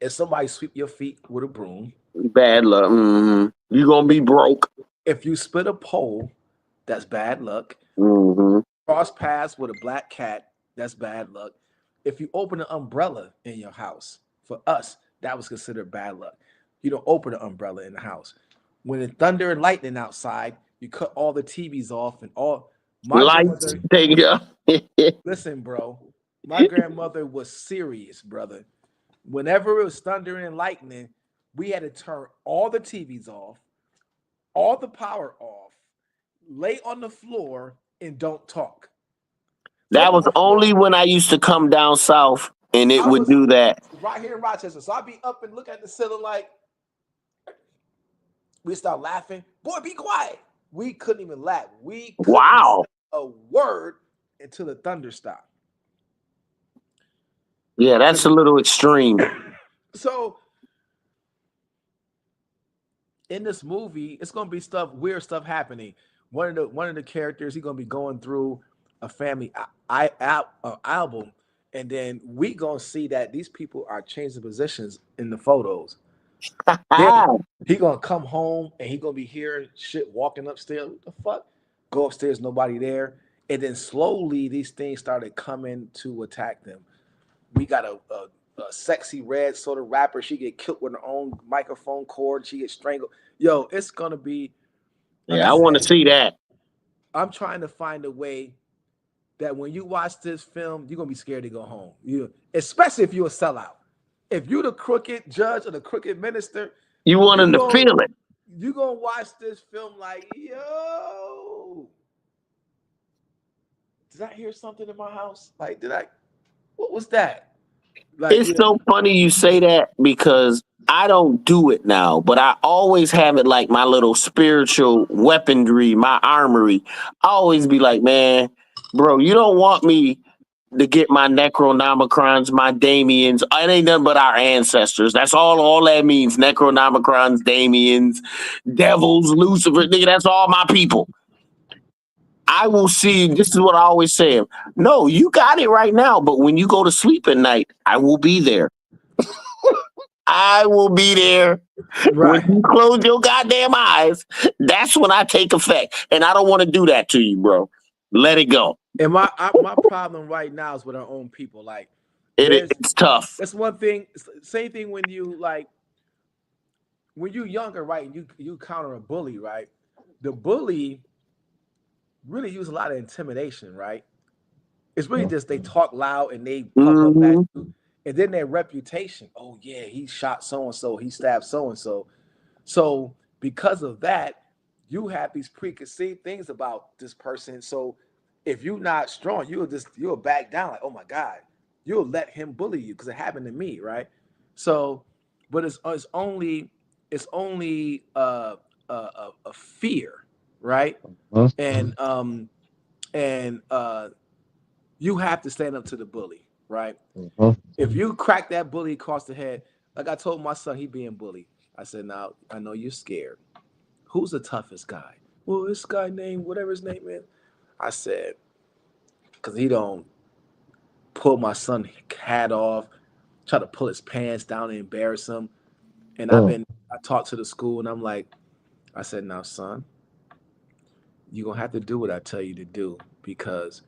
If somebody sweep your feet with a broom, Bad luck. Mm-hmm. You're going to be broke. if you split a pole, that's bad luck. Mm-hmm. Cross paths with a black cat, that's bad luck. If you open an umbrella in your house, for us, that was considered bad luck. You don't open an umbrella in the house. When it's thunder and lightning outside, you cut all the TVs off and all. My Lights. grandmother, Take it up. listen, bro. My grandmother was serious, brother. Whenever it was thundering and lightning, we had to turn all the TVs off, all the power off, lay on the floor, and don't talk. That was only when I used to come down south and it would do that. Right here in Rochester. So I'd be up and look at the ceiling like, we start laughing. Boy, be quiet. We couldn't even laugh. We couldn't Wow. say a word until the thunder stopped. Yeah, that's a little extreme. So in this movie, it's gonna be weird stuff happening. One of the characters, he's gonna be going through a family album, and then we gonna see that these people are changing positions in the photos. Then he gonna come home and he gonna be hearing shit walking upstairs. What the fuck? Go upstairs, nobody there. And then slowly these things started coming to attack them. We got a sexy red soda rapper. She get killed with her own microphone cord. She get strangled. Yo, it's gonna be. Yeah, I want to see that. I'm trying to find a way that when you watch this film, you're gonna be scared to go home. Especially if you're a sellout. If you're the crooked judge or the crooked minister, you want them to feel it. You're gonna watch this film like, yo, did I hear something in my house? Like, what was that? Like, it's so funny you say that because I don't do it now, but I always have it like my little spiritual weaponry, my armory. I always be like, man, bro, you don't want me to get my Necronomicrons, my Damians. It ain't nothing but our ancestors. That's all that means. Necronomicrons, Damians, devils, Lucifer. Nigga, that's all my people. I will see. This is what I always say. No, you got it right now. But when you go to sleep at night, I will be there. I will be there. Right. When you close your goddamn eyes, that's when I take effect. And I don't want to do that to you, bro. Let it go. And my problem right now is with our own people. Like, it's tough. That's one thing. Same thing when you when you're younger, right? You counter a bully, right? The bully really use a lot of intimidation, right? It's really just they talk loud and they puff up at you, and then their reputation. Oh yeah, he shot so and so, he stabbed so and so. So because of that, you have these preconceived things about this person. So if you're not strong, you'll back down like, oh my God, you'll let him bully you because it happened to me, right? So, but it's only a fear, right? And you have to stand up to the bully, right? If you crack that bully across the head, like I told my son, he being bullied. I said, now I know you're scared. Who's the toughest guy? Well, this guy named whatever his name is. I said, because he don't pull my son's hat off, try to pull his pants down and embarrass him. And I talked to the school and I'm like, I said, now son, you're going to have to do what I tell you to do because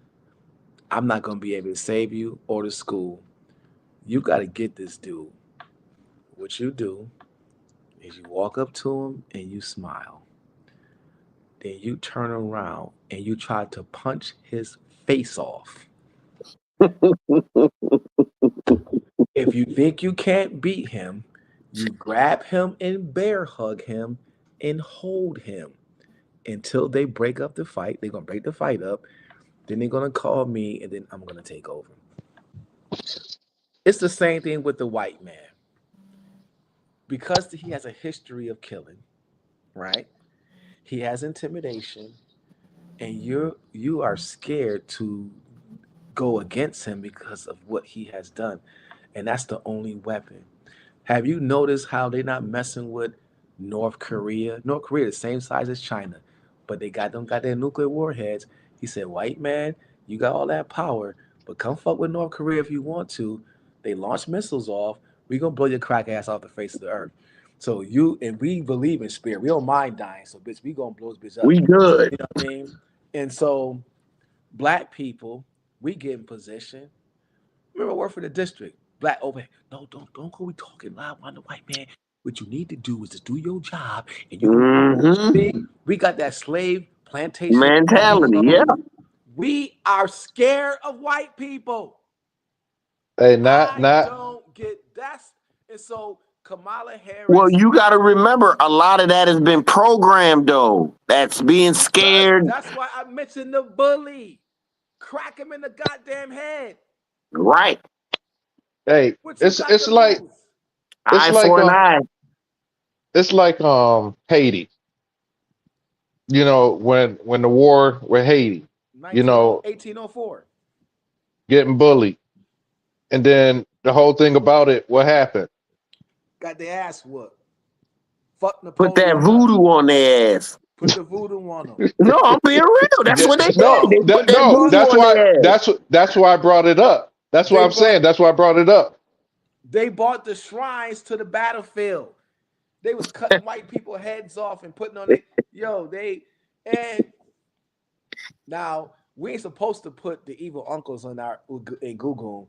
I'm not going to be able to save you or the school. You got to get this dude. What you do is you walk up to him and you smile. Then you turn around and you try to punch his face off. If you think you can't beat him, You grab him and bear hug him and hold him until they break up the fight. They're gonna break the fight up. Then they're gonna call me, and then I'm gonna take over. It's the same thing with the white man. Because he has a history of killing, right? He has intimidation, and you are scared to go against him because of what he has done. And that's the only weapon. Have you noticed how they're not messing with North Korea? North Korea the same size as China, but they got their nuclear warheads. He said, "White man, you got all that power, but come fuck with North Korea if you want to. They launch missiles off. We gonna blow your crack ass off the face of the earth." So you and we believe in spirit. We don't mind dying. So bitch, we gonna blow this bitch up. We good. You know what I mean? And so black people, we get in position. Remember, I work for the district. Black over. No, don't go. We talking loud on the white man. What you need to do is just do your job, and you. Mm-hmm. We got that slave plantation Mentality, yeah. We are scared of white people. Hey, I not don't get that's and so Kamala Harris. Well, you got to remember, a lot of that has been programmed, though. That's being scared. That's why I mentioned the bully. Crack him in the goddamn head. Right. Hey, it's like Eye for an eye. it's like Haiti. You know, when the war with Haiti, you know, 1804, getting bullied. And then the whole thing about it, what happened? got their ass whooped. Fuck Napoleon. Put that voodoo on their ass. Put the voodoo on them. No, I'm being real. That's what they No, did. They put that voodoo that's on why their ass. that's why I brought it up. That's what I'm saying. That's why I brought it up. They brought the shrines to the battlefield. They was cutting white people heads off and putting on it. And now we ain't supposed to put the evil uncles on in Google,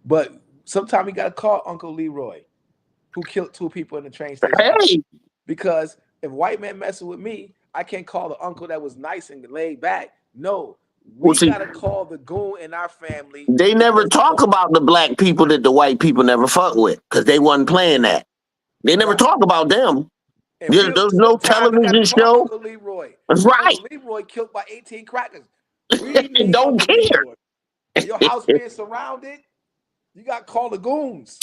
but sometimes we gotta call Uncle Leroy, who killed 2 people in the train station. Hey. Because if white man messing with me, I can't call the uncle that was nice and laid back. No, we gotta call the goon in our family. They never talk about the black people that the white people never fuck with because they wasn't playing that. They never talk about them. There's no television show. Uncle Leroy. That's right. Uncle Leroy killed by 18 crackers. We don't care. Leroy. Your house being surrounded, you got to call the goons.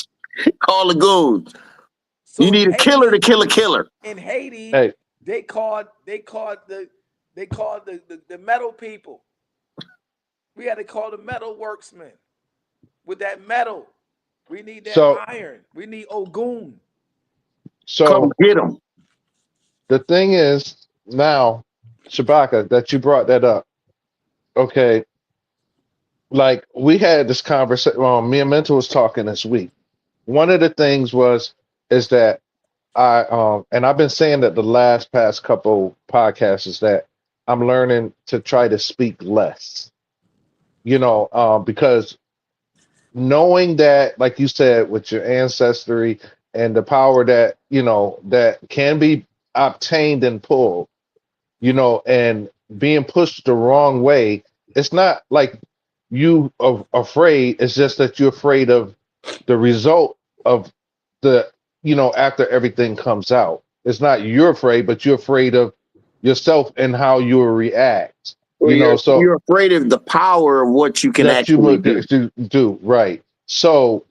Call the goons. So you need a killer to kill a killer. In Haiti, they called the metal people. We had to call the metal worksmen with that metal. We need that iron. We need Ogun. So come get them. The thing is now, Shabaka, that you brought that up. Okay. Like we had this conversation. Me and Mentor was talking this week. One of the things is that and I've been saying that the past couple podcasts is that I'm learning to try to speak less. You know, because knowing that, like you said, with your ancestry and the power that, you know, that can be obtained and pulled, you know, and being pushed the wrong way, it's not like you are afraid, it's just that you're afraid of the result of the, you know, after everything comes out. It's not you're afraid, but you're afraid of yourself and how you will react. You know, so you're afraid of the power of what you can actually do. Right. So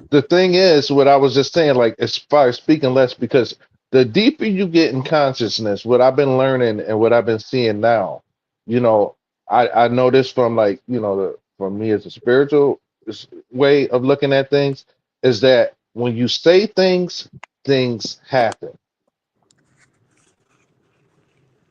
the thing is, what I was just saying, like as far as speaking less, because the deeper you get in consciousness, what I've been learning and what I've been seeing now, you know, I know this from like, you know, from me as a spiritual way of looking at things, is that when you say things, things happen.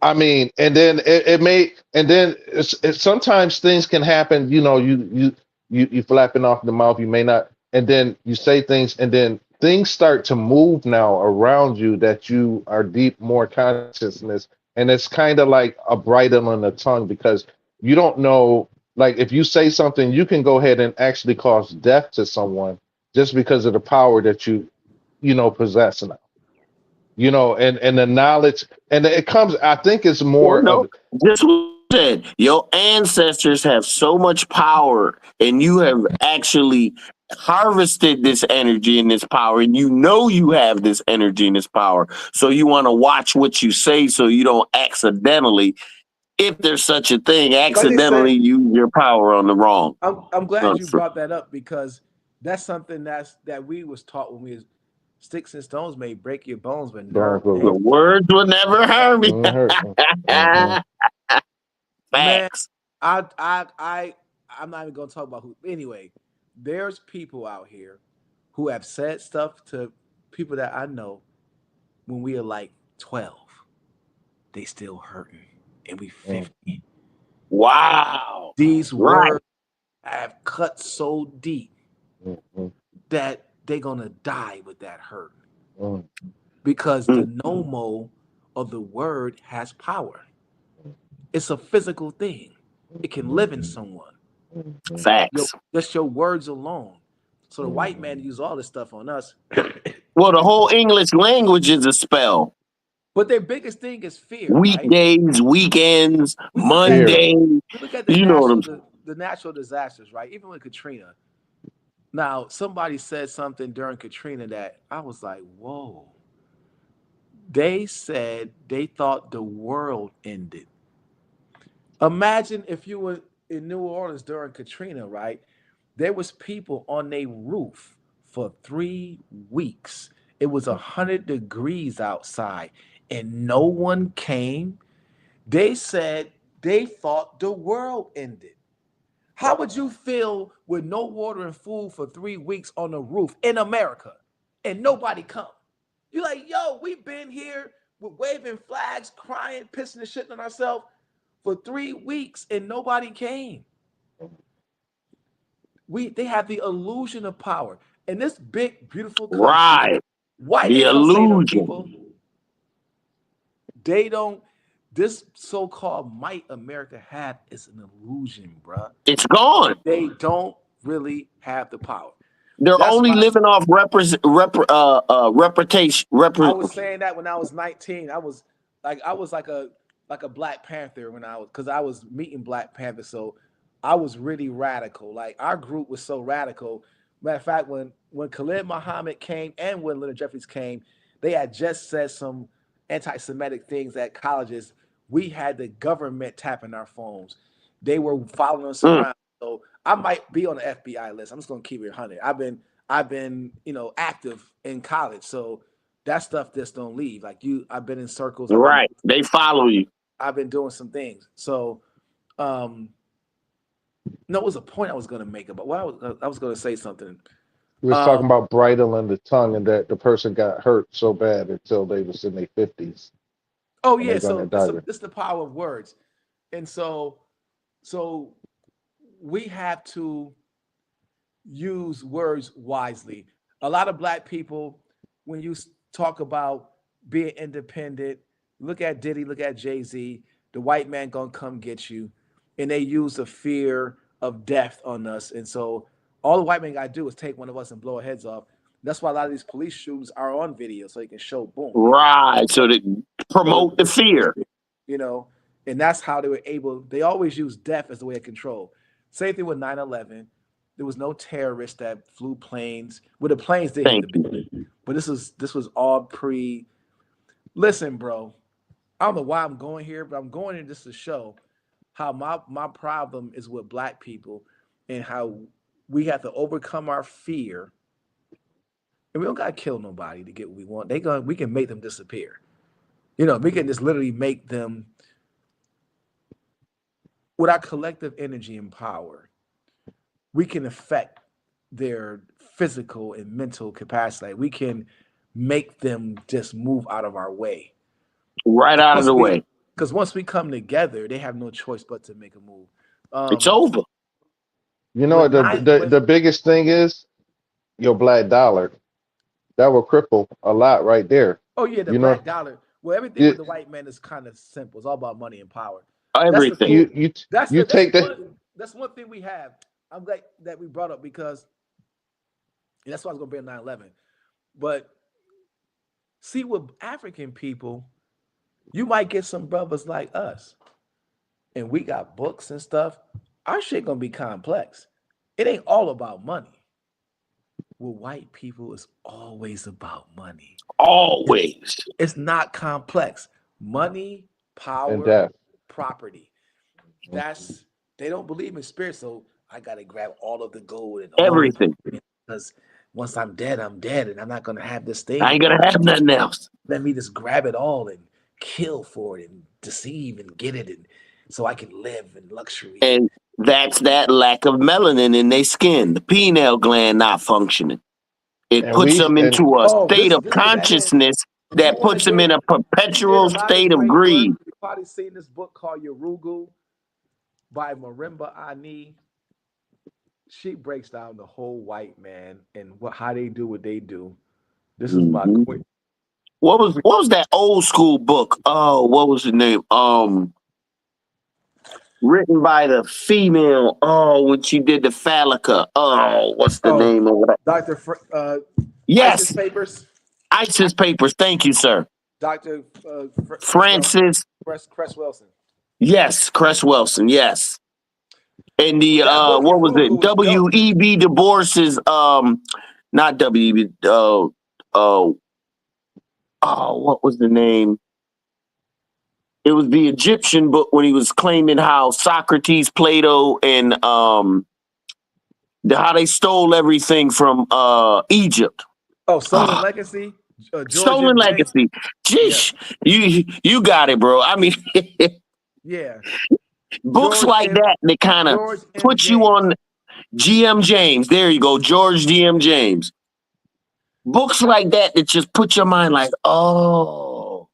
I mean, and then it's sometimes things can happen, you know, you flapping off the mouth, you may not, and then you say things and then things start to move now around you that you are deep more consciousness. And it's kind of like a bridle on the tongue because you don't know, like if you say something, you can go ahead and actually cause death to someone just because of the power that you know, possess now. You know, and the knowledge, and it comes, I think it's more just said, your ancestors have so much power, and you have actually harvested this energy and this power, and you know you have this energy and this power. So you want to watch what you say so you don't accidentally, if there's such a thing, accidentally use your power on the wrong. I'm glad you Nonsense. brought that up because that's something that we was taught when we was sticks and stones may break your bones, but Don't nerve. The words will never hurt me. hurt me. Mhm. Man, Facts. I'm not even gonna talk about who. Anyway, there's people out here who have said stuff to people that I know when we are like 12. They still hurting, and we 50. Wow. These Right. words have cut so deep Mhm. that they're gonna die with that hurt Mhm. because Mm. the nomo of the word has power. It's a physical thing. It can live in someone. Facts. Just your words alone. So the white man use all this stuff on us. Well, the whole English language is a spell. But their biggest thing is fear, right? Weekdays, weekends, We look at Fear. Monday. we look at You know what I'm the natural disasters, right? Even with Katrina. Now, somebody said something during Katrina that I was like, whoa. They said they thought the world ended. Imagine if you were in New Orleans during Katrina, right? There was people on their roof for 3 weeks. It was 100 degrees outside, and no one came. They said they thought the world ended. How would you feel with no water and food for 3 weeks on the roof in America and nobody come? You're like, yo, we've been here with waving flags, crying, pissing and shitting on ourselves for 3 weeks and nobody came. They have the illusion of power. In this big, beautiful country, right. white The ain't gonna say to them illusion. people, they don't. This so-called might America have is an illusion, bruh. It's gone. They don't really have the power. They're That's only why living off reputation. I was saying that when I was 19. I was like a Black Panther when I was because I was meeting Black Panther. So I was really radical. Like our group was so radical. Matter of fact, when Khalid Muhammad came and when Leonard Jeffries came, they had just said some anti-Semitic things at colleges. We had the government tapping our phones. They were following us Mm, around. So I might be on the FBI list. I'm just gonna keep it 100. I've been active in college, so that stuff just don't leave. Like I've been in circles. right. They follow you. I've been doing some things. So, um, no, it was a point I was going to make about. Well, I was going to say something. We was talking Um, about bridling the tongue and that the person got hurt so bad until they was in their 50s oh and yeah, they're gonna so die. it's the power of words, and so we have to use words wisely. A lot of Black people, when you talk about being independent, look at Diddy, look at Jay-Z, the white man gonna come get you, and they use the fear of death on us. And so all the white man gotta do is take one of us and blow our heads off. That's why a lot of these police shootings are on video, so you can show boom. Right. So to So promote the fear. you know, and that's how they were able. They always use death as the way of control. Same thing with 9/11. There was no terrorists that flew planes. Well, the planes did hit Thank the you. building, but this was all pre. Listen, bro, I don't know why I'm going here, but I'm going here just to show how my problem is with Black people and how we have to overcome our fear. And we don't gotta kill nobody to get what we want. We can make them disappear. We can just literally make them with our collective energy and power. We can affect their physical and mental capacity. We can make them just move out of our way. Right out of the way. Because once we come together, they have no choice but to make a move. It's over. You know what When the biggest thing is? Your black dollar. That will cripple a lot right there. oh yeah, the You know, black dollar. Well, everything you with the white man is kind of simple. It's all about money and power. That's the Everything. cool. you take that. That's one thing we have. I'm glad that we brought up because that's why I was gonna bring 9/11. But see, with African people, you might get some brothers like us and we got books and stuff, our shit gonna be complex. It ain't all about money. Well, white people is always about money. Always. It's not complex. Money, And power, death. property. That's they don't believe in spirit, so I gotta grab all of the gold and all this Everything. because once I'm dead, and I'm not gonna have this I thing. ain't gonna have nothing else. Let me just grab it all and kill for it and deceive and get it, and so I can live in luxury. And that's that lack of melanin in their skin, the pineal gland not functioning. It And puts we them and into a Oh, state of this what that is. consciousness If you that want to puts them in get, a he did perpetual a lot of state of great greed. work. You've probably seen this book called Yorugu by Marimba Ani. She breaks down the whole white man and how they do what they do. This is my Mhm. quick. What was that old school book? Oh, what was the name? Written by the female. Oh, when she did the Phallica. Oh, what's the Oh, name of it? Dr. Yes, ISIS Papers. ISIS Papers. Thank you, sir. Dr. Francis. Cress Wilson. Yes, Cress Wilson. Yes, and the That book what was it? Yorugu is dope. W.E.B. Du Bois's not W.E.B. What was the name? It was the Egyptian book when he was claiming how Socrates, Plato, and how they stole everything from Egypt. Oh, Stolen Legacy. George Stolen M. James. Legacy. Jeez, you got it, bro. I mean, Yeah. books George like M. that, they kind of George M. put you James. on GM James. There you go, George GM James. Books like that just put your mind like, oh,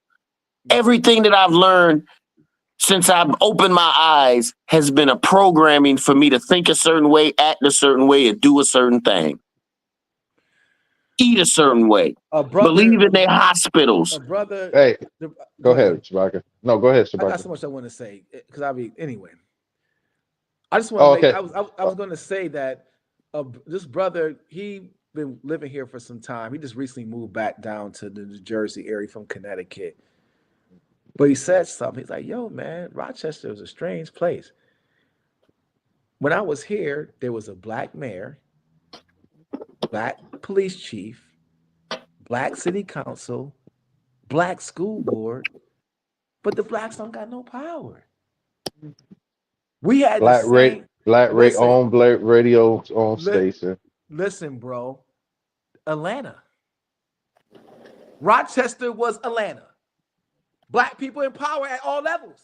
everything that I've learned since I've opened my eyes has been a programming for me to think a certain way, act a certain way, and do a certain thing. Eat a certain way. A brother. Believe in their hospitals. A brother. hey, the- go ahead, Shabaka. No, go ahead, I got Shabaka. so much I want to say because anyway. I just want Oh, to make. okay. I was going to say that this brother he been living here for some time. He just recently moved back down to the New Jersey area from Connecticut. But he said something. He's like, "Yo, man, Rochester is a strange place. When I was here, there was a black mayor, black police chief, black city council, black school board, but the blacks don't got no power. We had the same. On Black radio on station. Listen, bro. Atlanta. Rochester was Atlanta. Black people in power at all levels.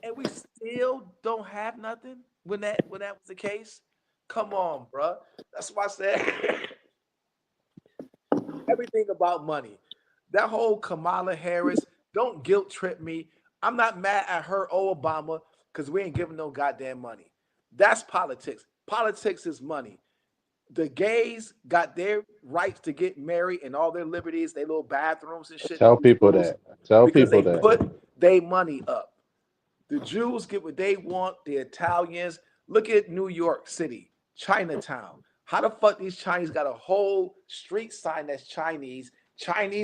And we still don't have nothing when that was the case. Come on, bro. That's why I said everything about money. That whole Kamala Harris, don't guilt trip me. I'm not mad at her or Obama because we ain't giving no goddamn money. That's politics. Politics is money. The gays got their rights to get married and all their liberties, their little bathrooms and shit. Tell people that. Tell because people they that. put their money up. The Jews get what they want. The Italians. Look at New York City, Chinatown. How the fuck these Chinese got a whole street sign that's Chinese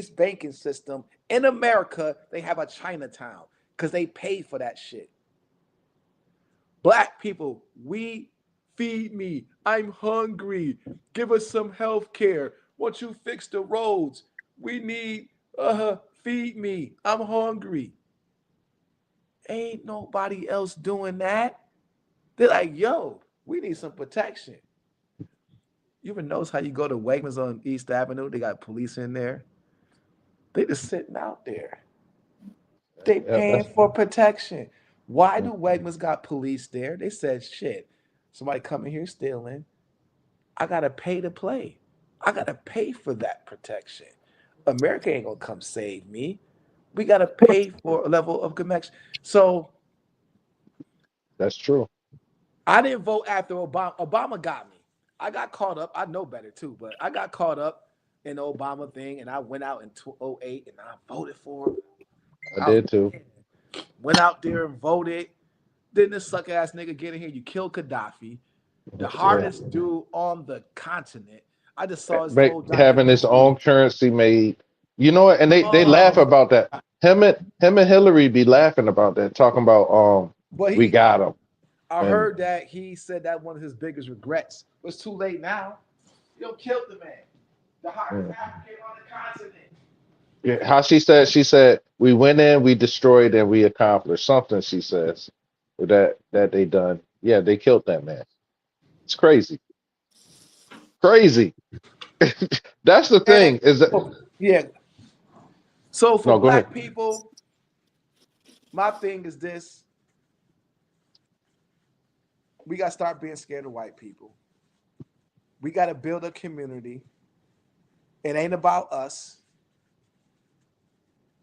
banking system. In America, they have a Chinatown because they paid for that shit. Black people, we feed me. I'm hungry. Give us some health care. Won't you fix the roads? We need, feed me. I'm hungry. Ain't nobody else doing that. They're like, yo, we need some protection. You ever notice how you go to Wegmans on East Avenue? They got police in there. They just sitting out there. They paying for protection. Why do Wegmans got police there? They said, shit, somebody coming here stealing. I got to pay to play. I got to pay for that protection. America ain't going to come save me. We got to pay for a level of connection. So that's true. I didn't vote after Obama. Obama got me. I got caught up. I know better too, but I got caught up in the Obama thing, and I went out in 2008 and I voted for him. I did too. Went out there and voted. Then this suck ass nigga get in here. You killed Gaddafi, the hardest dude on the continent. I just saw his whole having his own currency made You know what? And they laugh about that. Him and Hillary be laughing about that, talking about But we got him. I And- heard that he said that one of his biggest regrets was too late now. You killed the man, the hottest African on the continent. Yeah, how she said we went in, we destroyed, and we accomplished something. She says that they done. Yeah, they killed that man. It's crazy, crazy. That's the thing. Is that Yeah. So for No, go black ahead. people, my thing is this: we got to start being scared of white people. We got to build a community. It ain't about us.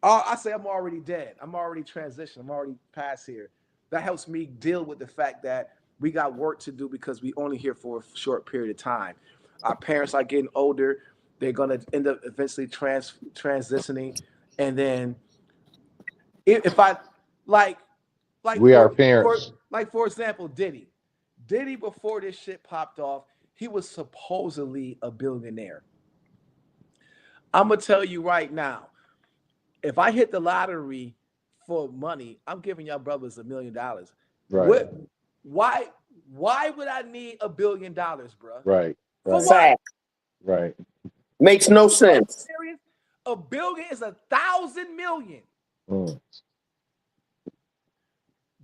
Oh, I say I'm already dead. I'm already transitioned. I'm already past here. That helps me deal with the fact that we got work to do because we only here for a short period of time. Our parents are getting older. They're gonna end up eventually transitioning, and then if I like We are parents. for example, Diddy before this shit popped off, he was supposedly a billionaire. I'm gonna tell you right now, if I hit the lottery for money, I'm giving y'all brothers $1 million. Right. Why would I need $1 billion, bro? Right. For Right. what? Fact. Right. Makes no sense. Serious? $1 billion is 1,000 million. Mm.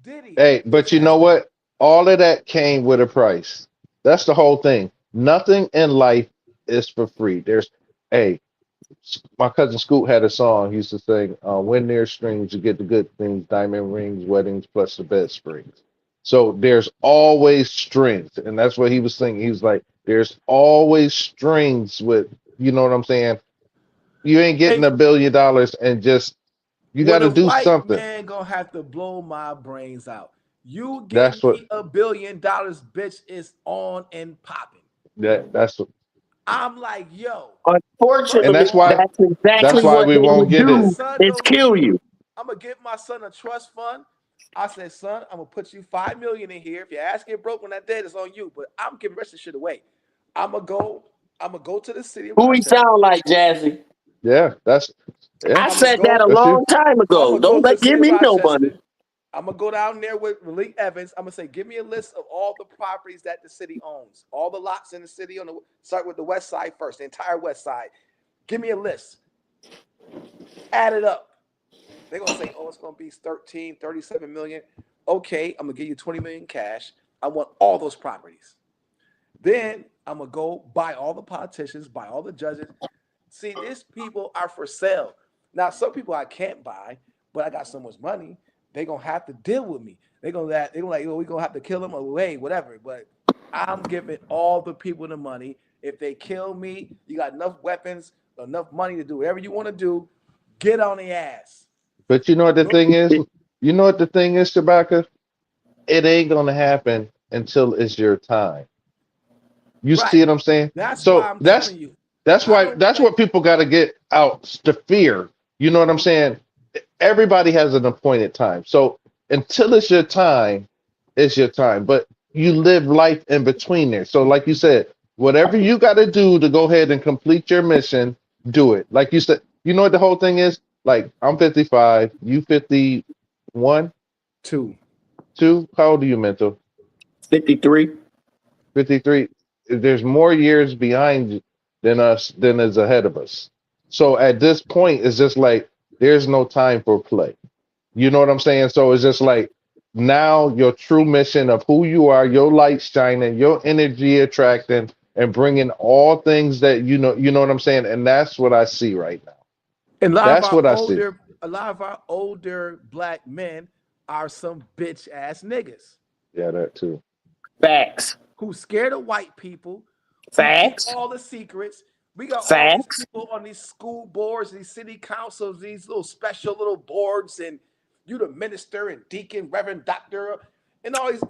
Diddy. Hey, but you know what? All of that came with a price. That's the whole thing. Nothing in life is for free. Hey, my cousin Scoot had a song. He used to sing, "When there's strings, you get the good things, diamond rings, weddings, plus the bed springs." So there's always strings, and that's what he was singing. He was like, "There's always strings with," you know what I'm saying? You ain't getting $1 billion and just you got to do something. Man gonna have to blow my brains out. You That's give what me $1 billion, bitch, is on and popping. that's what, I'm like, yo. Unfortunately, and that's why exactly why what we they won't would get do it. is kill you. I'm gonna give my son a trust fund. I said, son, I'm gonna put you $5 million in here. If your ass get broke when that dead, it's on you. But I'm giving the rest of the shit away. I'm gonna go to the city of Who he Rochester. sound like, Jazzy? Yeah, I said that a That's you. long time ago. Don't give me no money. I'm gonna go down there with Malik Evans. I'm gonna say, give me a list of all the properties that the city owns, all the lots in the city. Start with the west side first, the entire west side. Give me a list. Add it up. They're gonna say, oh, it's gonna be 37 million. Okay, I'm gonna give you 20 million cash. I want all those properties. Then I'm gonna go buy all the politicians, buy all the judges. See, these people are for sale. Now, some people I can't buy, but I got so much money, they're gonna have to deal with me. They're gonna like, oh, we're gonna have to kill them away, whatever. But I'm giving all the people the money. If they kill me, you got enough weapons, enough money to do whatever you want to do. Get on the ass. But you know what the thing is? You know what the thing is, Shabaka? It ain't gonna happen until it's your time. You see what I'm saying? That's So why I'm telling you. that's what people got to get out, the fear. You know what I'm saying? Everybody has an appointed time. So until it's your time, it's your time. But you live life in between there. So like you said, whatever you got to do to go ahead and complete your mission, do it. Like you said, you know what the whole thing is? Like I'm 55, you 51, 2. How old are you, Mental? 53. 53. There's more years behind than us than is ahead of us. So at this point, it's just like there's no time for play. You know what I'm saying? So it's just like now your true mission of who you are, your light shining, your energy attracting, and bringing all things that you know what I'm saying? And that's what I see right now. And That's what I see. A lot of our older black men are some bitch ass niggas. Yeah, that too. Facts. Who's scared of white people. Facts. All the secrets. We got Facts. all these people on these school boards, these city councils, these little special little boards, and you the minister and deacon, reverend doctor, and all these.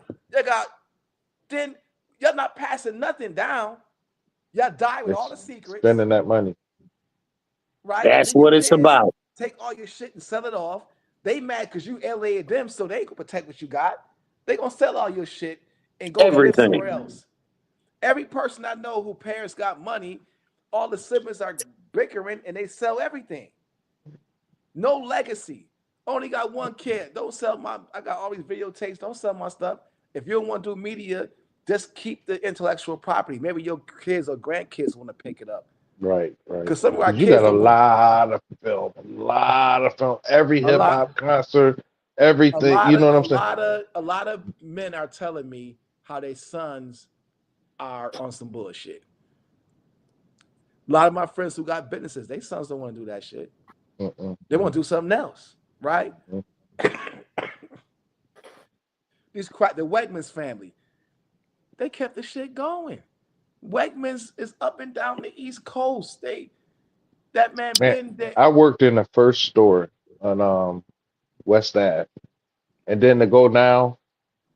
Then you're not passing nothing down. Y'all die with all the secrets. Spending that money. Right? That's what it's about. Take all your shit and sell it off. They mad because you LA'd them, so they can protect what you got. They gonna sell all your shit and go live somewhere else. Every person I know who parents got money, all the siblings are bickering and they sell everything. No legacy. Only got one kid. Don't sell my. I got all these videotapes. Don't sell my stuff. If you don't want to do media, just keep the intellectual property. Maybe your kids or grandkids want to pick it up. Right. Because some of our 'Cause you kids got a don't want lot of film, every a hip lot. hop concert, everything. You know what I'm saying? A lot of men are telling me how their sons are on some bullshit. A lot of my friends who got businesses, their sons don't want to do that shit. Mm-mm. They want to do something else, right? Mm. The Wegmans family, they kept the shit going. Wegmans is up and down the East Coast. That man Man, been there. I worked in the first store on West Ave, and then to go now,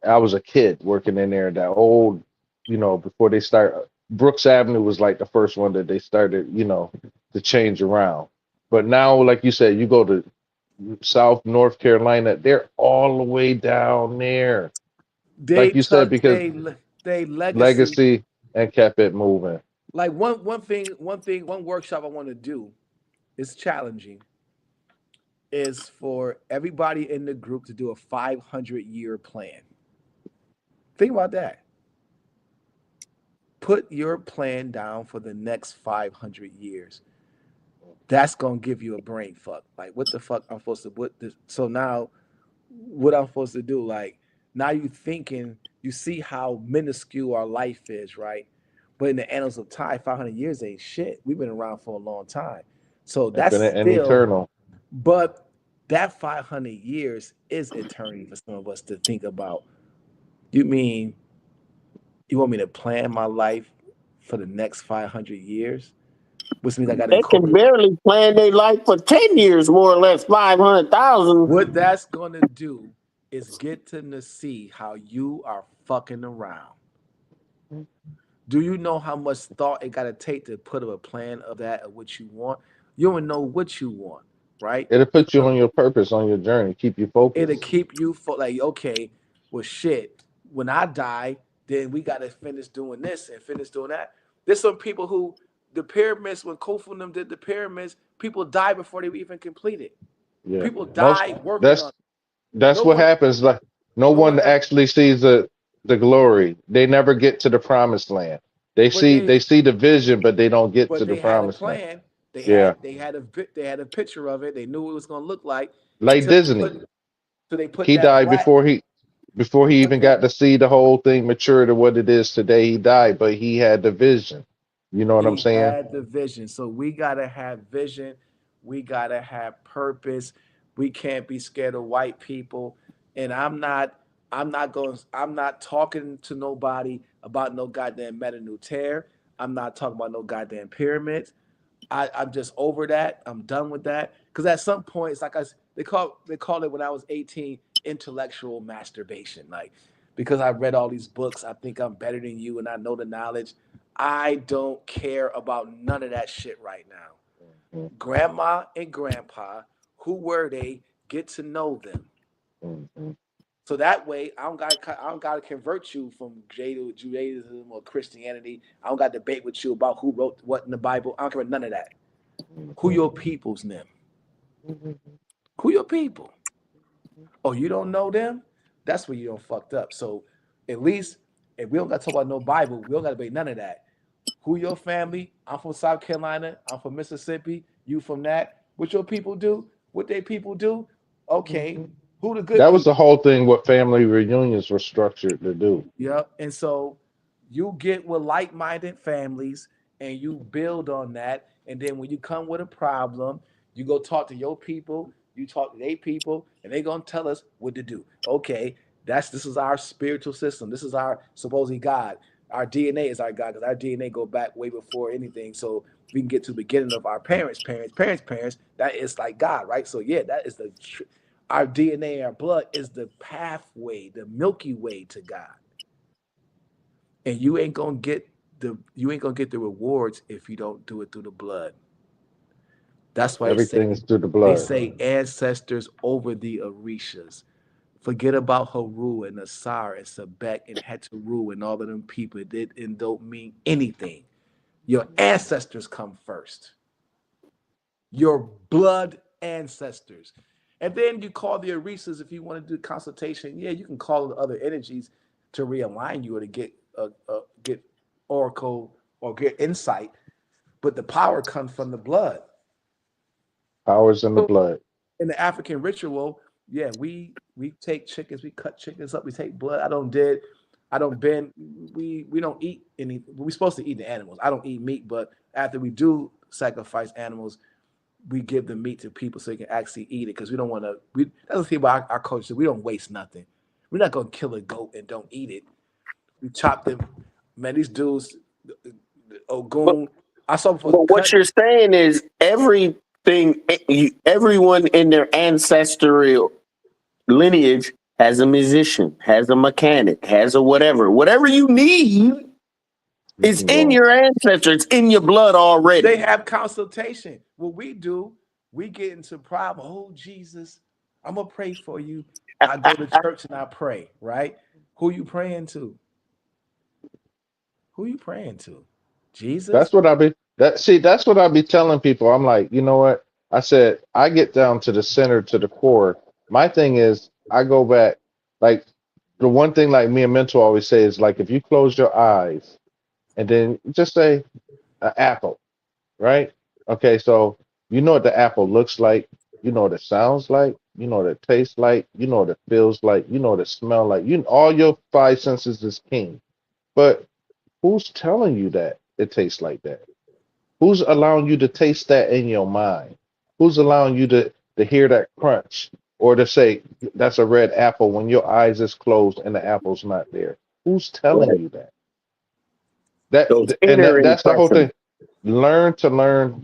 I was a kid working in there. That old, before they start, Brooks Avenue was like the first one that they started, to change around. But now, like you said, you go to South North Carolina, they're all the way down there. They Like you said, took because they legacy. legacy and kept it moving. Like one workshop I want to do is challenging is for everybody in the group to do a 500-year plan. Think about that. Put your plan down for the next 500 years. That's gonna give you a brain fuck. Like, what the fuck I'm supposed to so now what I'm supposed to do? Like, now you thinking, you see how minuscule our life is, right? But in the annals of time, 500 years ain't shit. We've been around for a long time. So that's Infinite and still, eternal. but that 500 years is eternity for some of us to think about. You mean you want me to plan my life for the next 500 years? Which means I got to They can incorporate. barely plan their life for 10 years, more or less 500,000. What that's going to do is get them to see how you are fucking around. Do you know how much thought it got to take to put up a plan of that, of what you want? You don't know what you want, right? It'll put you on your purpose, on your journey, keep you It'll focused. keep you like, okay, well, shit. When I die, then we got to finish doing this and finish doing that. There's some people who the pyramids, when Khufu and them did the pyramids, people died before they were even completed. Yeah. People died working on. That's No what one, happens. Like no no one one ever, actually sees the glory. They never get to the promised land. They but see they they see the vision, but they don't get to but the they had a promised land. plan. Yeah. They had a picture of it. They knew what it was going to look like Like until Disney. they put He that died black. before he Put even got that. to see the whole thing mature to what it is today. He died, but he had the vision. You know what I'm He saying? had the vision. So we gotta have vision. We gotta have purpose. We can't be scared of white people. And I'm not talking to nobody about no goddamn Meta Nutere. I'm not talking about no goddamn pyramids. I'm just over that. I'm done with that. Because at some point, it's like they call it when I was 18 intellectual masturbation. Like, because I read all these books, I think I'm better than you and I know the knowledge. I don't care about none of that shit right now. Mm-hmm. Grandma and grandpa, who were they? Get to know them. Mm-hmm. So that way, I don't got to convert you from Judaism or Christianity. I don't got to debate with you about who wrote what in the Bible. I don't care about none of that. Who your people's them? Who your people? Oh, you don't know them? That's where you don't fucked up. So at least if we don't got to talk about no Bible, we don't got to debate none of that. Who your family? I'm from South Carolina. I'm from Mississippi. You from that? What your people do? What they people do? Okay. Who the good That was people? the whole thing what family reunions were structured to do. Yep. And so you get with like-minded families and you build on that. And then when you come with a problem, you go talk to your people, you talk to their people, and they're gonna tell us what to do. Okay, this is our spiritual system. This is our supposedly God. Our DNA is our God because our DNA go back way before anything. So we can get to the beginning of our parents. That is like God, right? So yeah, that is our DNA, our blood is the pathway, the Milky Way to God. And you ain't gonna get the rewards if you don't do it through the blood. That's why Everything is through the they blood. say ancestors over the Orishas. Forget about Haru and Asar and Sebek and Heteru and all of them people. It don't mean anything. Your ancestors come first. your blood ancestors. And then you call the Orisas if you want to do consultation. Yeah, you can call the other energies to realign you or to get oracle or get insight. But the power comes from the blood. Powers in the blood. In the African ritual, yeah, we take chickens, we cut chickens up, we take blood. I don't bend. We don't eat any. We're supposed to eat the animals. I don't eat meat, but after we do sacrifice animals, we give the meat to people so they can actually eat it because we don't want to. That's the thing about our culture. We don't waste nothing. We're not gonna kill a goat and don't eat it. We chop them. Man, these dudes, Ogun. I saw before. But what you're saying is everyone in their ancestral lineage has a musician, has a mechanic, has a whatever you need is in your ancestors, it's in your blood already. They have consultation. What we do, we get into problem. Oh, Jesus, I'm gonna pray for you. I go to church and I pray, right? Who you praying to? Who you praying to? Jesus? That's what that's what I be telling people. I'm like, you know what? I said, I get down to the center, to the core. My thing is, I go back, like, the one thing like me and Mentor always say is, like, if you close your eyes and then just say an apple, right? Okay, so you know what the apple looks like, you know what it sounds like, you know what it tastes like, you know what it feels like, you know what it smells like. All your five senses is king. But who's telling you that it tastes like that? Who's allowing you to taste that in your mind? Who's allowing you to hear that crunch or to say that's a red apple when your eyes is closed and the apple's not there? Who's telling you that? That's the whole thing. Learn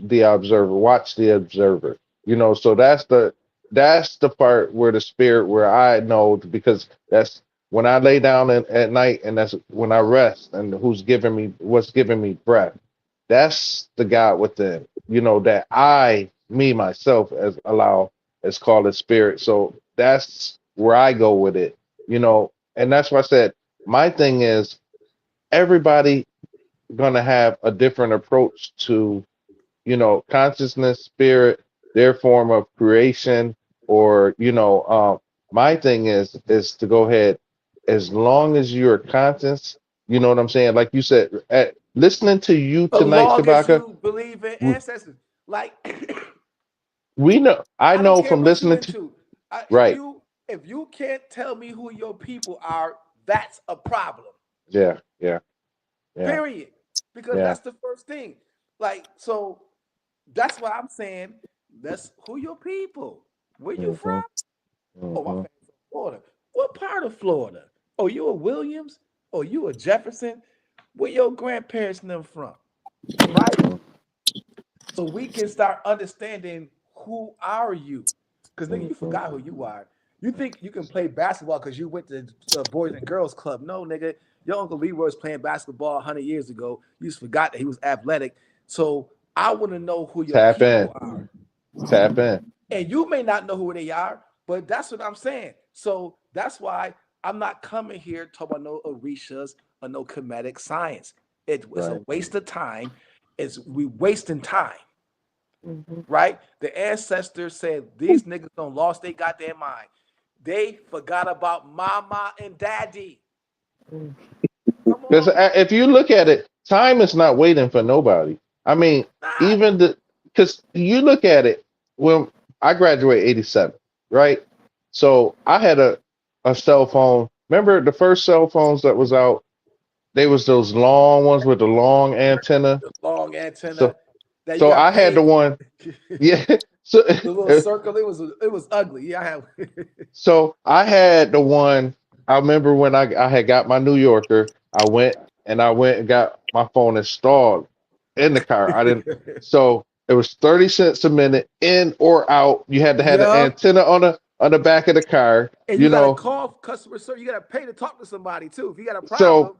the observer, watch the observer. So that's the part where the spirit, where I know, because that's when I lay down at night, and that's when I rest, and what's giving me breath. That's the God within, that me myself as called a spirit. So that's where I go with it, and that's why I said my thing is everybody gonna have a different approach to, consciousness, spirit, their form of creation, or my thing is to go ahead, as long as you're conscious, you know what I'm saying? Like you said, listening to you tonight, Shabaka, you believe in ancestors, like I know from listening to right. If you can't tell me who your people are, that's a problem. Yeah. Period. Because that's the first thing. Like, so that's what I'm saying. That's who your people. Where you from? Oh, my family's from Florida. What part of Florida? Oh, you a Williams? Oh, you a Jefferson? Where your grandparents and them from? Right? So we can start understanding who are you. Because nigga, you forgot who you are. You think you can play basketball because you went to the Boys and Girls Club. No, nigga. Your Uncle Leroy was playing basketball 100 years ago. You just forgot that he was athletic. So I want to know who your people are. Tap in. And you may not know who they are, but that's what I'm saying. So that's why I'm not coming here talking about no Orishas or no Kemetic science. It's a waste of time. We wasting time. Right? The ancestors said these niggas don't lost their goddamn mind. They forgot about mama and daddy. Because if you look at it, time is not waiting for nobody. I mean, because you look at it, when I graduated 87, right? So I had a cell phone. Remember the first cell phones that was out? They was those long ones with the long antenna. The long antenna. So I had the one. Yeah. So the little circle. It was ugly. Yeah, I have. So I had the one. I remember when I had got my New Yorker. I went and got my phone installed in the car. I didn't. So it was 30 cents a minute, in or out. You had to have the antenna on the back of the car. And you gotta call customer service. You gotta pay to talk to somebody too. If you got a problem,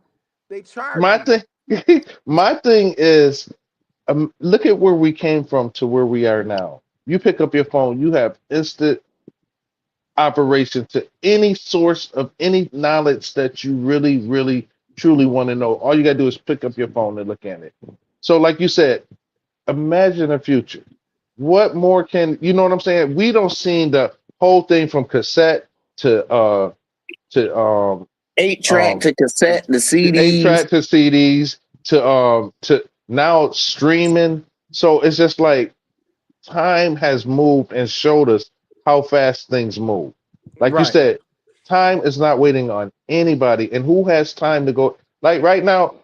they charge you. My thing is, look at where we came from to where we are now. You pick up your phone, you have instant operation to any source of any knowledge that you really, really, truly want to know. All you gotta do is pick up your phone and look at it. So, like you said, imagine a future. what more can you know what I'm saying? We don't seen the whole thing from cassette to 8 track um to cassette, the eight CDs. track to CDs to now streaming. So it's just like time has moved and showed us how fast things move. Like you Right. said, time is not waiting on anybody. And who has time to go? Like right now,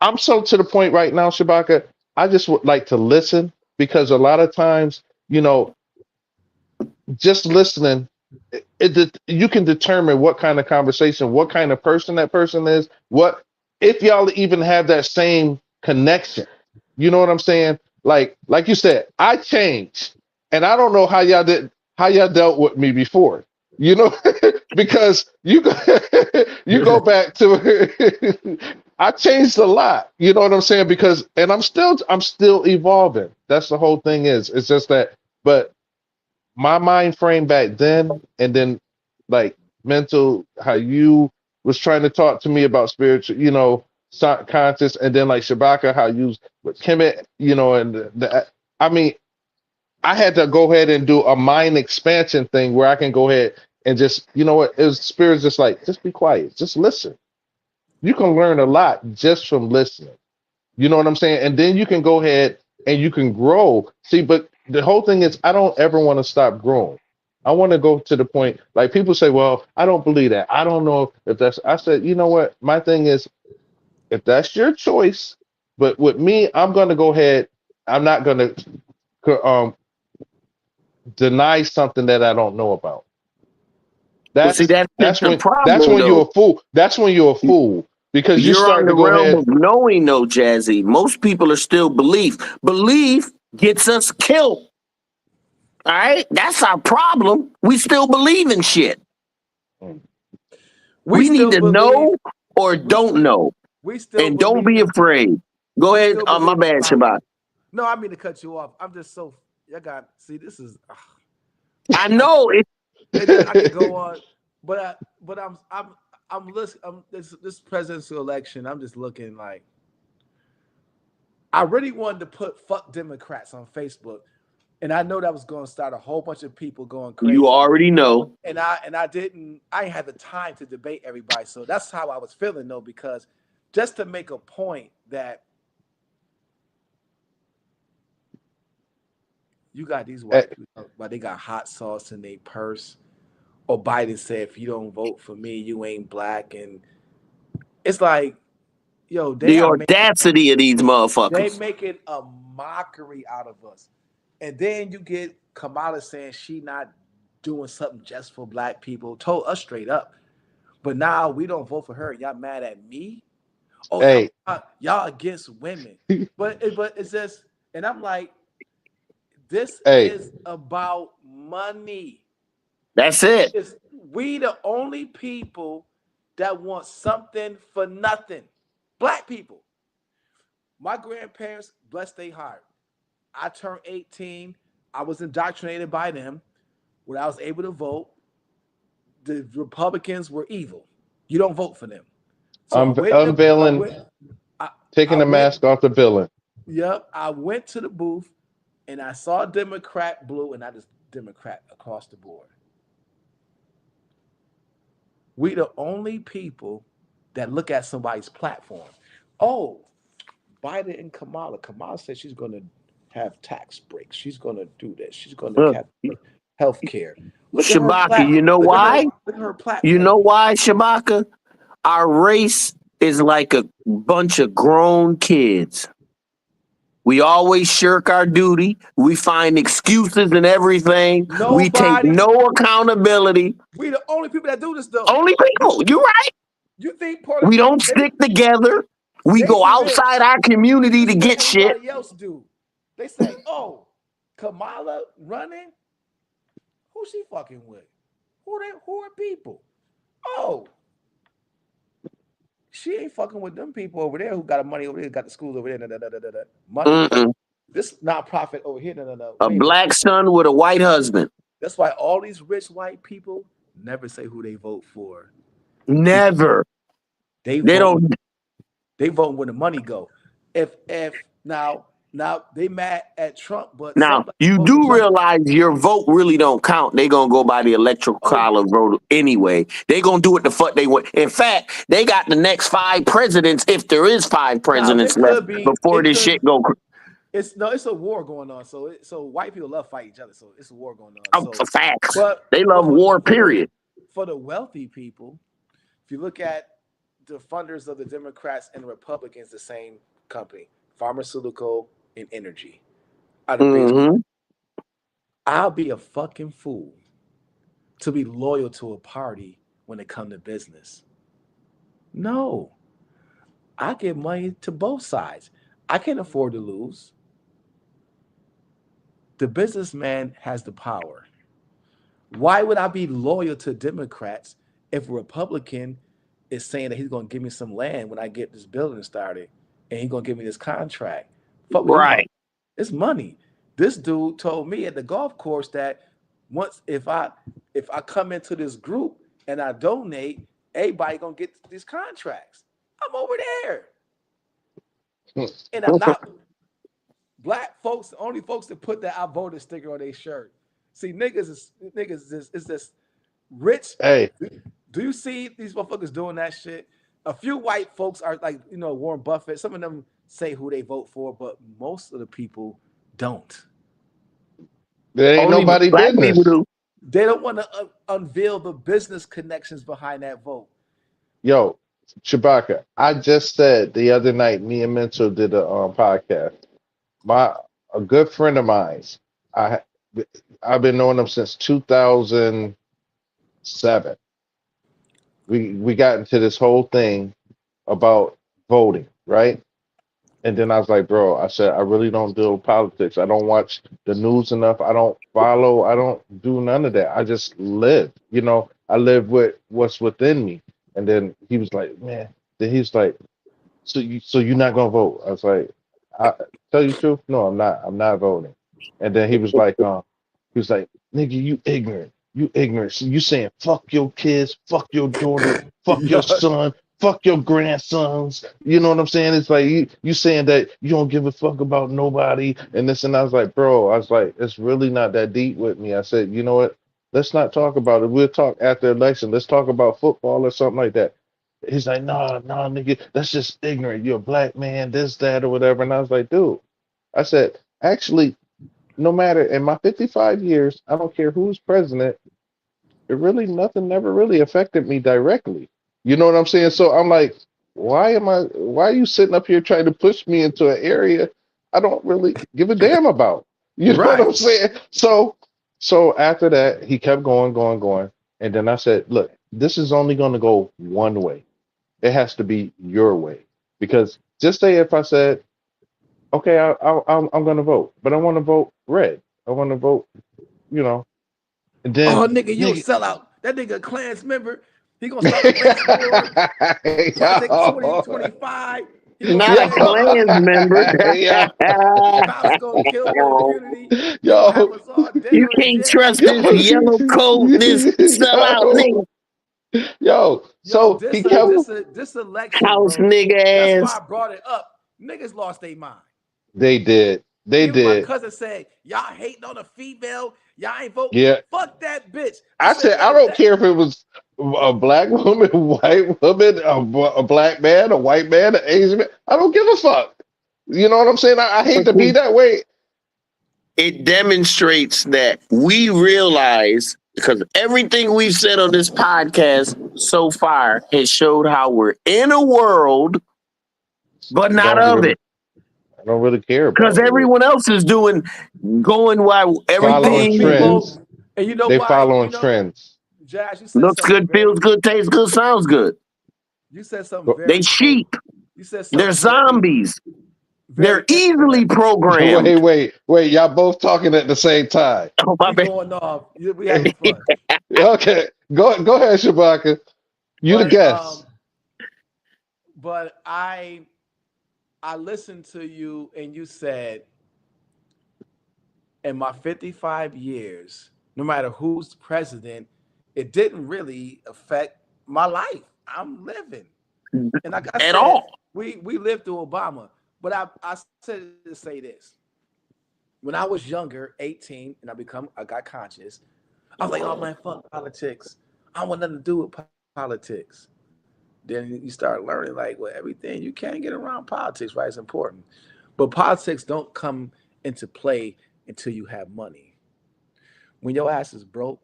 I'm so to the point right now, Shabaka. I just would like to listen because a lot of times, you know, just listening, you can determine what kind of conversation, what kind of person that person is, what if y'all even have that same connection. You know what I'm saying? Like you said, I changed, and I don't know how y'all dealt with me before. You know, because you go back to I changed a lot. You know what I'm saying? Because and I'm still evolving. That's the whole thing is. It's just that, but my mind frame back then and then like mental how you was trying to talk to me about spiritual conscious and then like Shabaka how you with Kemet and I mean I had to go ahead and do a mind expansion thing where I can go ahead and just what it was spirit's just like just be quiet, just listen. You can learn a lot just from listening. You know what I'm saying? And then you can go ahead and you can grow. See, but the whole thing is, I don't ever want to stop growing. I want to go to the point, like people say, well, I don't believe that. I don't know if that's, I said, you know what? My thing is, if that's your choice, but with me, I'm going to go ahead. I'm not going to deny something that I don't know about. But see, That's that's the that's problem, when you're though. a fool. That's when you're a fool because you You're on start the to go realm ahead. of knowing, though, Jazzy. Most people are still belief. Belief gets us killed. All right, that's our problem. We still believe in shit. We We need still to believe. know or We don't know, we still and don't believe be in. afraid. Go We ahead. still My believe in bad, power. Shabbat. No, I mean to cut you off. I'm just so. I got see. This is. I know it. I could go on, but I'm listening. This presidential election. I'm just looking like. I really wanted to put "fuck Democrats" on Facebook, and I know that was going to start a whole bunch of people going You crazy. already know. And I didn't. I ain't had the time to debate everybody, so that's how I was feeling though. Because just to make a point that you got these white people, but they got hot sauce in their purse. Or Biden said, if you don't vote for me, you ain't black. And it's like, yo, The audacity of these they motherfuckers. making a mockery out of us. And then you get Kamala saying she not doing something just for black people, told us straight up. But now we don't vote for her. Y'all mad at me? Oh, Hey, y'all against women. But it's just, and I'm like, this hey, is about money. That's it. We the only people that want something for nothing. Black people. My grandparents, bless their heart. I turned 18. I was indoctrinated by them. When I was able to vote, the Republicans were evil. You don't vote for them. So unveiling, taking I the went, mask off the villain. yep, I went to the booth and I saw Democrat blue and I just Democrat across the board. We the only people that look at somebody's platform. Oh, Biden and Kamala. Kamala said she's going to have tax breaks. She's going to do this. She's going to have health care. Look at her Shabaka, platform. you know why? Look at her platform. You know why, Shabaka? Our race is like a bunch of grown kids. We always shirk our duty. We find excuses and everything. We take no accountability. We the only people that do this though. Only people. You're right. You think Puerto We don't stick together. We go outside our community to get shit. Everybody else do. They say, "Oh, Kamala running. Who she fucking with? Who are people? Oh, she ain't fucking with them people over there who got the money over there, got the schools over there. Money. This nonprofit over here. A black son with a white husband. That's why all these rich white people never say who they vote for. Never. They don't. They vote where the money go. If now Now they mad at Trump, but Now somebody you supposed to do jump. realize your vote really don't count. They gonna go by the electoral Oh. college vote anyway. They gonna do what the fuck they want. In fact, they got the next 5 presidents, if there is 5 Now presidents it left could be. before It this could. shit go. It's a war going on. So white people love fighting each other. So it's a war going on. Oh, So, for facts. but They love war. Period. For the wealthy people, if you look at the funders of the Democrats and Republicans, the same company, pharmaceutical and energy. Mm-hmm. I'll be a fucking fool to be loyal to a party when it comes to business. No, I give money to both sides. I can't afford to lose. The businessman has the power. Why would I be loyal to Democrats if a Republican is saying that he's going to give me some land when I get this building started and he's going to give me this contract? Fuck what you Right. want. It's money. This dude told me at the golf course that once if I come into this group and I donate, everybody gonna get these contracts. I'm over there, and I'm not. Black folks, the only folks that put that I voted sticker on their shirt. See, niggas is this rich. Hey, Do you see these motherfuckers doing that shit? A few white folks are like, Warren Buffett. Some of them say who they vote for, but most of the people don't. there ain't Only nobody black business. people do. They don't want to unveil the business connections behind that vote. Yo, Chewbacca, I just said the other night, me and Mentor did a podcast. A good friend of mine's, I've been knowing him since 2007. We got into this whole thing about voting, right? And then I was like, bro, I said, I really don't deal with politics. I don't watch the news enough. I don't follow. I don't do none of that. I just live. I live with what's within me. And then he was like, man, then he's like, so you're not gonna vote? I was like, I tell you the truth, no, I'm not. I'm not voting. And then he was like, nigga, you ignorant. You ignorant. So you saying fuck your kids, fuck your daughter, fuck your son, fuck your grandsons. You know what I'm saying? It's like you saying that you don't give a fuck about nobody and this. And I was like, bro, it's really not that deep with me. I said, you know what? Let's not talk about it. We'll talk after election. Let's talk about football or something like that. He's like, nah, nigga, that's just ignorant. You're a black man, this, that, or whatever. And I was like, dude, I said, actually, no matter in my 55 years, I don't care who's president, nothing never really affected me directly. You know what I'm saying? So I'm like, why are you sitting up here trying to push me into an area I don't really give a damn about? You know what I'm saying? So after that, he kept going. And then I said, look, this is only going to go one way. It has to be your way. Because just say if I said, okay, I'm going to vote, but I want to vote red. I want to vote, and then, nigga, you a sellout. That nigga a Klans member. He gonna start a race war. Project 2025. Not a Klan member. Violence gonna kill your community. You can't trust this yellow coat, this sellout nigga. So he kept this election, house bro, nigga that's ass. why I brought it up. Niggas lost their mind. They did. My cousin said, y'all hating on a female. Y'all ain't voting. Yeah. Fuck that bitch. I said, I don't care if it was a black woman, white woman, a black man, a white man, an Asian man. I don't give a fuck. You know what I'm saying? I hate to be that way. It demonstrates that we realize, because everything we've said on this podcast so far has showed how we're in a world, but not of it. I don't really care because everyone else is going while everything trends. And you know they why? following trends. Josh, you said looks good, feels good, tastes good, sounds good. You said something very. They sheep. You said something. They're zombies. They're easily programmed. Wait. Y'all both talking at the same time. Oh, my bad. Going off. We having fun. Okay, go ahead, Chewbacca. You the guest. But I listened to you and you said, in my 55 years, no matter who's president, it didn't really affect my life. I'm living. And like I said, all. We lived through Obama. But I said to say this. When I was younger, 18, and I got conscious, I was like, oh man, fuck politics. I want nothing to do with politics. Then you start learning, like, well, everything, you can't get around politics, right? It's important. But politics don't come into play until you have money. When your ass is broke,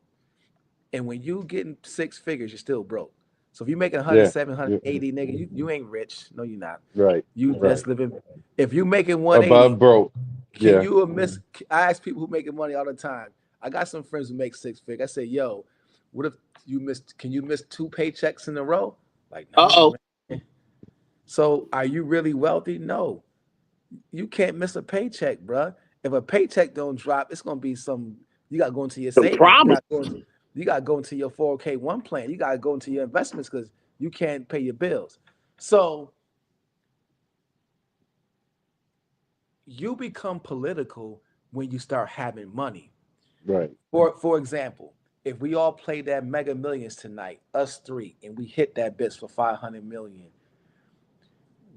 and when you getting six figures, you're still broke. So if you're making Yeah. 107, 180, nigga, you ain't rich. No, you're not. Right. You Right. just living. If you making 180, Above broke. can Yeah. you miss? I ask people who making money all the time. I got some friends who make six figures. I say, yo, what if you missed? Can you miss 2 paychecks in a row? Like, no, Uh-oh. man. So are you really wealthy? No, you can't miss a paycheck, bruh. If a paycheck don't drop, it's gonna be some. You gotta go into your Some savings. problems. You gotta go into your 401k plan. You gotta go into your investments because you can't pay your bills. So you become political when you start having money. Right. For example, if we all play that Mega Millions tonight, us three, and we hit that bitch for 500 million,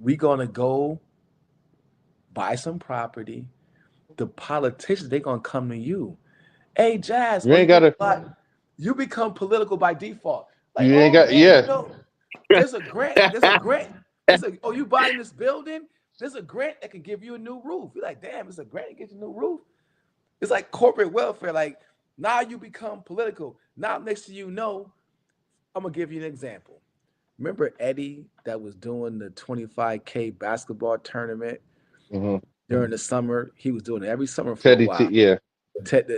we gonna go buy some property. The politicians, they gonna come to you. Hey, Jazz, You ain't gotta. you become political by default. Like, You ain't oh got. man, Yeah. you know, there's a grant. Oh, you buying this building? There's a grant that can give you a new roof. You're like, damn, it's a grant that gives you a new roof. It's like corporate welfare. Like, now you become political. Now, next thing you know, I'm gonna give you an example. Remember Eddie that was doing the 25K basketball tournament hmm during the summer? He was doing it every summer for Teddy a T. while. Yeah.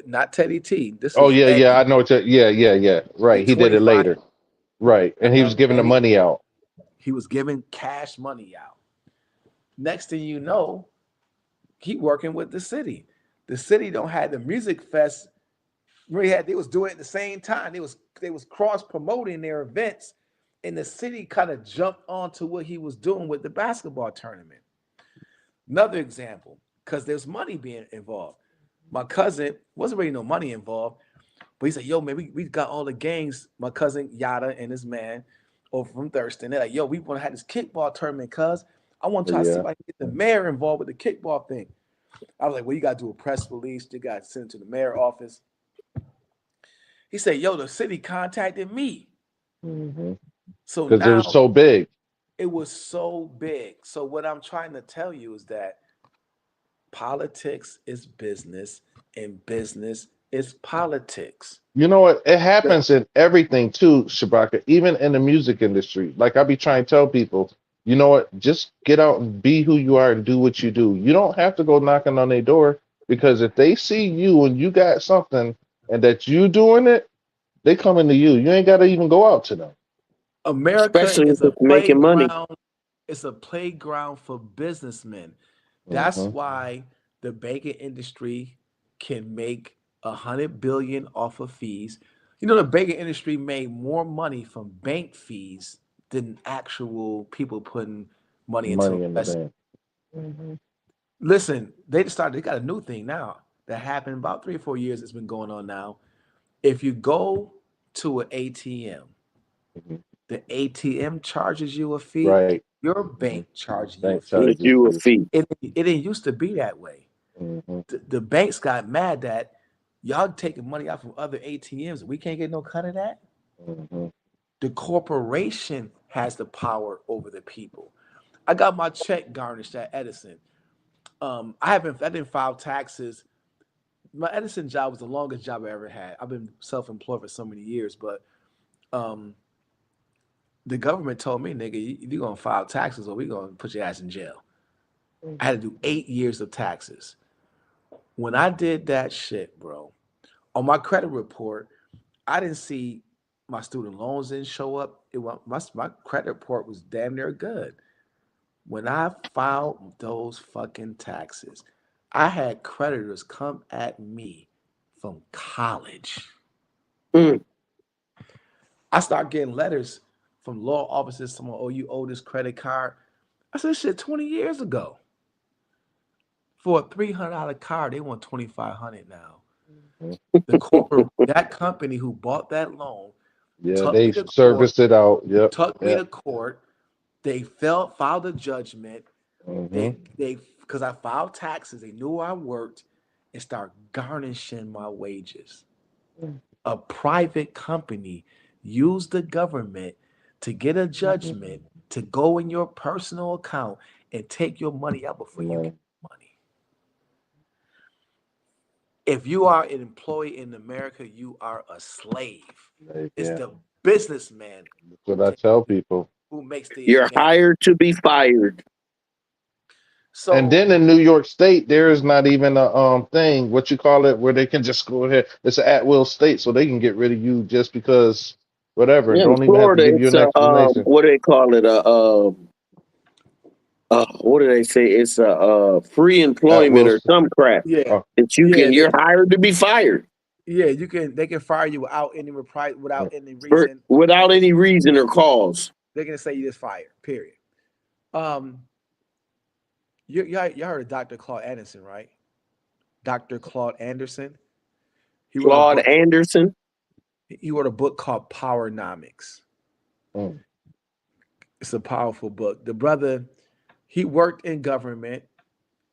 Not Teddy T. This Oh is yeah, yeah. Eddie, I know what. Yeah. Right. the He did it 25. later. Right. And he was giving the Eddie, money out. he was giving cash money out. Next thing you know, he working with the city. The city don't have the music fest. They was doing it at the same time. They was cross promoting their events, and the city kind of jumped onto what he was doing with the basketball tournament. Another example, because there's money being involved. My cousin wasn't really no money involved, but he said, "Yo, man, we got all the gangs." My cousin Yada and his man over from Thurston. They're like, "Yo, we want to have this kickball tournament, cuz I want to try to see if I can get the mayor involved with the kickball thing." I was like, "Well, you got to do a press release. You got to send it to the mayor office." He said, "Yo, the city contacted me." So Because it now was so big. it was so big. So what I'm trying to tell you is that politics is business and business is politics. You know what? It happens in everything too, Shabaka, even in the music industry. Like I be trying to tell people, you know what? Just get out and be who you are and do what you do. You don't have to go knocking on their door because if they see you and you got something and that you doing it, they coming to you. You ain't got to even go out to them. America Especially is if it's making money. It's a playground for businessmen. That's Mhm. why the banking industry can make 100 billion off of fees. You know, the banking industry made more money from bank fees than actual people putting money into Money in the investment. bank. Listen, they got a new thing now that happened about 3 or 4 years. It's been going on now. If you go to an ATM, Mhm. the ATM charges you a fee, Right. your bank charges you a Bank fee. charges You a you. fee. It didn't used to be that way. Mhm. The banks got mad that y'all taking money out from other ATMs. We can't get no cut of that. Mhm. The corporation has the power over the people. I got my check garnished at Edison. I didn't file taxes. My Edison job was the longest job I ever had. I've been self-employed for so many years, but um, the government told me, nigga, you're gonna file taxes or we're gonna put your ass in jail. I had to do 8 years of taxes. When I did that shit, bro, on my credit report, I didn't see my student loans didn't show up. My credit report was damn near good. When I filed those fucking taxes, I had creditors come at me from college. Mm. I started getting letters from law offices. Someone, oh, you owe this credit card. I said, shit, 20 years ago. For a $300 card, they want $2,500 now. That company who bought that loan Yeah, took they me to court. serviced it out. Yep. Took me Yep. to court. They filed a judgment. Mhm. They because I filed taxes, they knew where I worked and start garnishing my wages. A private company used the government to get a judgment to go in your personal account and take your money out before you get money. If you are an employee in America, you are a slave. It's Yeah, the businessman that's what I tell people. who makes the You're advance. hired to be fired. And So then in New York State, there is not even a thing, what you call it, where they can just go ahead. It's an at will state, so they can get rid of you just because whatever. Yeah, in Don't even have to Florida, give you it's an a explanation. what do they call it? What do they say? It's a free At employment will. or some crap yeah, Oh, that you yeah, can. You're hired to be fired yeah, they can fire you without any reprise, without any for reason. without any reason or cause. They're gonna say you just fired. Period. Um, you heard of Dr. Claude Anderson, right? Dr. Claude Anderson. He wrote a Claude book. Anderson. He wrote a book called Powernomics. mm, It's a powerful book. The brother, he worked in government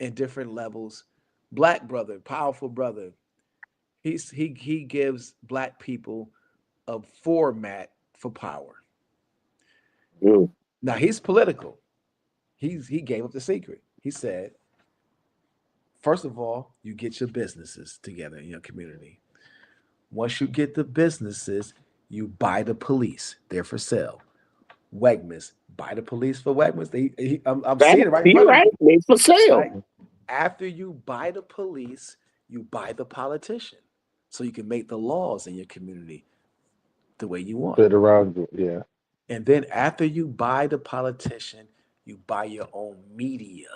in different levels. Black brother, powerful brother. He gives black people a format for power. Mm. Now he's political. He gave up the secret. He said, first of all, you get your businesses together in your community. Once you get the businesses, you buy the police. They're for sale. Wegmans, buy the police for Wegmans. I'm seeing it right in You're front of right. me. They for sale. Right? After you buy the police, you buy the politician. So you can make the laws in your community the way you want. fit around you. Yeah. And then after you buy the politician, you buy your own media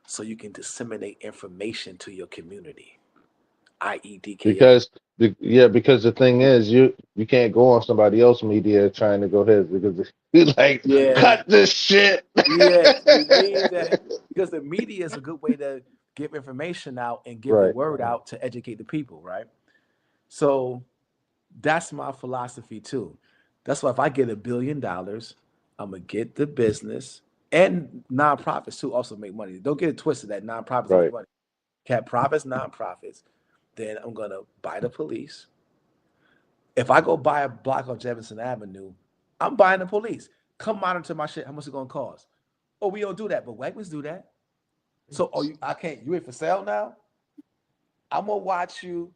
so you can disseminate information to your community, i.e. DKA. Because the thing is, you can't go on somebody else's media trying to go ahead because you like Yeah, cut this shit. yeah, you need that because the media is a good way to give information out and give the Right. word out to educate the people, right? So that's my philosophy too. That's why if I get $1 billion, I'm gonna get the business and nonprofits too also make money. Don't get it twisted that nonprofits don't make Right. money. Cap profits, nonprofits. Then I'm gonna buy the police. If I go buy a block on Jefferson Avenue, I'm buying the police. Come monitor my shit. How much it gonna cost? Oh, we don't do that, but Wegmans do that. So, I can't. You ain't for sale now. I'm gonna watch you.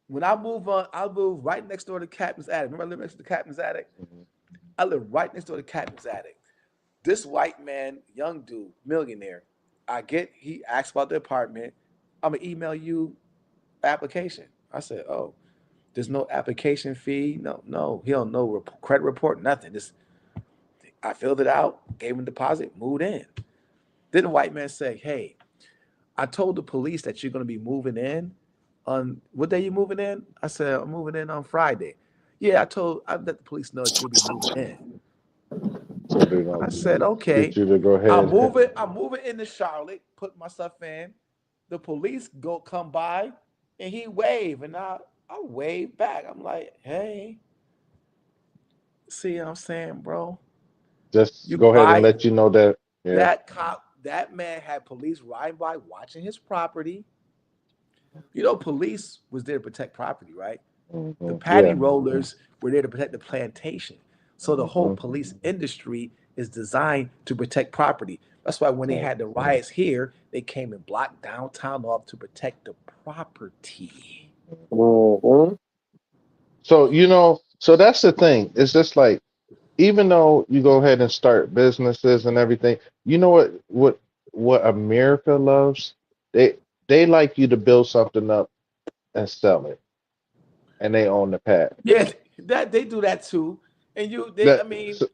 When I move on, I'll move right next door to Captain's Attic. Remember I live next to the Captain's Attic? Mhm. I live right next door to Captain's Attic. This white man, young dude, millionaire. He asked about the apartment. I'm gonna email you application. I said, oh, there's no application fee. No, he don't know credit report, nothing. I filled it out, gave him a deposit, moved in. Then the white man say, hey, I told the police that you're gonna be moving in on what day you moving in? I said, I'm moving in on Friday. Yeah, I let the police know that you'll be moving in. So they're I gonna said, okay. get you to go ahead. I'm moving into Charlotte, put my stuff in. The police come by and he wave and I wave back. I'm like, hey, see what I'm saying, bro? Just You go ahead and buy let you know that. Yeah. that man had police riding by watching his property. You know, police was there to protect property, right? The patty Yeah. rollers were there to protect the plantation. So the whole Mhm. police industry is designed to protect property. That's why when they had the riots here, they came and blocked downtown off to protect the property. Mhm. So that's the thing. It's just like even though you go ahead and start businesses and everything, you know what America loves? They they like you to build something up and sell it, and they own the patent. Yeah, that they do that too. And I That mean, so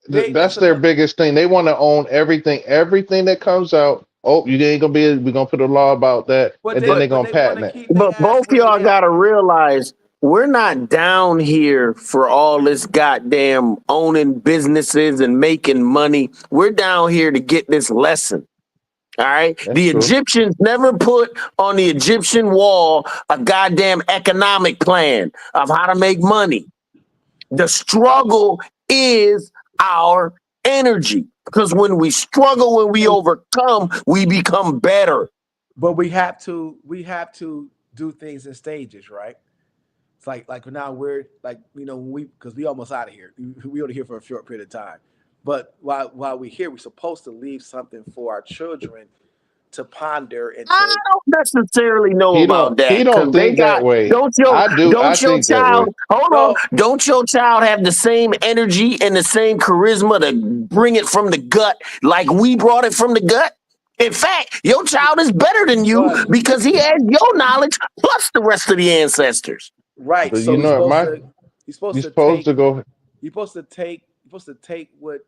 that's that's their another. biggest thing. They want to own everything that comes out. Oh, you ain't gonna be. We're gonna put a law about that, But and then they're but gonna they want to patent it. keep their But ass both where they y'all at. gotta realize we're not down here for all this goddamn owning businesses and making money. We're down here to get this lesson. All right. That's The true. Egyptians never put on the Egyptian wall a goddamn economic plan of how to make money. The struggle is our energy. Because when we struggle, when we overcome, we become better. But we have to do things in stages, right? It's like now we're like, when because we almost out of here. We only here for a short period of time. But while we're here, we're supposed to leave something for our children to ponder and I to. don't necessarily know about he that don't because they think that got way. I do. I don't your think that way. child hold on No, don't your child have the same energy and the same charisma to bring it from the gut like we brought it from the gut? In fact, your child is better than you but because he has your knowledge plus the rest of the ancestors. right. But you So know, he's supposed you're to supposed take to go what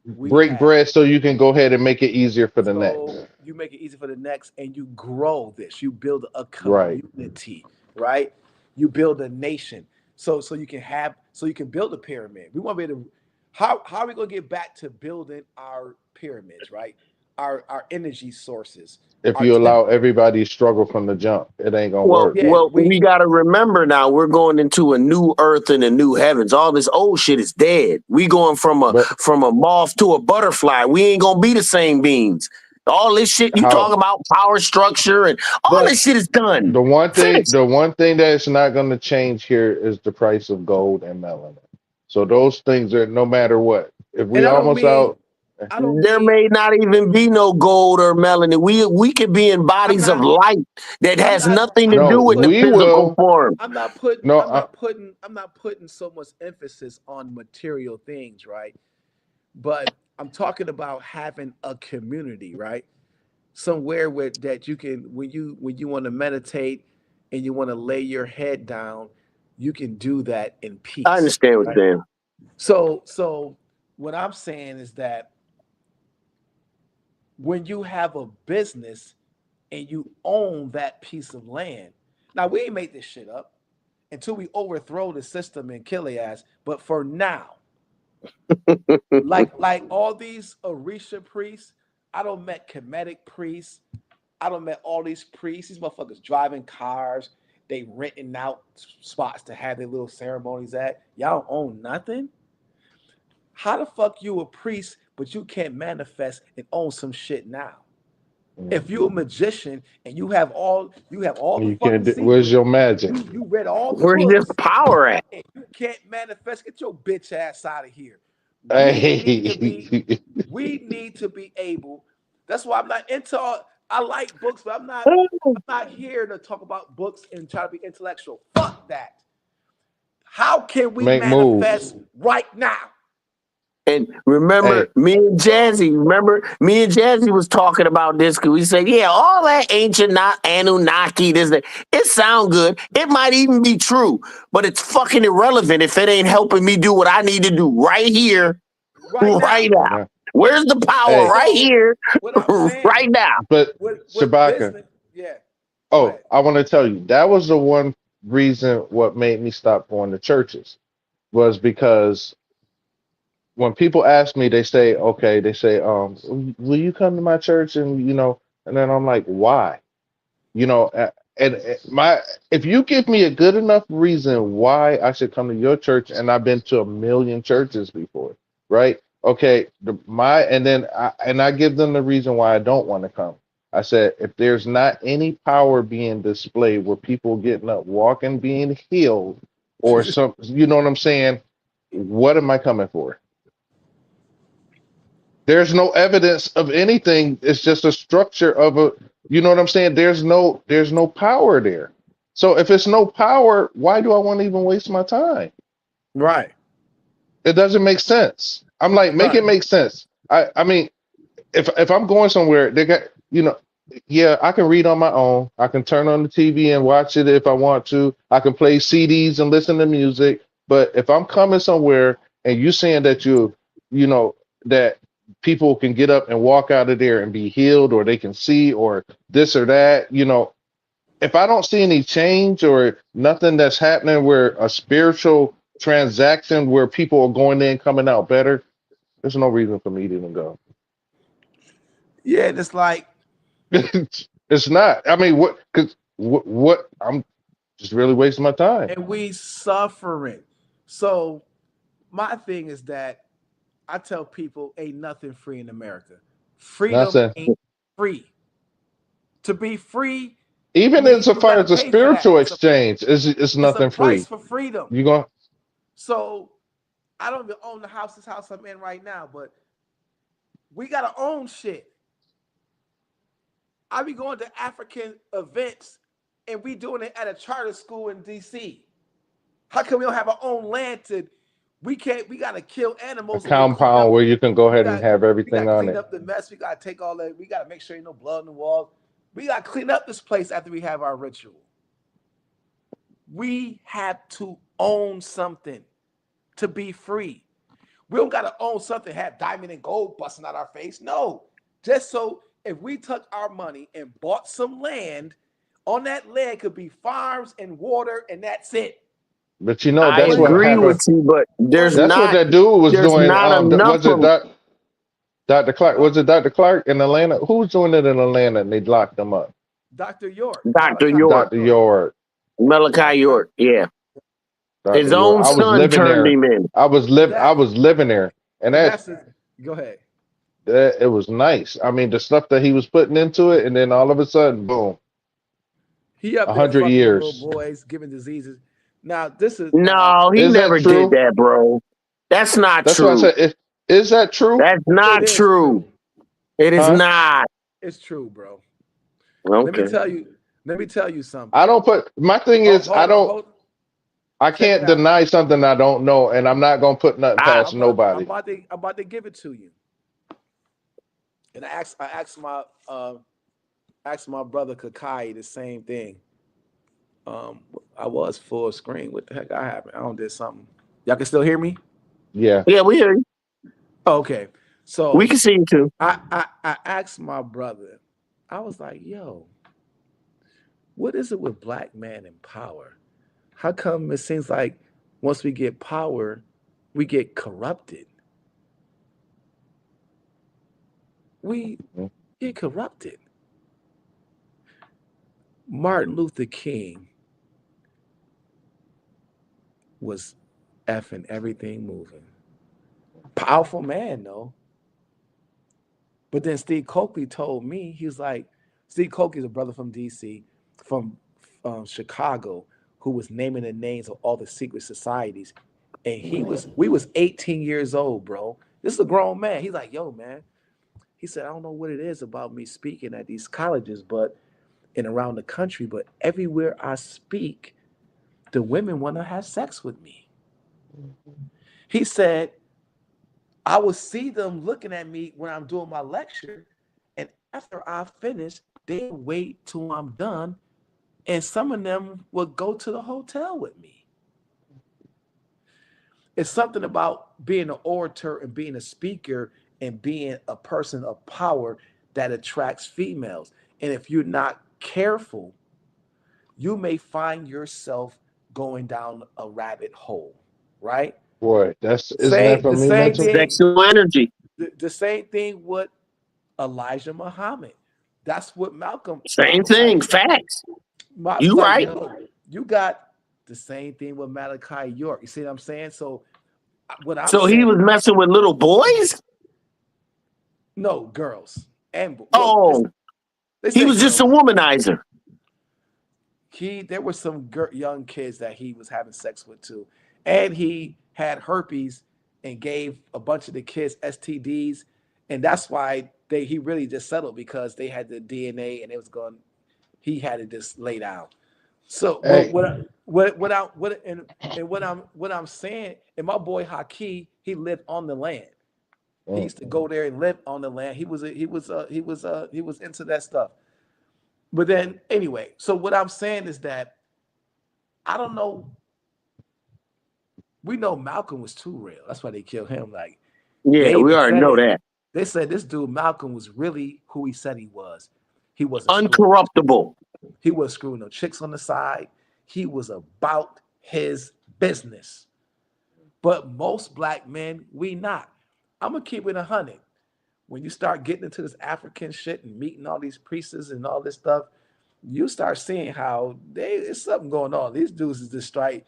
we break have. bread so you can go ahead and make it easier for the next. So you make it easy for the next, and you grow this. You build a Right. community, right? You build a nation. So you can build a pyramid. We want to be able to. How are we gonna get back to building our pyramids, right? Our energy sources. If Our you temp- allow everybody to struggle from the jump, it ain't gonna Well, work. yeah, well, we got to remember now we're going into a new earth and a new heavens. All this old shit is dead. We going from But a moth to a butterfly. We ain't gonna be the same beings. All this shit you how talk about power structure and all but this shit is done. Finish. the one thing that's not gonna change here is the price of gold and melanin. So those things are no matter what. If we and almost out, I don't There mean may not even be no gold or melanin. We could be in I'm bodies of not light that I'm has not nothing to I'm no, do not with the putting we physical will. form. I'm not putting No, I'm not putting so much emphasis on material things, right? But I'm talking about having a community, right? Somewhere where that you can when you want to meditate and you want to lay your head down, you can do that in I peace, understand what right? you're saying. So what I'm saying is that when you have a business and you own that piece of land, now we ain't made this shit up until we overthrow the system and kill their ass. But for now, like all these Orisha priests, I don't met Kemetic priests. I don't met all these priests. These motherfuckers driving cars. They renting out spots to have their little ceremonies at. Y'all don't own nothing. How the fuck you a priest, but you can't manifest and own some shit now? If you're a magician and you have all the you fucking can't. Where's secrets, your magic? you read all the Where's this books, power at? and you can't manifest, get your bitch ass out of here. We need to be Hey, we need to be able. That's why I'm not into all, I like books, but I'm not here to talk about books and try to be intellectual. Fuck that. How can we make moves. manifest right now? And Hey, remember, me and Jazzy was talking about this because we said, yeah, all that ancient not Anunnaki, this, that, it sound good. It might even be true, but it's fucking irrelevant if it ain't helping me do what I need to do right here, Right now. right now. yeah. Where's the power? Hey, Right So here, what I'm saying right now. but with Shabaka. business, yeah. Go Oh, ahead. I want to tell you that was the one reason what made me stop going to churches was because when people ask me, they say, okay, they say, will you come to my church? And and then I'm like, why? And my if you give me a good enough reason why I should come to your church, and I've been to a million churches before, right? Okay, I give them the reason why I don't want to come. I said, if there's not any power being displayed where people getting up, walking, being healed, or some, you know what I'm saying? What am I coming for? There's no evidence of anything. It's just a structure of a, you know what I'm saying? There's no power there. So if it's no power, why do I want to even waste my time? Right. It doesn't make sense. I'm like, make Right. it make sense. I mean, if I'm going somewhere, they got, yeah, I can read on my own. I can turn on the TV and watch it if I want to. I can play CDs and listen to music. But if I'm coming somewhere and you saying that you know, that people can get up and walk out of there and be healed, or they can see, or this or that, if I don't see any change or nothing that's happening where a spiritual transaction where people are going in, coming out better, there's no reason for me to even go. Yeah, it's like, It's not. I mean, what? Cause what? I'm just really wasting my time. and we suffering. So my thing is that I tell people ain't nothing free in America. Freedom Nothing. ain't free. To be free Even means you insofar got to as a pay for that. spiritual exchange, it's It's a nothing price free. for freedom. You going So I don't even own the house, this house I'm in right now, but we got to own shit. I be going to African events and we doing it at a charter school in DC. How come we don't have our own land to we gotta kill a animals and then clean compound up. where you can go We ahead and got have we got everything to on clean it? up the mess. We gotta take all that. We gotta make sure ain't no blood on the walls. We gotta clean up this place after we have our ritual. We have to own something to be free. We don't gotta own something, have diamond and gold busting out our face. No, just so if we took our money and bought some land, on that land could be farms and water, and that's it. But you know, I that's But what agree with happened. you, but but That's what that dude was there's doing. not enough Was it of Dr. Clark? huh? Was it Dr. Clark in Atlanta? Who was doing it in Atlanta and they locked him up? Dr. York, Dr. Malachi York, Dr. York. Malachi Malachi. York. Yeah, Dr. his York. own I was son living turned there. him in. I That was living there. And and that's it. Go ahead. that it was nice. I mean, the stuff that he was putting into it, and then all of a sudden, boom, He up a there hundred fucking with little years. boys, giving diseases. Now this is now No, he Is that never did true? that, bro. That's not That's what I true. said. Is that true? That's it not is true. true. It is Huh? not. It's true, bro. Let me Okay. tell you. Let me tell you I something. don't put my thing is Hold on. Hold. I Check it can't out. deny something I don't know, and I'm not gonna put nothing I, past nobody. I'm about to give it to you. And I asked my brother Kakai the same thing. I was full screen. What the heck I happened? I don't did something. Y'all can still hear me? Yeah. yeah, we hear you. Oh, okay. We So can see you too. I asked my brother, I was like, yo, what is it with black man and power? How come it seems like once we get power, we get corrupted? We Mhm. get corrupted. Martin Luther King was effing everything moving. Powerful man, though. But then Steve Coakley told me, he was like, Steve Coakley's a brother from DC, from Chicago, who was naming the names of all the secret societies. And we was 18 years old, bro. This is a grown man. He's like, yo, man. He said, I don't know what it is about me speaking at these colleges, but and around the country, but everywhere I speak, the women want to have sex with me. He said, I will see them looking at me when I'm doing my lecture. And after I finish, they wait till I'm done. And some of them will go to the hotel with me. It's something about being an orator and being a speaker and being a person of power that attracts females. And if you're not careful, you may find yourself going down a rabbit hole, right? Boy, that's isn't that Same for the me same mental? thing, Sexual energy. the same thing with Elijah Muhammad. That's what Same Malcolm thing. like. Facts. Was You like, right. yo, you got the same thing with Malachi York. You see what I'm saying? So what I'm So he saying, was messing with little boys? no girls and well, Oh, they he say was just girls. a womanizer. There were some young kids that he was having sex with too, and he had herpes and gave a bunch of the kids STDs, and that's why he really just settled because they had the DNA and it was going. He had it just laid out. So Hey, what I'm saying, and my boy Haki, he lived on the land. He mm, used to go there and live on the land. He was into that stuff. But then anyway, so what I'm saying is that I don't know. We know Malcolm was too real. That's why they killed him. Like Yeah, they we even already said know it. that. They said this dude Malcolm was really who he said he was. He wasn't screwing. Uncorruptible. He wasn't screwing no chicks on the side. He was about his business. But most black men, we not. I'm gonna keep it 100. When you start getting into this African shit and meeting all these priests and all this stuff, you start seeing how there's something going on. These dudes is just straight,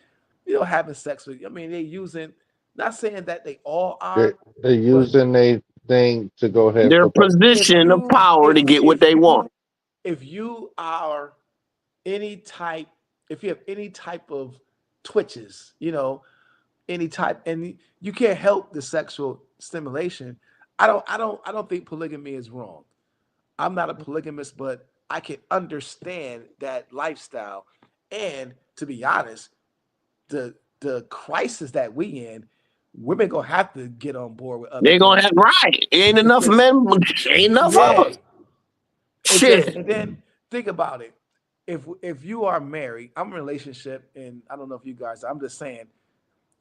having sex with. I mean, they using Not saying that they all They're, are, they're but using their thing to go ahead and Their put. position of power to get what they want. if you are any type, if you have any type of twitches, any type, and you can't help the sexual stimulation. I don't think polygamy is wrong. I'm not a polygamist, but I can understand that lifestyle. And to be honest, the crisis that we in, women gonna have to get on board with other They're men. gonna have right. Ain't enough men, ain't enough of us. Shit. And then think about it. If you are married, I'm in a relationship, and I don't know if you guys. I'm just saying,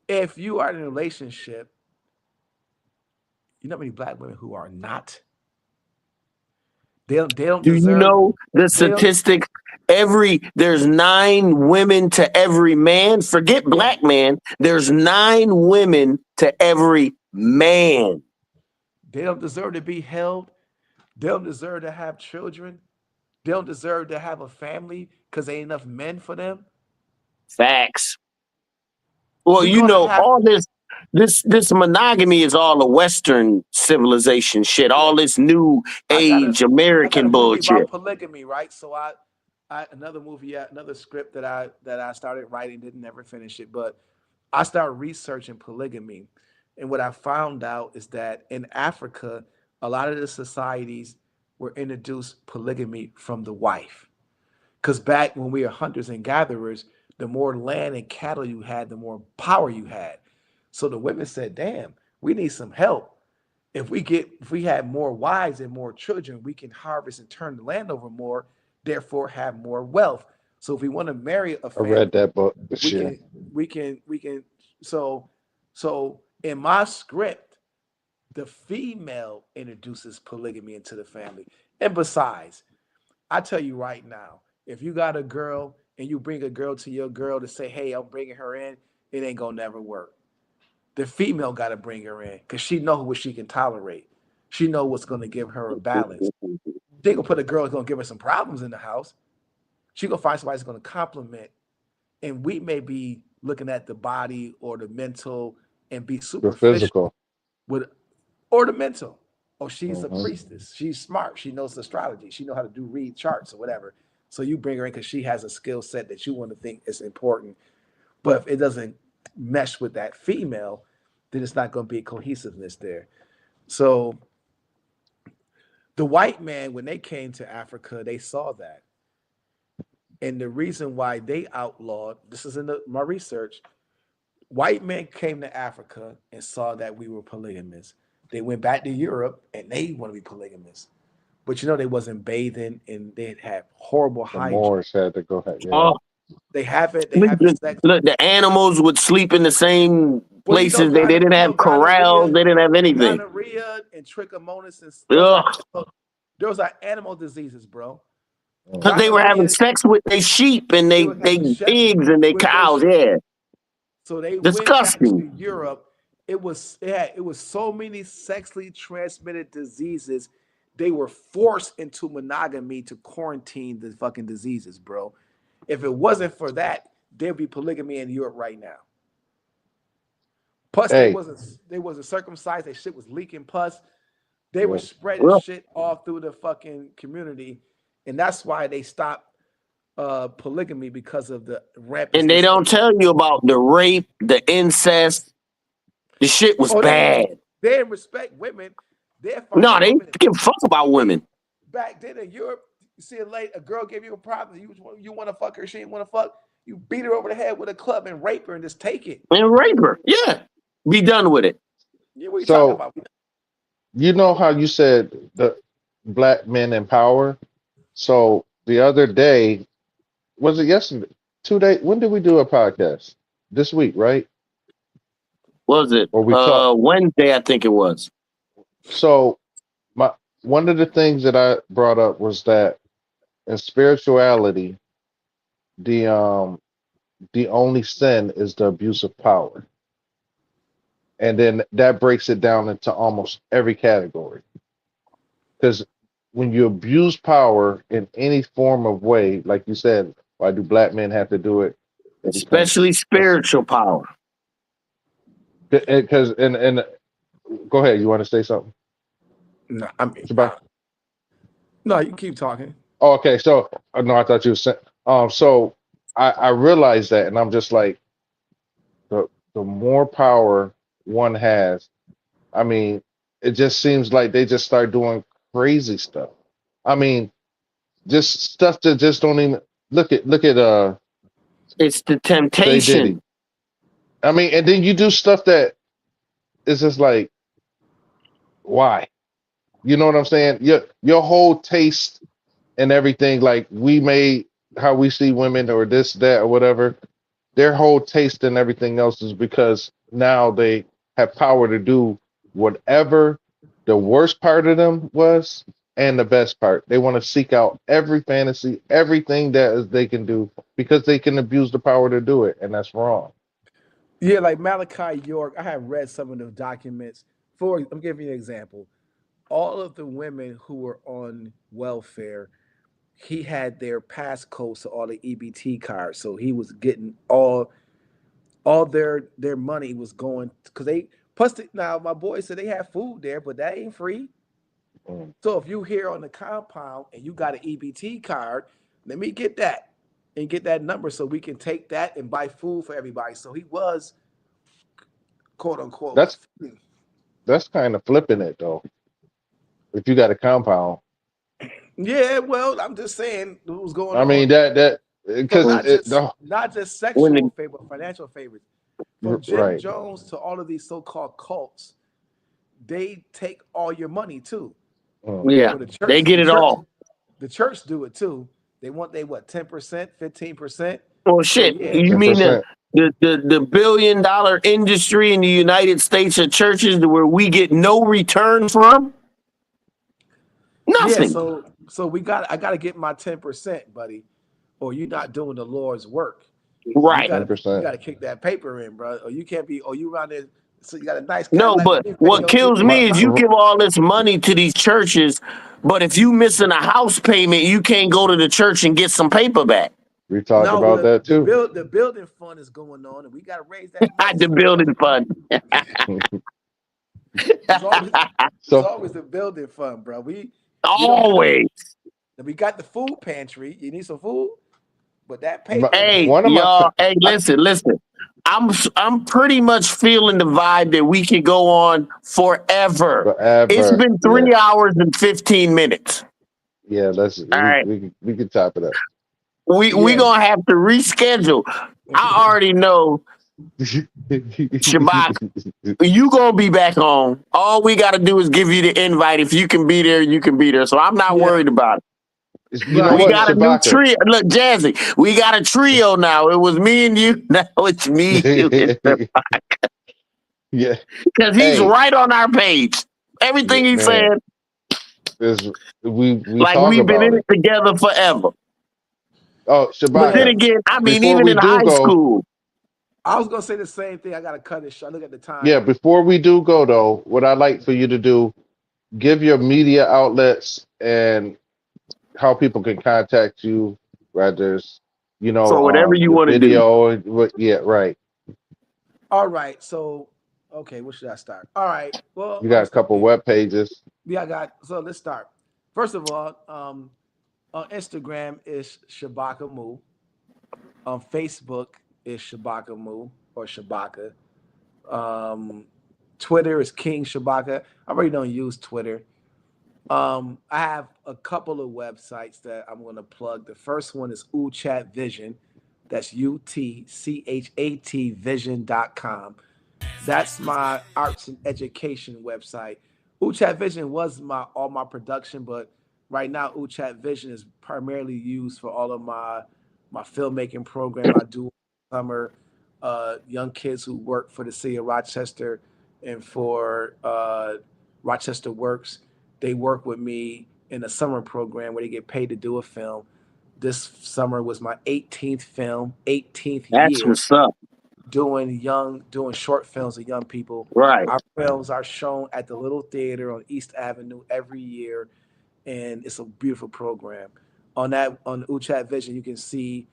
if you are in a relationship, you know how many black women who are not. They don't Do you deserve. know the they don't- statistic? There's 9 women to every man. Forget black man. There's 9 women to every man. They don't deserve to be held. They don't deserve to have children. They don't deserve to have a family because there ain't enough men for them. Facts. Well, We're you gonna know, have all this monogamy is all a Western civilization shit. All this new I got a age I got a American movie bullshit. about polygamy, right? So I another movie, another script that I started writing, didn't never finish it, but I started researching polygamy, and what I found out is that in Africa, a lot of the societies were introduced polygamy from the wife. Because back when we were hunters and gatherers, the more land and cattle you had, the more power you had. So the women said, "Damn, we need some help. If we had more wives and more children, we can harvest and turn the land over more, therefore have more wealth. So if we want to marry a I read family, that book this we year. can so so in my script, the female introduces polygamy into the family. And besides, I tell you right now, if you got a girl and you bring a girl to your girl to say, "Hey, I'm bringing her in," it ain't gonna never work. The female got to bring her in because she know what she can tolerate. She know what's going to give her a balance. They gonna put a girl that's gonna give her some problems in the house. She gonna find somebody that's gonna compliment, and we may be looking at the body or the mental and be The superficial physical. with, or the mental. Oh, she's a Mhm. priestess. She's smart. She knows astrology. She know how to read charts or whatever. So you bring her in because she has a skill set that you want to think is important. But if it doesn't mesh with that female, then it's not going to be cohesiveness there. So the white man, when they came to Africa, they saw that. And the reason why they outlawed, this is in my research, white men came to Africa and saw that we were polygamous. They went back to Europe and they want to be polygamous. But they wasn't bathing and they had horrible The hygiene. Moors had to go ahead. Yeah. Oh, They haven't sex. look, the animals would sleep in the same places. They didn't have corrals. They didn't have anything. Gonorrhea and trichomonas. Ugh. Those are animal diseases, bro. Because they were having sex with their sheep and they pigs and they cows. Yeah. So they Disgusting. went back to Europe. It was so many sexually transmitted diseases. They were forced into monogamy to quarantine the fucking diseases, bro. If it wasn't for that, there'd be polygamy in Europe right now. Plus, they wasn't circumcised. Their shit was leaking pus. They were spreading shit all through the fucking community, and that's why they stopped polygamy because of the rampant. And they don't tell you about the rape, the incest. The shit was bad. They didn't respect women. No, they didn't give a fuck about women. Back then in Europe, you see a girl give you a problem. You want to fuck her, she didn't want to fuck. You beat her over the head with a club and rape her and just take it. And rape her. Yeah. Be done with it. Yeah, what are you talking about? You know how you said the black men in power? So the other day, was it yesterday? 2 days? When did we do a podcast? This week, right? Was it? Or we talked Wednesday, I think it was. So one of the things that I brought up was that in spirituality, the only sin is the abuse of power. And then that breaks it down into almost every category. Because when you abuse power in any form of way, like you said, why do black men have to do it? Especially spiritual power. because and go ahead. You want to say something, No, I mean, Shabaka? no, you keep talking. Oh, okay. So no, I thought you were saying. So I realized that, and I'm just like the more power one has, I mean, it just seems like they just start doing crazy stuff. I mean, just stuff that just don't even look at It's the Shay Diddy. temptation. I mean, and then you do stuff that is just like, why? You know what I'm saying? Your whole taste and everything, like we made how we see women or this, that, or whatever, their whole taste and everything else is because now they have power to do whatever the worst part of them was and the best part. They want to seek out every fantasy, everything they can do because they can abuse the power to do it, and that's wrong. Yeah, like Malachi York. I have read some of the documents. I'm giving you an example. All of the women who were on welfare, he had their passcodes to all the EBT cards, so he was getting all their money was going because they plus now my boy said they have food there, but that ain't free. Mm. So if you here on the compound and you got an EBT card, let me get that and get that number so we can take that and buy food for everybody. So he was quote unquote. That's that's kind of flipping it though. If you got a compound, Yeah, well, I'm just saying what was going I on. mean that So because not it just the not just When sexual favor, financial favors. From Jim right. Jones to all of these so-called cults, they take all your money too. Mm. yeah, So the they church, get it all. the church do it too. They want they what 10%, 15%. Well, So shit. yeah, You mean the 10%. the $1 billion industry in the United States of churches where we get no return from? yeah. Nothing. So I gotta get my 10%, buddy, or you're not doing the Lord's work. Right. You 10%. gotta kick that paper in, bro. Or you can't be. Or you around there. So you got a nice No, Cadillac. but You ain't paying what no kills My, me is you 10%. give all this money to these churches, but if you missing a house payment, you can't go to the church and get some paper back. we talked No, well, about that too. the building fund is going on, and we got to raise that The funds up, bro. building fund. It's always it's So always the building fund, bro. We don't have Always. we got the food pantry. You need some food, but that paper, Hey, one of my y'all. Hey, I, listen. I'm pretty much feeling the vibe that we can go on forever. It's forever, been yeah, 3 hours and 15 minutes. yeah. Let's All right. we can top it up. We yeah. gonna have to reschedule. I already know Shabbat, you gonna be back home. All we gotta do is give you the invite. If you can be there, you can be there. So I'm not Yeah, worried about it. You know right. We what, got a new Shabaka? trio. Look, Jazzy, we got a trio now. It was me and you. Now it's me, you, Yeah. because he's Hey, right on our page. yeah, Everything he man, said, this we like talk we've been about in it. it together forever. Oh, But then Yeah, Shabaka, again, I mean, before even we in do high go, school. I was gonna say the same thing. I gotta cut it short. Look at the yeah, time. before we do go though, what I'd like for you to do, give your media outlets and how people can contact you, whether it's, For whatever you your want to do. video, yeah, right. All right, so okay, where should I start? All right, well, You I'm got gonna a start. couple web pages. Yeah, I got. So let's start. First of all, on Instagram is Shabaka Moo. On Facebook is Shabaka Moo or Shabaka. Um, Twitter is King Shabaka. I really don't use Twitter. I have a couple of websites that I'm going to plug. The first one is Uchat Vision. That's UTCHAT vision.com. That's my arts and education website. Uchat Vision was my all my production, but right now Uchat Vision is primarily used for all of my filmmaking program I do summer. Young kids who work for the city of Rochester and for Rochester Works, they work with me in a summer program where they get paid to do a film. This summer was my 18th film, 18th That's year what's up. doing short films of young people. Right. Our films are shown at the Little Theater on East Avenue every year, and it's a beautiful program. On Uchat Vision, you can see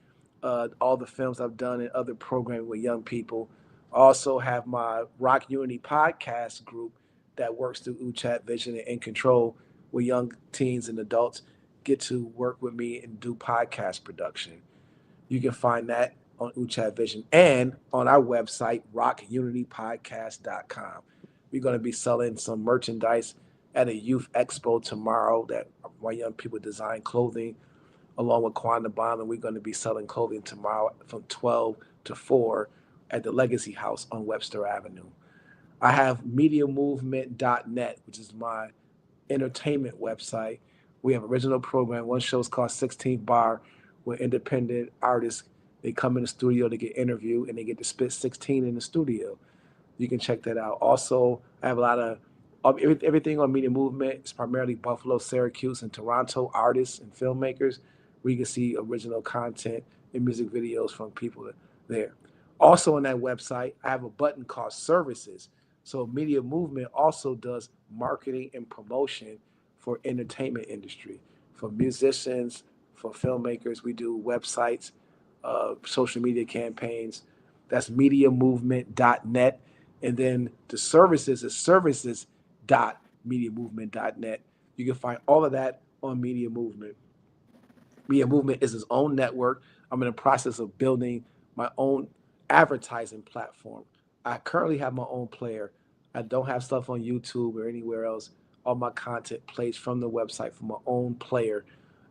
all the films I've done and other programming with young people. Also have my Rock Unity podcast group that works through Uchat Vision and In Control, where young teens and adults get to work with me and do podcast production. You can find that on Uchat Vision and on our website, rockunitypodcast.com. We're going to be selling some merchandise at a youth expo tomorrow that my young people design clothing along with Quantum Bomb, and we're going to be selling clothing tomorrow from 12 to 4 at the Legacy House on Webster Avenue. I have MediaMovement.net, which is my entertainment website. We have original program. One show is called 16th Bar, where independent artists, they come in the studio to get interviewed and they get to spit 16 in the studio. You can check that out. Also, I have a lot of everything on Media Movement. It's primarily Buffalo, Syracuse, and Toronto artists and filmmakers, where you can see original content and music videos from people there. Also on that website, I have a button called Services. So Media Movement also does marketing and promotion for entertainment industry, for musicians, for filmmakers. We do websites, social media campaigns. That's MediaMovement.net. And then the services is services.mediamovement.net. You can find all of that on Media Movement. Media Movement is its own network. I'm in the process of building my own advertising platform. I currently have my own player. I don't have stuff on YouTube or anywhere else. All my content plays from the website from my own player.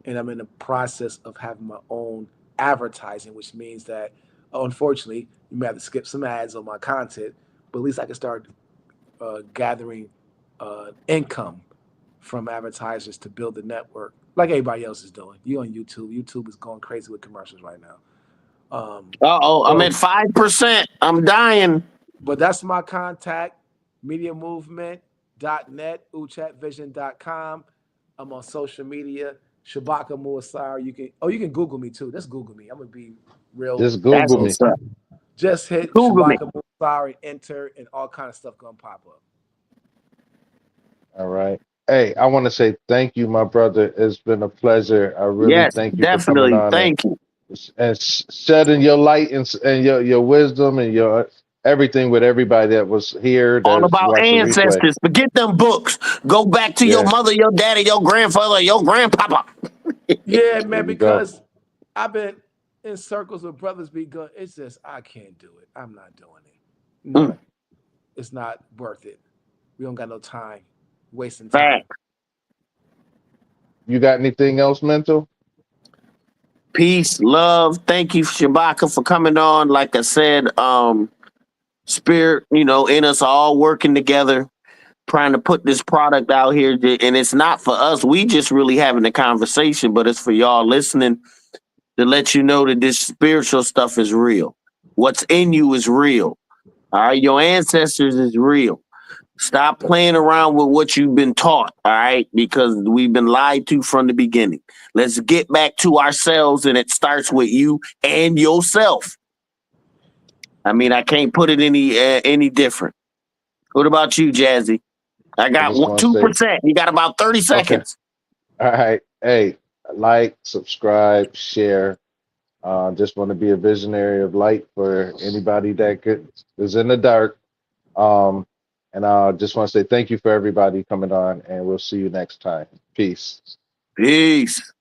And I'm in the process of having my own advertising, which means that, unfortunately, you may have to skip some ads on my content, but at least I can start gathering income from advertisers to build the network like everybody else is doing. You on YouTube. YouTube is going crazy with commercials right now. I'm at 5%. I'm dying. But that's my contact, MediaMovement.net, UchatVision.com. I'm on social media, Shabaka Muasar. You can Google me too. Just Google me. I'm gonna be real. Just Google me. Just hit Google me. Shabaka Muasar and enter, and all kind of stuff gonna pop up. All right. Hey, I want to say thank you, my brother. It's been a pleasure. I really thank you for coming on. Thank you. And shedding your light and your wisdom and your everything with everybody that was here. All about ancestors. Forget them books. Go back to your mother, your daddy, your grandfather, your grandpapa. Yeah, man, because I've been in circles with brothers be good. It's just, I can't do it. I'm not doing it. No, it's not worth it. We don't got no time. Wasting time. You got anything else, Mental? Peace, love. Thank you, Shabaka, for coming on. Like I said, spirit, in us all working together, trying to put this product out here. And it's not for us. We just really having a conversation, but it's for y'all listening to let you know that this spiritual stuff is real. What's in you is real. All right. Your ancestors is real. Stop playing around with what you've been taught, all right? Because we've been lied to from the beginning. Let's get back to ourselves, and it starts with you and yourself. I mean, I can't put it any different. What about you, Jazzy? I got 2%. You got about 30 seconds. Okay. All right. Hey, like, subscribe, share. Just want to be a visionary of light for anybody that is in the dark. And I just want to say thank you for everybody coming on, and we'll see you next time. Peace. Peace.